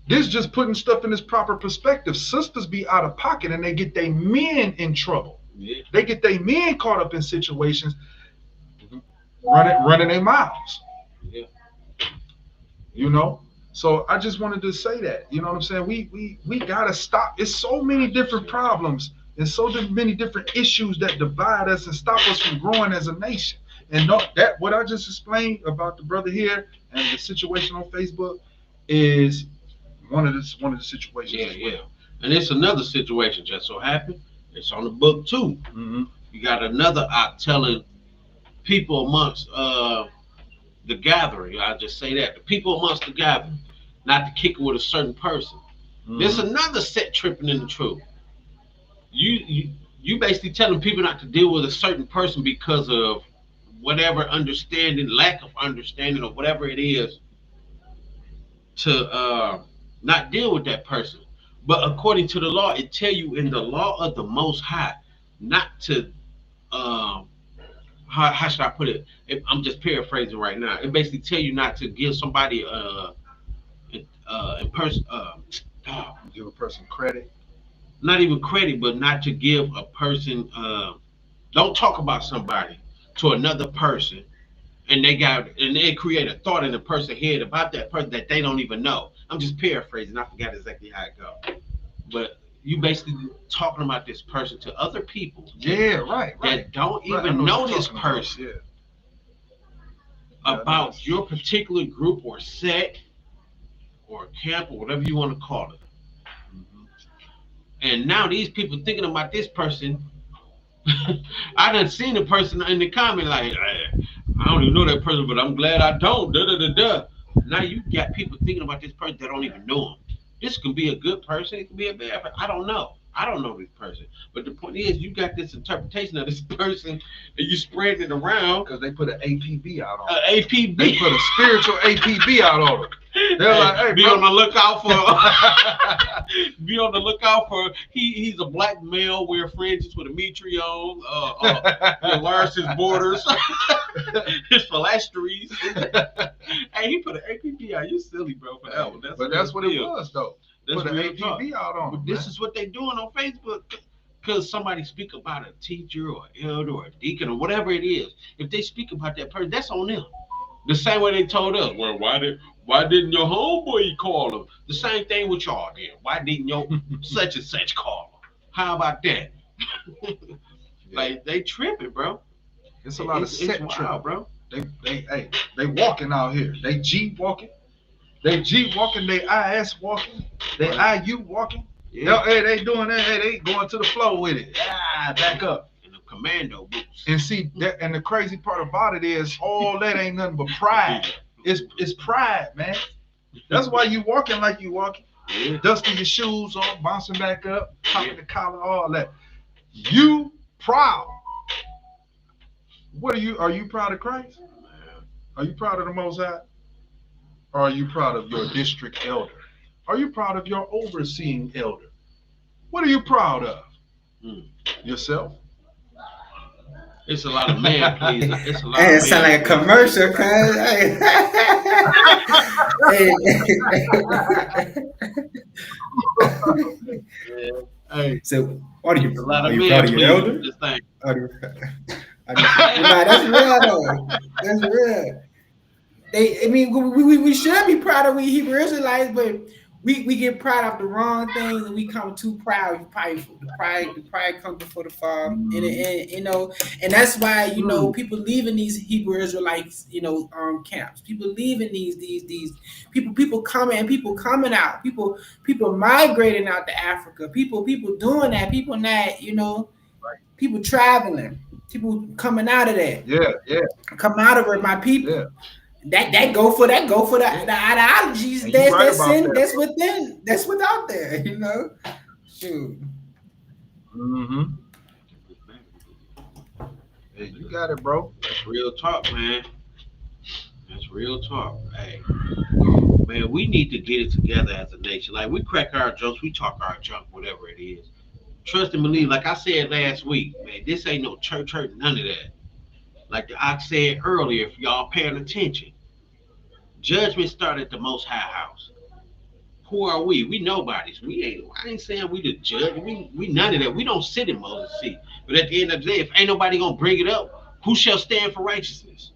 This just putting stuff in its proper perspective. Sisters be out of pocket and they get their men in trouble. Yeah. They get their men caught up in situations running their mouths. Yeah. So I just wanted to say that. You know what I'm saying? We gotta stop. It's so many different problems and so many different issues that divide us and stop us from growing as a nation. And that what I just explained about the brother here and the situation on Facebook is one of the situations. Yeah, yeah. And it's another situation just so happened. It's on the book too. You got another out telling people amongst the gathering. I'll just say that. The people amongst the gathering, not to kick it with a certain person. There's another set tripping in the truth. You basically telling people not to deal with a certain person because of whatever understanding, lack of understanding, or whatever it is, to not deal with that person. But according to the law, it tell you in the law of the Most High not to how should I put it? I'm just paraphrasing right now. It basically tell you not to give somebody in person give a person credit. Not even credit, but not to give a person don't talk about somebody to another person, and they create a thought in the person's head about that person that they don't even know. I'm just paraphrasing. I forgot exactly how it goes. But you basically talking about this person to other people. Yeah, right. That don't even know this person. About your particular group or sect or camp or whatever you want to call it. And now these people thinking about this person. I done seen the person in the comment like, I don't even know that person, but I'm glad I don't. Now you got people thinking about this person that don't even know him. This could be a good person. It could be a bad person. I don't know. I don't know this person. But the point is, you got this interpretation of this person, and you spread it around. Because they put an APB out on it. APB. They put a spiritual APB out on it. They're like, hey, be on the lookout for. Be on the lookout for. He's a black male, wear fringes with a mitri on. He enlarged his borders, his phylacteries. Hey, he put an APB out. You silly, bro, for that one. That's what it was, though. Put an APB out on. But this is what they doing on Facebook. Because somebody speak about a teacher or elder or a deacon or whatever it is. If they speak about that person, that's on them. The same way they told us, well, why didn't your homeboy call him? The same thing with y'all then. Why didn't your such and such call him? How about that? Like they tripping, bro. It's a lot of set wild, tripping, bro. They walking out here. They Jeep walking. They Jeep walking. They IS walking. They IU walking. Yeah. Hey, they doing that. Hey, they going to the flow with it. Back up. And the commando boots. And see that. And the crazy part about it is all that ain't nothing but pride. It's pride, man. That's why you walking like you walking. Yeah. Dusting your shoes off, bouncing back up, popping the collar, all that. You proud. What are you? Are you proud of Christ? Are you proud of the Most High? Or are you proud of your district elder? Are you proud of your overseeing elder? What are you proud of? Yourself? It's a lot of man pleasing. It's a lot Hey, of it sound like a commercial, cuz. Hey. So, are you proud of your elder? This thing. Nah, that's real though. That's real. We should be proud of we Hebrew Israelites, but we get proud of the wrong things and we come too proud. The pride comes before the fall, and you know, and that's why people leaving these Hebrew Israelites, camps. People leaving these people coming out. People migrating out to Africa. People doing that. People not people traveling. People coming out of that. Yeah. Come out of it, my people. Yeah. That go for the ideologies that's without there, Shoot. Hey, you got it, bro. That's real talk, man. That's real talk. Hey, man, we need to get it together as a nation. Like we crack our jokes, we talk our junk, whatever it is. Trust and believe. Like I said last week, man, this ain't no church hurt, none of that. Like I said earlier, if y'all paying attention. Judgment started at the Most High house. Who are we? We nobodies. I ain't saying we the judge. We none of that. We don't sit in Moses' seat. But at the end of the day, if ain't nobody gonna bring it up, who shall stand for righteousness?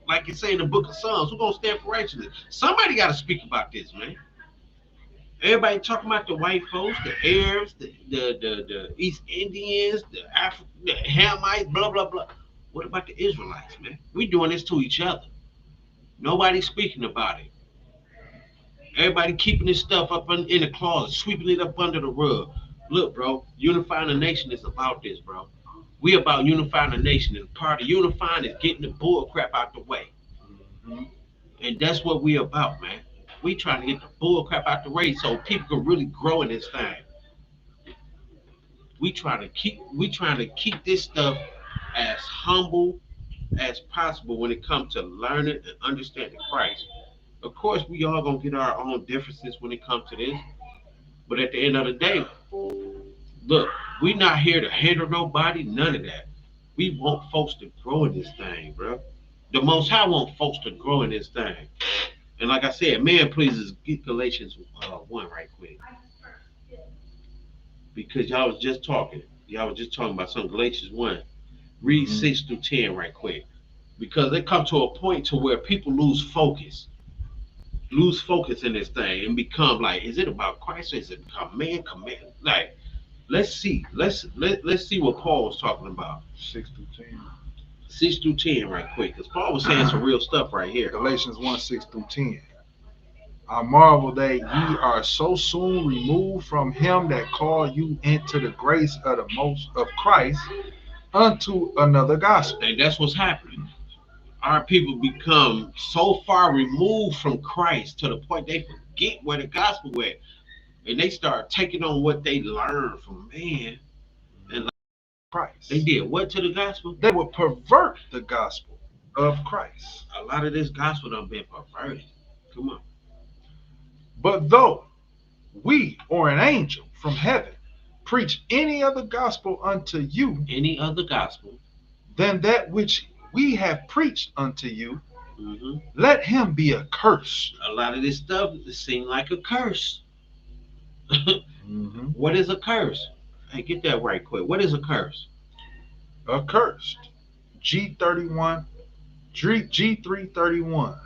Like it say in the book of Psalms, who gonna stand for righteousness? Somebody gotta speak about this, man. Everybody talking about the white folks, the Arabs, the East Indians, the Hamites, blah blah blah. What about the Israelites, man? We doing this to each other. Nobody's speaking about it. Everybody keeping this stuff up in the closet, sweeping it up under the rug. Look, bro, unifying the nation is about this, bro. We about unifying the nation, and part of unifying is getting the bull crap out the way. And that's what we about, man. We trying to get the bull crap out the way so people can really grow in this thing. We trying to keep this stuff as humble as possible when it comes to learning and understanding Christ. Of course, we all gonna get our own differences when it comes to this, but at the end of the day, look, we not here to hinder nobody, none of that. We want folks to grow in this thing, bro. The Most High want folks to grow in this thing. And like I said, man, please get Galatians 1 right quick, because y'all was just talking about some Galatians 1. Read 6 through 10 right quick, because they come to a point to where people lose focus in this thing and become like, is it about Christ or is it become man command? Like, let's see what Paul was talking about. 6 through 10. 6 through 10 right quick, because Paul was saying some real stuff right here. Galatians 1, 6 through 10. I marvel that ye are so soon removed from him that called you into the grace of Christ unto another gospel. And that's what's happening. Our people become so far removed from Christ to the point they forget where the gospel went, and they start taking on what they learned from man. And like Christ, they did what to the gospel? They would pervert the gospel of Christ. A lot of this gospel done been perverted. Come on. But though we or an angel from heaven preach any other gospel unto you, any other gospel than that which we have preached unto you, let him be accursed. A lot of this stuff seems like a curse. What is a curse? Hey, get that right quick. What is a curse? Accursed. G31, G331.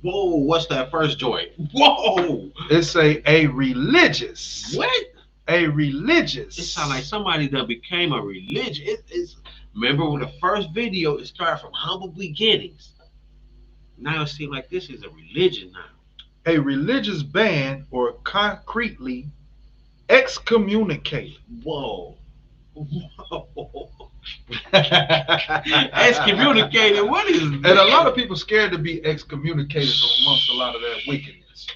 Whoa, what's that first joint? Whoa! It's a religious. What? A religious. It sounds like somebody that became a religion. It's remember when the first video it started from humble beginnings. Now it seems like this is a religion now. A religious ban or concretely excommunicate. Whoa. Whoa. Excommunicated. What is that? And a lot of people scared to be excommunicated from amongst a lot of that wickedness.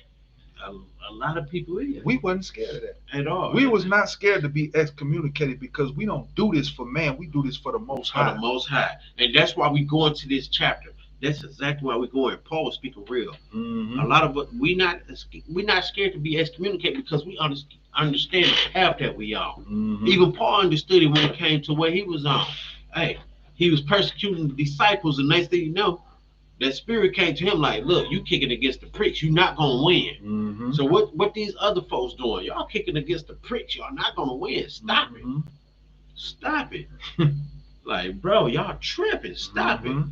A lot of people is. We wasn't scared of that At all. We was not scared to be excommunicated because we don't do this for man. We do this for the Most High. For the Most High. And that's why we go into this chapter. That's exactly why we go in. Paul speaking real. Mm-hmm. A lot of us, we're not scared to be excommunicated because we understand the path that we on. Mm-hmm. Even Paul understood it when it came to where he was on. Hey, he was persecuting the disciples, and next thing you know, that spirit came to him like, look, you kicking against the pricks, you're not gonna win. Mm-hmm. So what these other folks doing? Y'all kicking against the pricks, y'all not gonna win. Stop Mm-hmm. it. Stop it. Like, bro, y'all tripping. Stop Mm-hmm.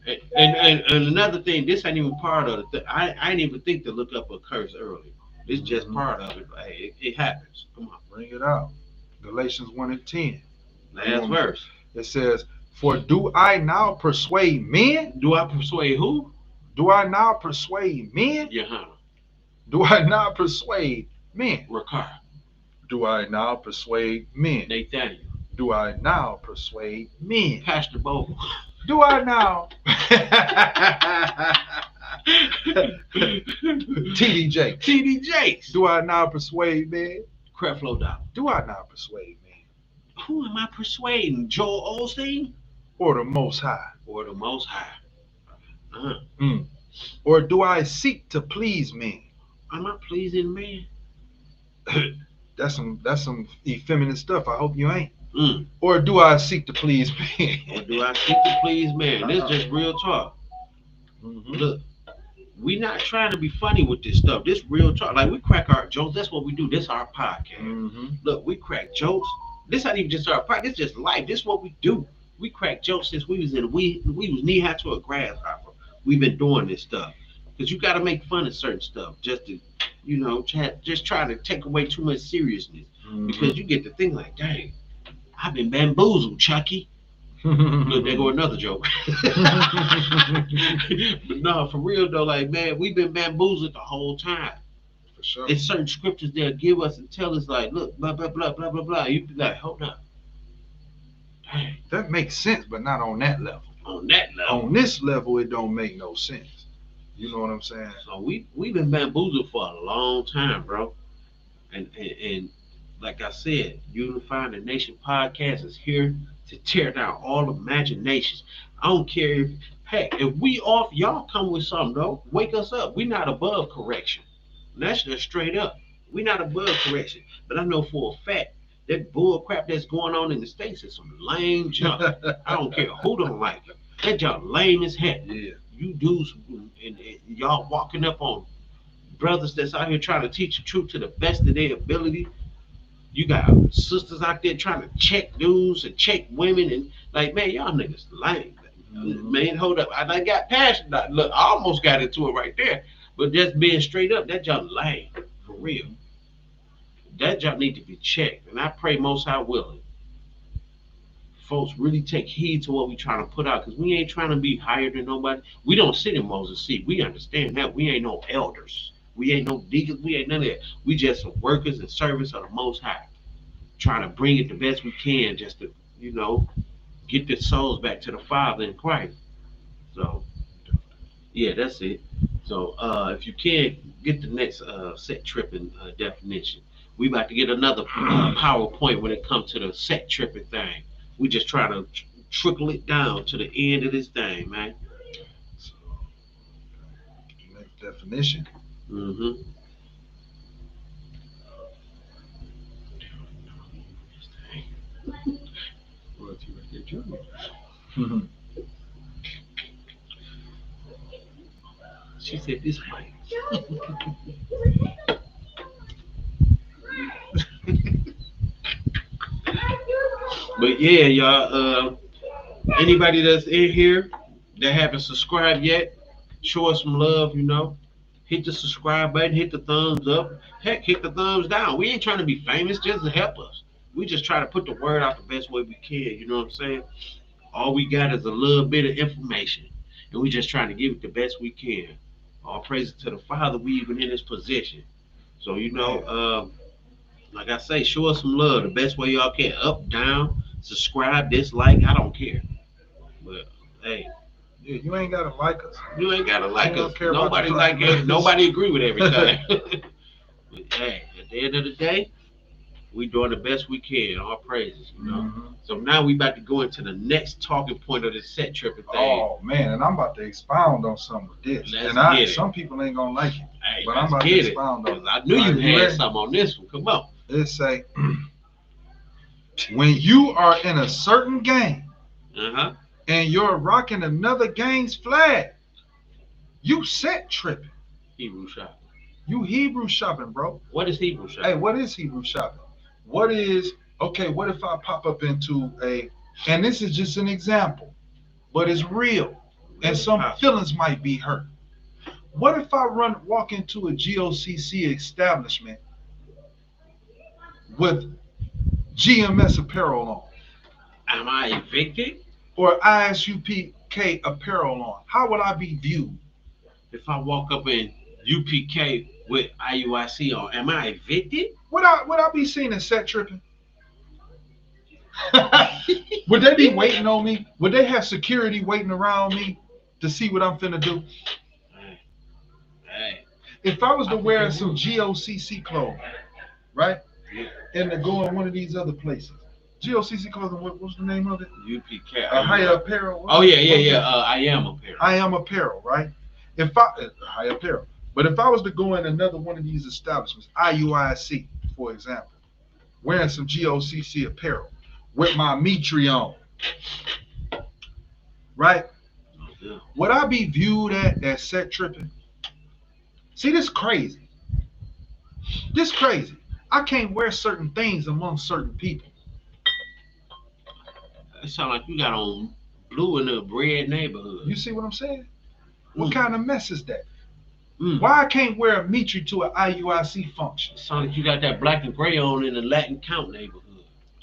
it. And another thing, this ain't even part of it. I didn't even think to look up a curse earlier. It's just Mm-hmm. part of it. Hey, it happens. Come on. Bring it out. Galatians 1:10. Last verse. It says, "For do I now persuade men? Do I persuade who? Do I now persuade men? Johanna. Do I now persuade men? Rakar. Do I now persuade men? Nathaniel. Do I now persuade men? Pastor Bogle. Do I now?" TD Jakes. TD Jakes. Do I now persuade men? Creflo Dollar. Do I now persuade men? Who am I persuading? Joel Osteen? Or the Most High? Or the Most High? Or do I seek to please men? Am I pleasing men? That's some effeminate stuff. I hope you ain't. Mm. Or do I seek to please men? Or do I seek to please men? This is just real talk. Mm-hmm. Look, we not trying to be funny with this stuff. This real talk. Like, we crack our jokes. That's what we do. This our podcast. Mm-hmm. Look, we crack jokes. This ain't even just our podcast. This just life. This is what we do. We crack jokes since we was knee high to a grasshopper. We've been doing this stuff because you got to make fun of certain stuff just to, just trying to take away too much seriousness. Mm-hmm. Because you get to think like, dang, I've been bamboozled, Chucky. Look, there go another joke. But no, for real though, like, man, we've been bamboozled the whole time. For sure. It's certain scriptures they'll give us and tell us like, look, blah blah blah blah blah blah. You be like, hold up. Dang. That makes sense, but not on that level. On that level. On this level, it don't make no sense. You know what I'm saying? So we've been bamboozled for a long time, bro. And like I said, Unifying the Nation podcast is here to tear down all imaginations. I don't care if we off, y'all come with something though. Wake us up. We're not above correction. And that's just straight up. We're not above correction. But I know for a fact that bull crap that's going on in the States is some lame junk. I don't care who don't like it. That junk lame as heck. Yeah. You dudes and y'all walking up on brothers that's out here trying to teach the truth to the best of their ability. You got sisters out there trying to check dudes and check women and like, man, y'all niggas lame. Man, hold up. I got passionate. Look, I almost got into it right there. But just being straight up, that junk lame. For real. That junk need to be checked. And I pray Most High willing. Folks really take heed to what we trying to put out, because we ain't trying to be higher than nobody. We don't sit in Moses' seat. We understand that. We ain't no elders. We ain't no deacons. We ain't none of that. We just some workers and servants of the Most High, trying to bring it the best we can just to, get the souls back to the Father in Christ. So, yeah, that's it. So, if you can, get the next set tripping definition. We about to get another PowerPoint when it comes to the set tripping thing. We just try to trickle it down to the end of this thing, man. So, next definition. Mm-hmm. She said this way. But yeah, y'all, anybody that's in here that haven't subscribed yet, show us some love, hit the subscribe button, hit the thumbs up, heck, hit the thumbs down. We ain't trying to be famous, just to help us. We just try to put the word out the best way we can. You know what I'm saying? All we got is a little bit of information, and we just trying to give it the best we can. All praise to the Father. We even in this position. So you know, like I say, show us some love the best way y'all can. Up, down, subscribe, dislike. I don't care. But hey. Yeah, you ain't gotta like us. You ain't gotta like us. Nobody like it. Nobody agree with everything. But hey, at the end of the day, we doing the best we can. All praises, you know. Mm-hmm. So now we about to go into the next talking point of this set tripping thing. Oh man, and I'm about to expound on some of this. Some people ain't gonna like it, hey, but I'm about to expound on it. I knew you had something on this one. Come on. Let's say when you are in a certain gang, and you're rocking another gang's flag, you set tripping. Hebrew shopping. You Hebrew shopping, bro. What is Hebrew shopping? Hey, what is Hebrew shopping? What if I pop up into and this is just an example, but it's real, and some feelings might be hurt. What if I walk into a GOCC establishment with GMS apparel on? Am I evicted? Or ISUPK apparel on? How would I be viewed? If I walk up in UPK with IUIC on, am I evicted? Would I be seen as set tripping? Would they be waiting on me? Would they have security waiting around me to see what I'm finna do? Hey. If I was to wear some GOCC clothes, right? And to go in one of these other places. GOCC clothing, what's the name of it? UPK. Higher Apparel. Oh yeah. I Am Apparel. I Am Apparel, right? Higher Apparel. But if I was to go in another one of these establishments, IUIC, for example, wearing some GOCC apparel with my Mitri on, right? Yeah. Would I be viewed as set tripping? See, this crazy. This crazy. I can't wear certain things among certain people. It sounds like you got on blue in the red neighborhood. You see what I'm saying? What kind of mess is that? Why I can't wear a Mitri to an IUIC function? It sounds like you got that black and gray on in the Latin Count neighborhood.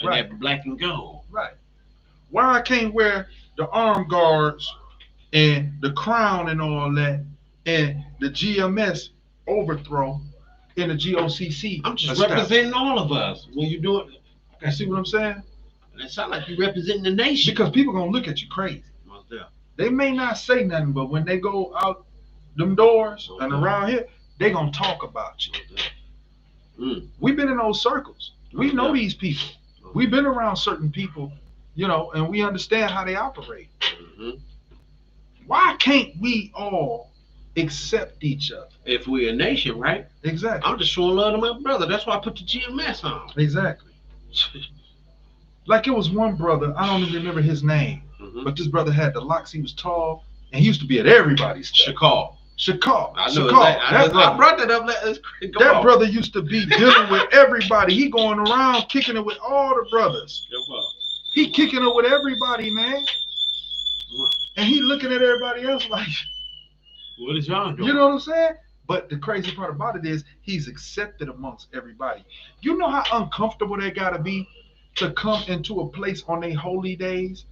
And right. That black and gold. Right. Why I can't wear the arm guards and the crown and all that and the GMS overthrow in the GOCC? I'm just representing all of us when you do it. You see what I'm saying? It sounds like you representing the nation. Because people gonna look at you crazy. They may not say nothing, but when they go out them doors and around here, they gonna talk about you. We've been in those circles. We know these people. We've been around certain people, you know, and we understand how they operate. Why can't we all accept each other? If we're a nation, right? Exactly. I'm just showing love to my brother. That's why I put the GMS on. Exactly. Like it was one brother, I don't even remember his name, but this brother had the locks. He was tall, and he used to be at everybody's stuff. Shakal. I know I brought that up. That brother used to be dealing with everybody. He going around kicking it with all the brothers. He kicking it with everybody, man. And he looking at everybody else like, what is y'all doing? You know what I'm saying? But the crazy part about it is he's accepted amongst everybody. You know how uncomfortable they gotta be to come into a place on their holy days,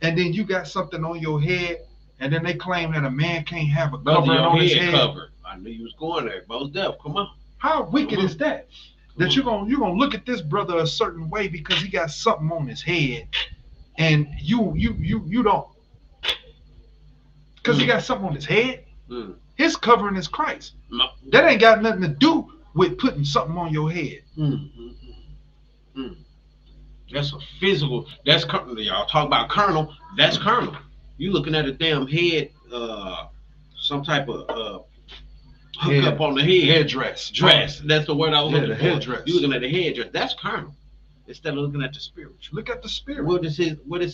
and then you got something on your head, and then they claim that a man can't have a covering on his head. Covered. I knew you was going there. Most deaf. Come on. How wicked is that? That you're gonna look at this brother a certain way because he got something on his head, and you don't, because he got something on his head. His covering is Christ. That ain't got nothing to do with putting something on your head. That's a physical. That's y'all talk about carnal. That's carnal. You looking at a damn head, some type of hookup on the head. Headdress. That's the word I was looking for. Headdress. You looking at the headdress. That's carnal. Instead of looking at the spiritual. Look at the spirit. What is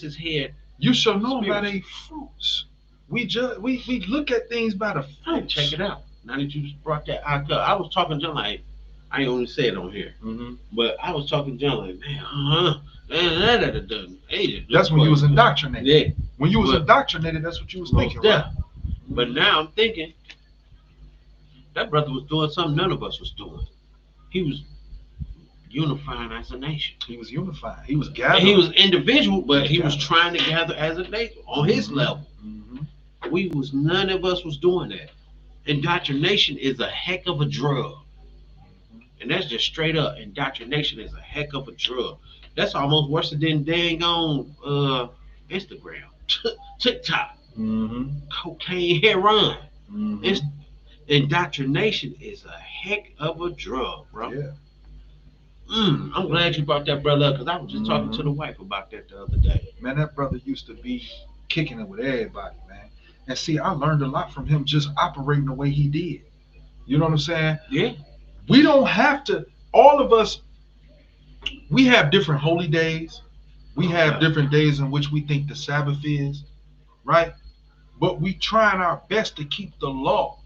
his head? You shall know by their fruits. We look at things by the fruits. Check it out. Now that you brought that out, I was talking to John like, I ain't only say it on here, but I was talking to John like, that's when you was indoctrinated. Yeah. When you was indoctrinated, that's what you was thinking, right? But now I'm thinking, That brother was doing something none of us was doing. He was unifying as a nation. He was unifying. He was And gathering. he was individual, but he was gathering. trying to gather as a nation on his level. None of us was doing that. Indoctrination is a heck of a drug. And that's just straight up. Indoctrination is a heck of a drug. That's almost worse than dang on Instagram, TikTok, cocaine, heroin. It's, indoctrination is a heck of a drug, bro. Yeah. I'm glad you brought that brother up because I was just talking to the wife about that the other day. Man, that brother used to be kicking it with everybody, man. And see, I learned a lot from him just operating the way he did. You know what I'm saying? Yeah. We don't have to, all of us, we have different holy days. We have different days in which we think the Sabbath is, right? But we trying our best to keep the law,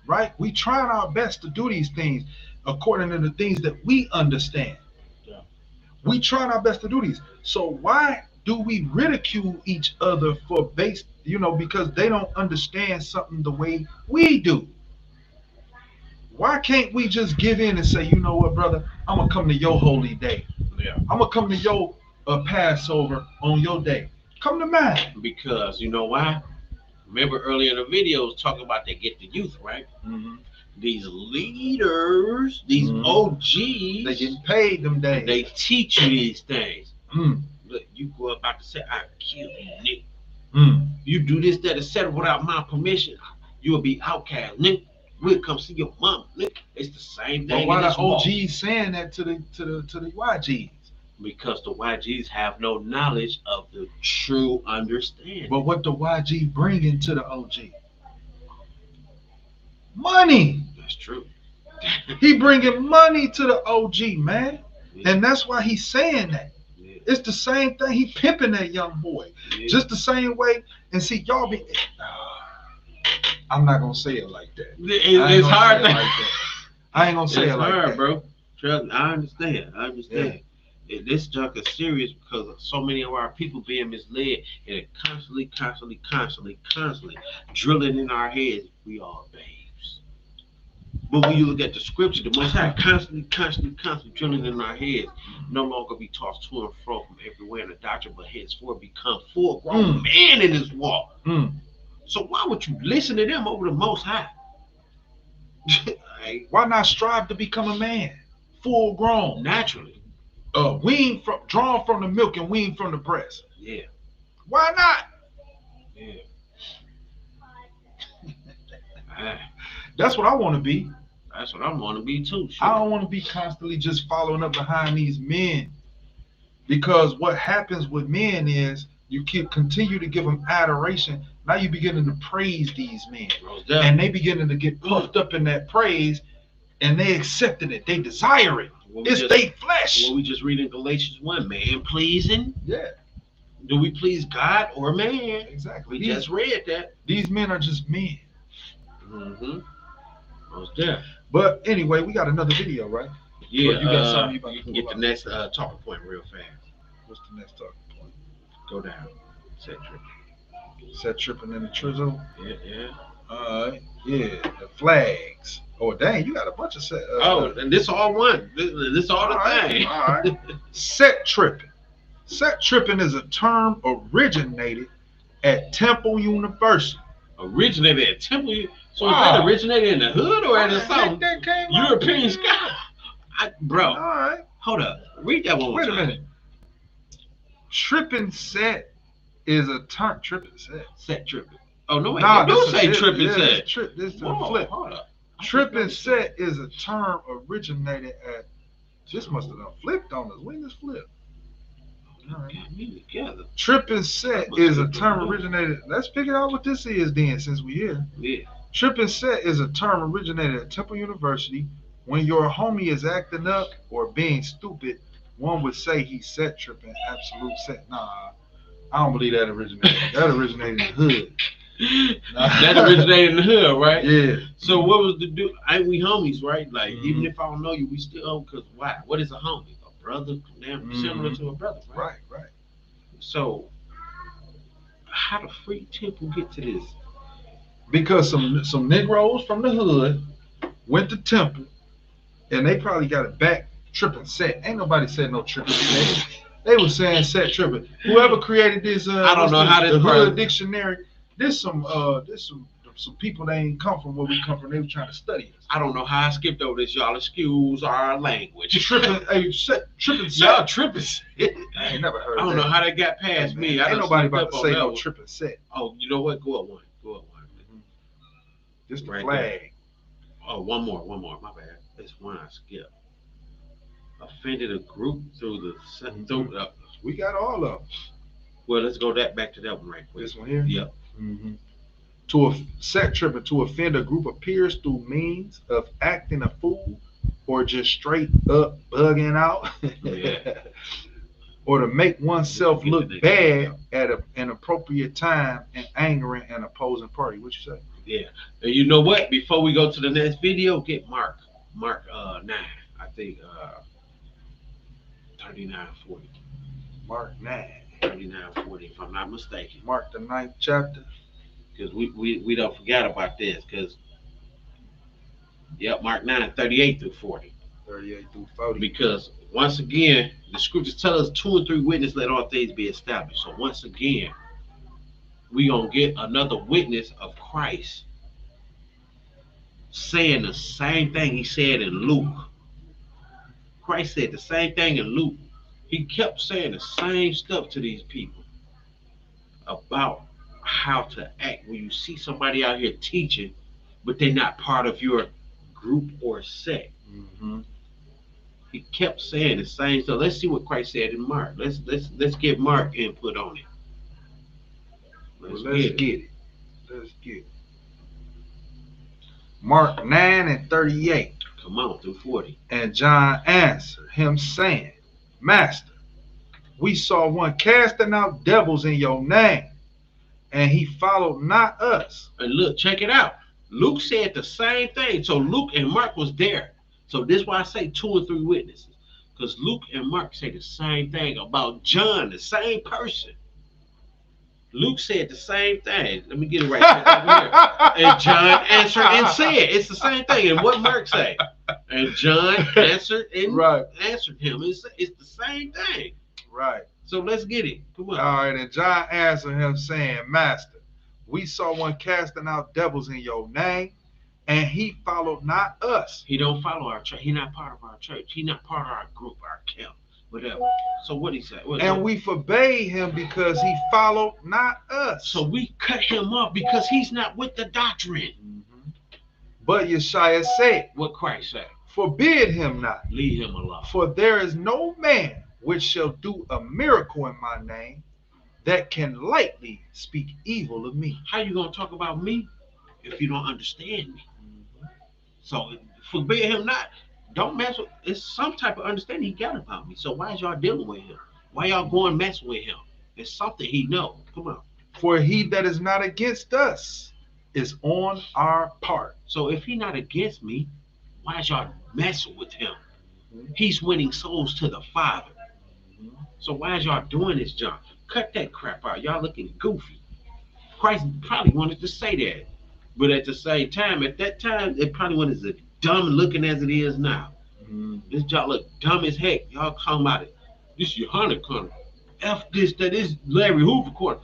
right? We trying our best to do these things according to the things that we understand. Yeah. We trying our best to do these. So why do we ridicule each other for because they don't understand something the way we do? Why can't we just give in and say, you know what, brother, I'm gonna come to your holy day. Yeah. I'm gonna come to your Passover on your day. Come to mine. Because you know why? Remember earlier in the videos talking about they get the youth, right? These leaders, these OGs, they getting paid them days. They teach you these things. Look, you go about to say, I kill you, nigga. You do this, that, etc. without my permission, you'll be outcast, nigga. We'll come see your mom, nigga. It's the same thing. But why the OGs saying that to the YGs? Because the YGs have no knowledge of the true understanding. But what the YG bringing to the OG? Money. That's true. He bringing money to the OG, man. Yeah. And that's why he's saying that. Yeah. It's the same thing. He pimping that young boy. Yeah. Just the same way. And see, y'all be... I'm not going to say it like that. It's hard. I ain't going to say it like that. It's hard, bro. Trust me, I understand. Yeah. This junk is serious because of so many of our people being misled, and it constantly drilling in our heads, we are babes. But when you look at the scripture, the Most High constantly drilling in our heads, no longer be tossed to and fro from everywhere in the doctrine, but henceforth become full-grown man in this walk. So why would you listen to them over the Most High? Why not strive to become a man, full-grown, naturally? Drawn from the milk and weaned from the breast. Yeah. Why not? Yeah. That's what I want to be. That's what I want to be too. Sure. I don't want to be constantly just following up behind these men, because what happens with men is you continue to give them adoration. Now you beginning to praise these men, and they beginning to get puffed up in that praise, and they accepting it. They desire it. It's their flesh. What we just read in Galatians 1, man pleasing. Yeah. Do we please God or man? Exactly. We just read that. These men are just men. Most deaf. But anyway, we got another video, right? Yeah. You got something you can get the next talking point real fast. What's the next talking point? Go down. Set tripping in the trizzle. Yeah. Yeah. The flags. Oh dang, you got a bunch of set. And this all one. This all the thing. All right. Set tripping. Set tripping is a term originated at Temple University. Originated at Temple. So is that originated in the hood or in the South? European scholar. Bro. All right. Hold up. Read that one more time. Wait a minute. Tripping set is a term. Tripping set. Set tripping. Oh no, wait. Nah, Don't say tripping set. This is a flip. Hold up. Tripping set is a term originated at. This must have done flipped on us. When this flip? Tripping set is a term originated. Let's figure out what this is then, since we're here. Yeah. Tripping set is a term originated at Temple University. When your homie is acting up or being stupid, one would say he's set tripping. Absolute set. Nah, I don't believe that originated. That originated in the hood. That originated in the hood, right? Yeah. So what was the do? We homies, right? Like even if I don't know you, we still because why? What is a homie? A brother, similar to a brother, right? Right. So how the freak Temple get to this? Because some Negroes from the hood went to Temple, and they probably got it back. Trippin Set. Ain't nobody said no Trippin Set. They was saying Set Trippin. Whoever created this, I don't know how this the works. Hood Dictionary. There's some people that ain't come from where we come from. They were trying to study us. I don't know how I skipped over this, y'all. Excuse our language. Trippin, Trippin Set. Y'all tripping. I ain't never heard. I don't know how that got past me. Ain't nobody about to say no Trippin Set. Oh, you know what? Go up one. Just the right flag. There. Oh, one more. My bad. It's one I skipped. Offended a group through the. We got all of them. Well, let's go back to that one right quick. This one here. Yep. Mm-hmm. To set tripping, to offend a group of peers through means of acting a fool or just straight up bugging out. Yeah. Or to make oneself look bad at an appropriate time and angering an opposing party. What you say? Yeah. And you know what? Before we go to the next video, get Mark 9. I think 39:40. Mark 9. 39:40, if I'm not mistaken. Mark the 9th chapter. Because we don't forget about this. Because Mark 9, 38 through 40. 38 through 40. Because once again, the scriptures tell us 2 or 3 witnesses let all things be established. So once again, we gonna get another witness of Christ saying the same thing he said in Luke. Christ said the same thing in Luke. He kept saying the same stuff to these people about how to act when you see somebody out here teaching, but they're not part of your group or sect. Mm-hmm. He kept saying the same stuff. Let's see what Christ said in Mark. Let's get Mark input on it. Let's get it. Mark 9 and 38. Come on, through 40. And John answered him, saying, Master, we saw one casting out devils in your name, and he followed not us. And look, check it out. Luke said the same thing. So Luke and Mark was there. So this is why I say 2 or 3 witnesses. Because Luke and Mark say the same thing about John, the same person. Luke said the same thing. Let me get it right here. And John answered and said, it's the same thing. And what Mark say? And John answered and answered him. It's the same thing. Right. So let's get it. Come on. All right. And John answered him, saying, Master, we saw one casting out devils in your name, and he followed not us. He don't follow our church. He not part of our church. He not part of our group, our camp, whatever. So what he said? We forbade him because he followed not us. So we cut him off because he's not with the doctrine. Mm-hmm. But Yeshua said, what Christ said? Forbid him not. Leave him alone. For there is no man which shall do a miracle in my name that can lightly speak evil of me. How you gonna talk about me if you don't understand me? So forbid him not. Don't mess with. It's some type of understanding he got about me. So why is y'all dealing with him? Why y'all going messing with him? It's something he know. Come on. For he that is not against us is on our part. So if he not against me, why is y'all messing with him? He's winning souls to the Father. So why is y'all doing this, John? Cut that crap out. Y'all looking goofy. Christ probably wanted to say that. But at the same time, at that time, it probably wasn't as dumb looking as it is now. This y'all look dumb as heck. Y'all talking about it. This is your Hunter corner. F this, that is Larry Hoover corner.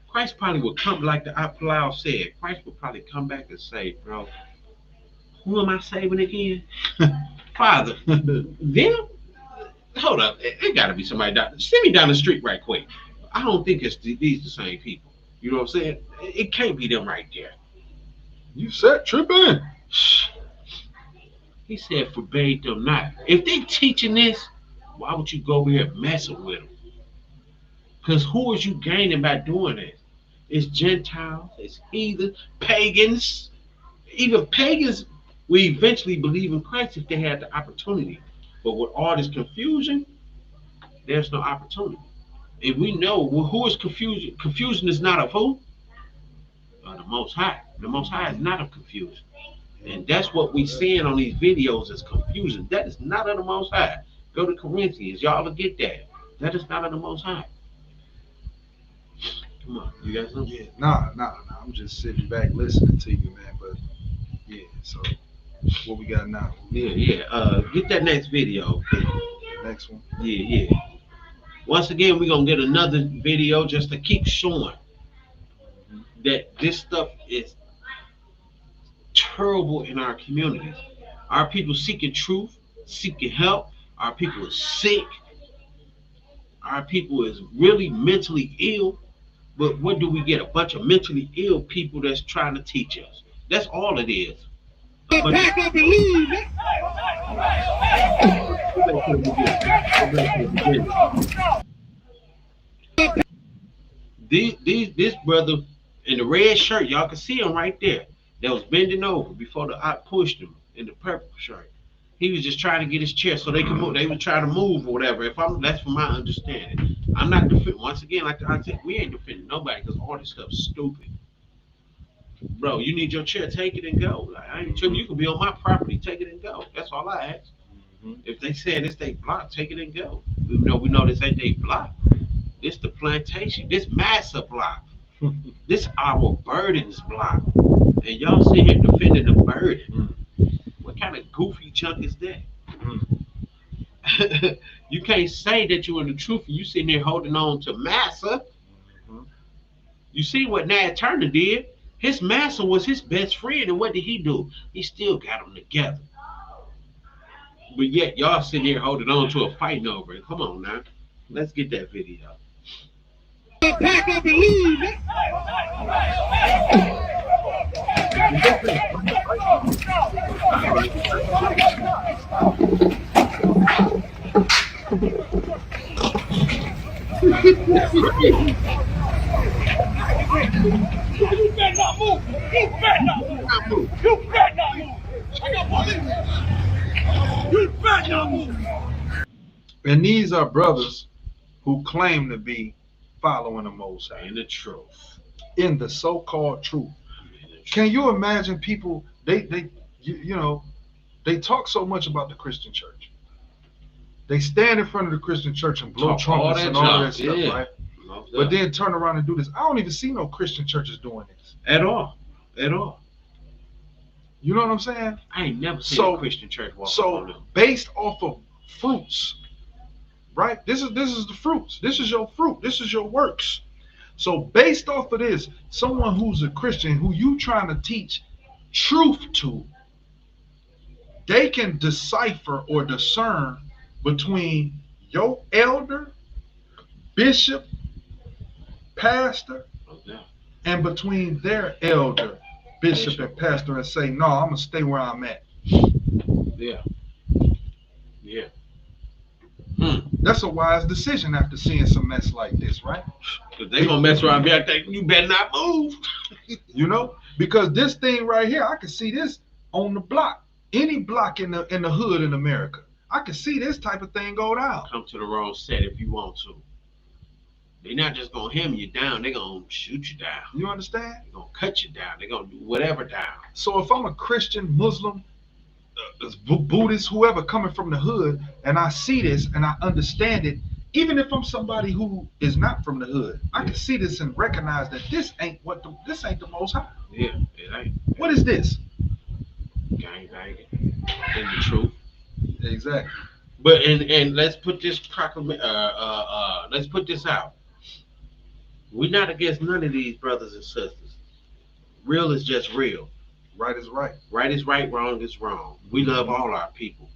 Christ probably would come, like the Aplau said. Christ would probably come back and say, bro, who am I saving again? Father, them? Hold up. It got to be somebody down. Send me down the street right quick. I don't think it's these the same people. You know what I'm saying? It can't be them right there. You said tripping. He said forbade them not. If they teaching this, why would you go over here messing with them? Because who is you gaining by doing this? It's Gentiles, it's heathens, pagans. Even pagans will eventually believe in Christ if they had the opportunity. But with all this confusion, there's no opportunity. If we know who is confusion, confusion is not of who? The Most High. The Most High is not of confusion. And that's what we seeing on these videos is confusion. That is not of the Most High. Go to Corinthians. Y'all will get that. That is not of the Most High. Come on. You got something? Yeah. Nah. I'm just sitting back listening to you, man. But yeah, so What we got now? Yeah. Get that next video. Next one. Yeah. Once again, we're gonna get another video just to keep showing that this stuff is terrible in our communities. Our people seeking truth, seeking help. Our people are sick. Our people is really mentally ill. But what do we get? A bunch of mentally ill people that's trying to teach us. That's all it is. Go back to the beginning. Go back to the beginning. This brother in the red shirt, y'all can see him right there. That was bending over before the op pushed him in the purple shirt. He was just trying to get his chair so they could move. They were trying to move or whatever. That's from my understanding. I'm not defending. Once again, like I said, we ain't defending nobody because all this stuff's stupid. Bro, you need your chair, take it and go. Like, I ain't tripping. You can be on my property, take it and go. That's all I ask. If they saying this they block, take it and go. We know this ain't they block. This the plantation. This massa block. This our burdens block. And y'all sit here defending the burden. What kind of goofy junk is that? You can't say that you're in the truth and you sitting there holding on to massa. You see what Nat Turner did? His massa was his best friend, and what did he do? He still got them together. But yet y'all sitting here holding on to a fighting over it. Come on now. Let's get that video. Pack up and leave. You better not move. You better not move. You better not move. I got police. You better not move. And these are brothers who claim to be following the Most High. In the truth. In the so-called truth. Can you imagine people, they talk so much about the Christian church. They stand in front of the Christian church and blow trumpets and all that stuff, right? But then turn around and do this. I don't even see no Christian churches doing this. At all. You know what I'm saying? I ain't never seen a Christian church walk on them. Based off of fruits, right? This is the fruits. This is your fruit. This is your works. So based off of this, someone who's a Christian who you trying to teach truth to, they can decipher or discern between your elder, bishop, pastor, and between their elder, bishop, and pastor, and say, no, I'm gonna stay where I'm at. Yeah. That's a wise decision after seeing some mess like this, right? Because they gonna mess around and be like, you better not move. Because this thing right here, I can see this on the block. Any block in the hood in America. I can see this type of thing go down. Come to the wrong set if you want to. They're not just gonna hem you down, they're gonna shoot you down. You understand? They're gonna cut you down, they're gonna do whatever down. So if I'm a Christian, Muslim, Buddhist, whoever coming from the hood, and I see this and I understand it, even if I'm somebody who is not from the hood, I can see this and recognize that this ain't the Most High. Yeah, it ain't. What is this? Gang banging. In the truth. Exactly. But and let's put this let's put this out. We're not against none of these brothers and sisters. Real is just real. Right is right. Right is right, wrong is wrong. We love all our people.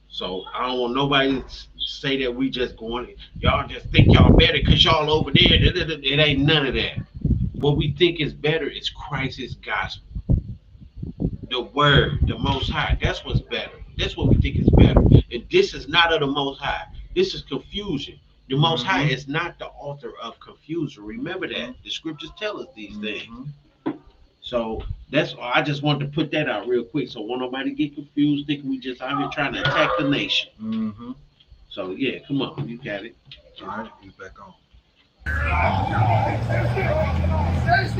So I don't want nobody to say that we just going, y'all just think y'all better because y'all over there. It ain't none of that. What we think is better is Christ's gospel. The word, the Most High. That's what's better. That's what we think is better. And this is not of the Most High. This is confusion. The Most High is not the author of confusion. Remember that. The scriptures tell us these things. So that's all. I just wanted to put that out real quick so won't nobody get confused, thinking we just out here trying to attack the nation. So yeah, come on, you got it. All right, he's back on.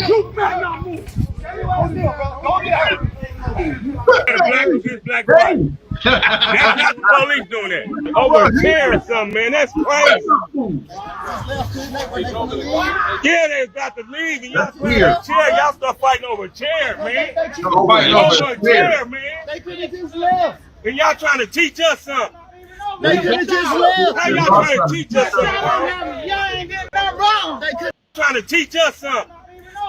You better not move. Black, black, That's not the police doing that. Over a chair or something, man. That's crazy. Yeah, they about to leave and y'all swear a chair. Y'all start fighting over a chair, man. Over a chair, man. They could have just left. And y'all trying to teach us something. They could have just left. How y'all trying to teach us something, bro? Y'all ain't getting that wrong. They could Trying to teach us something.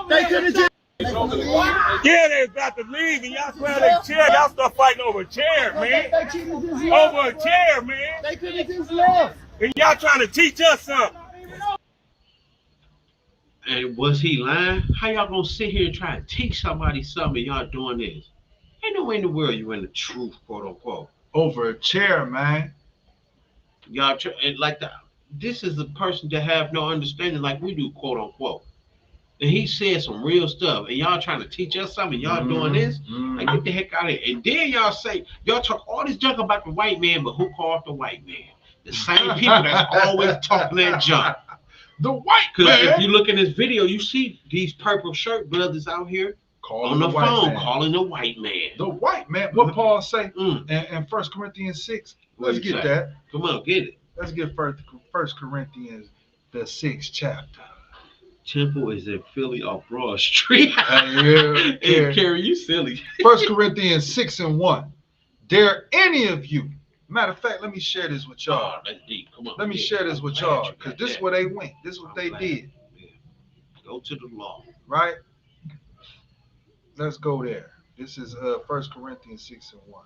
have just. Yeah, they about to leave and y'all swear a chair. Y'all start fighting over a chair, man. Over a chair, man. They could have just left. And y'all trying to teach us something. And was he lying? How y'all gonna sit here and try to teach somebody something and y'all doing this? Ain't no way in the world you in the truth, quote unquote. Over a chair, man. Y'all and like that. This is a person that have no understanding like we do, quote unquote. And he said some real stuff, and y'all trying to teach us something. Y'all doing this? Like, get the heck out of here. And then y'all say y'all talk all this junk about the white man, but who called the white man? The same people that's always talking that junk. The white Because man. if you look in this video, you see these purple shirt brothers out here Calling on the phone man. calling the white man. The white man. What Paul say in 1 Corinthians 6? Let's get that. Come on, get it. Let's get 1 Corinthians, the 6th chapter. Temple is in Philly off Broad Street. Yeah, Hey, Kerry, you silly. 1 Corinthians 6:1. Dare any of you? Matter of fact, let me share this with y'all. Oh, that's deep. Come on. Let me share this with y'all, because this is where they went. This is what they did. Yeah. Go to the law. Right? Let's go there. This is 1 Corinthians 6:1.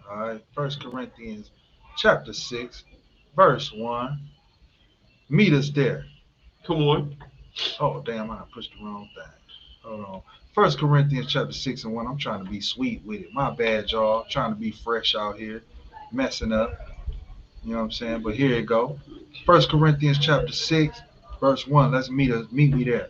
All right, 1 Corinthians chapter 6, verse 1. Meet us there. Come on. Oh, damn, I pushed the wrong thing. Hold on. 1 Corinthians chapter 6:1. I'm trying to be sweet with it. My bad, y'all. I'm trying to be fresh out here, messing up. You know what I'm saying? But here you go. 1 Corinthians chapter 6, verse 1. Let's meet me there.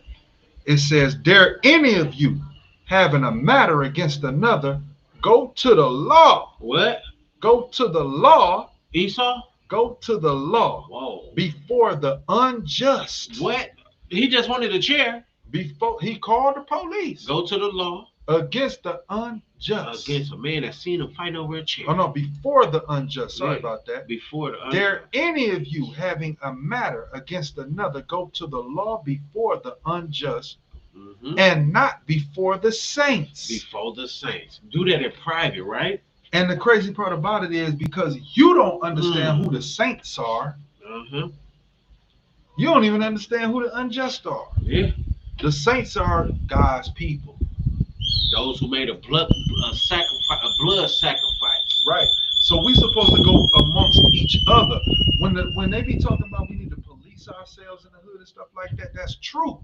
It says, dare any of you having a matter against another, go to the law. What? Go to the law. Esau? Go to the law. Whoa. Before the unjust. What? He just wanted a chair. Before he called the police. Go to the law. Against the unjust. Against a man that seen him fight over a chair. Oh no, before the unjust. Sorry about that. Before the unjust. Dare any of you having a matter against another go to the law before the unjust, and not before the saints. Before the saints. Do that in private, right? And the crazy part about it is because you don't understand who the saints are. You don't even understand who the unjust are. Yeah. The saints are God's people. Those who made a blood sacrifice. Right. So we supposed to go amongst each other. When they be talking about we need to police ourselves in the hood and stuff like that, that's true.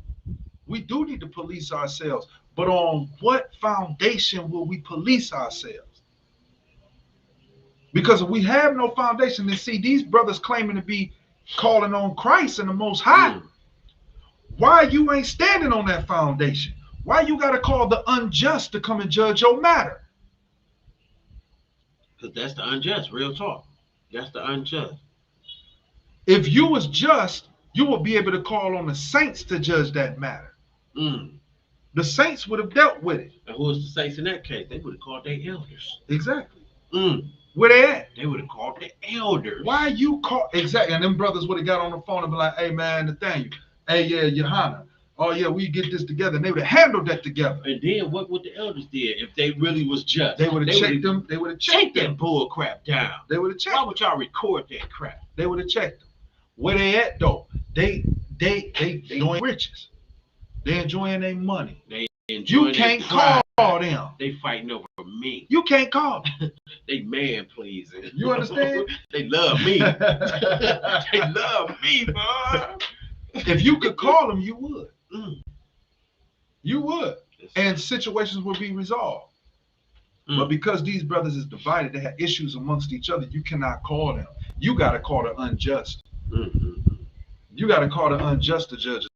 We do need to police ourselves. But on what foundation will we police ourselves? Because if we have no foundation, then see these brothers claiming to be calling on Christ and the Most High. Why you ain't standing on that foundation? Why you got to call the unjust to come and judge your matter? Because that's the unjust, real talk. That's the unjust. If you was just, you would be able to call on the saints to judge that matter. The saints would have dealt with it. And who was the saints in that case? They would have called their elders. Exactly. Where they at? They would have called their elders. Why you call? Exactly. And them brothers would have got on the phone and be like, hey, man, Nathaniel. Hey, yeah, Johanna. Oh, yeah, we get this together. And they would have handled that together. And then what would the elders did if they really was just? They would have checked them. They would have checked that bull crap down. They would have checked. Why would y'all record that crap? They would have checked them. Where they at, though? They enjoying riches. They enjoying their money. You can't call them. They fighting over me. You can't call them. They man pleasing. You understand? They love me. They love me, boy. If you could call them, you would. You would. And situations would be resolved. But because these brothers is divided, they have issues amongst each other, you cannot call them. You got to call the unjust. You got to call the unjust to judge.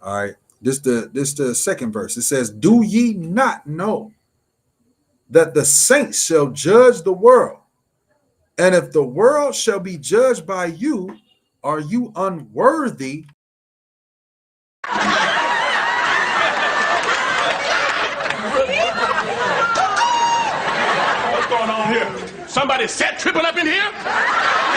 All right. This the second verse. It says, do ye not know that the saints shall judge the world? And if the world shall be judged by you, are you unworthy? Somebody set Trippin up in here?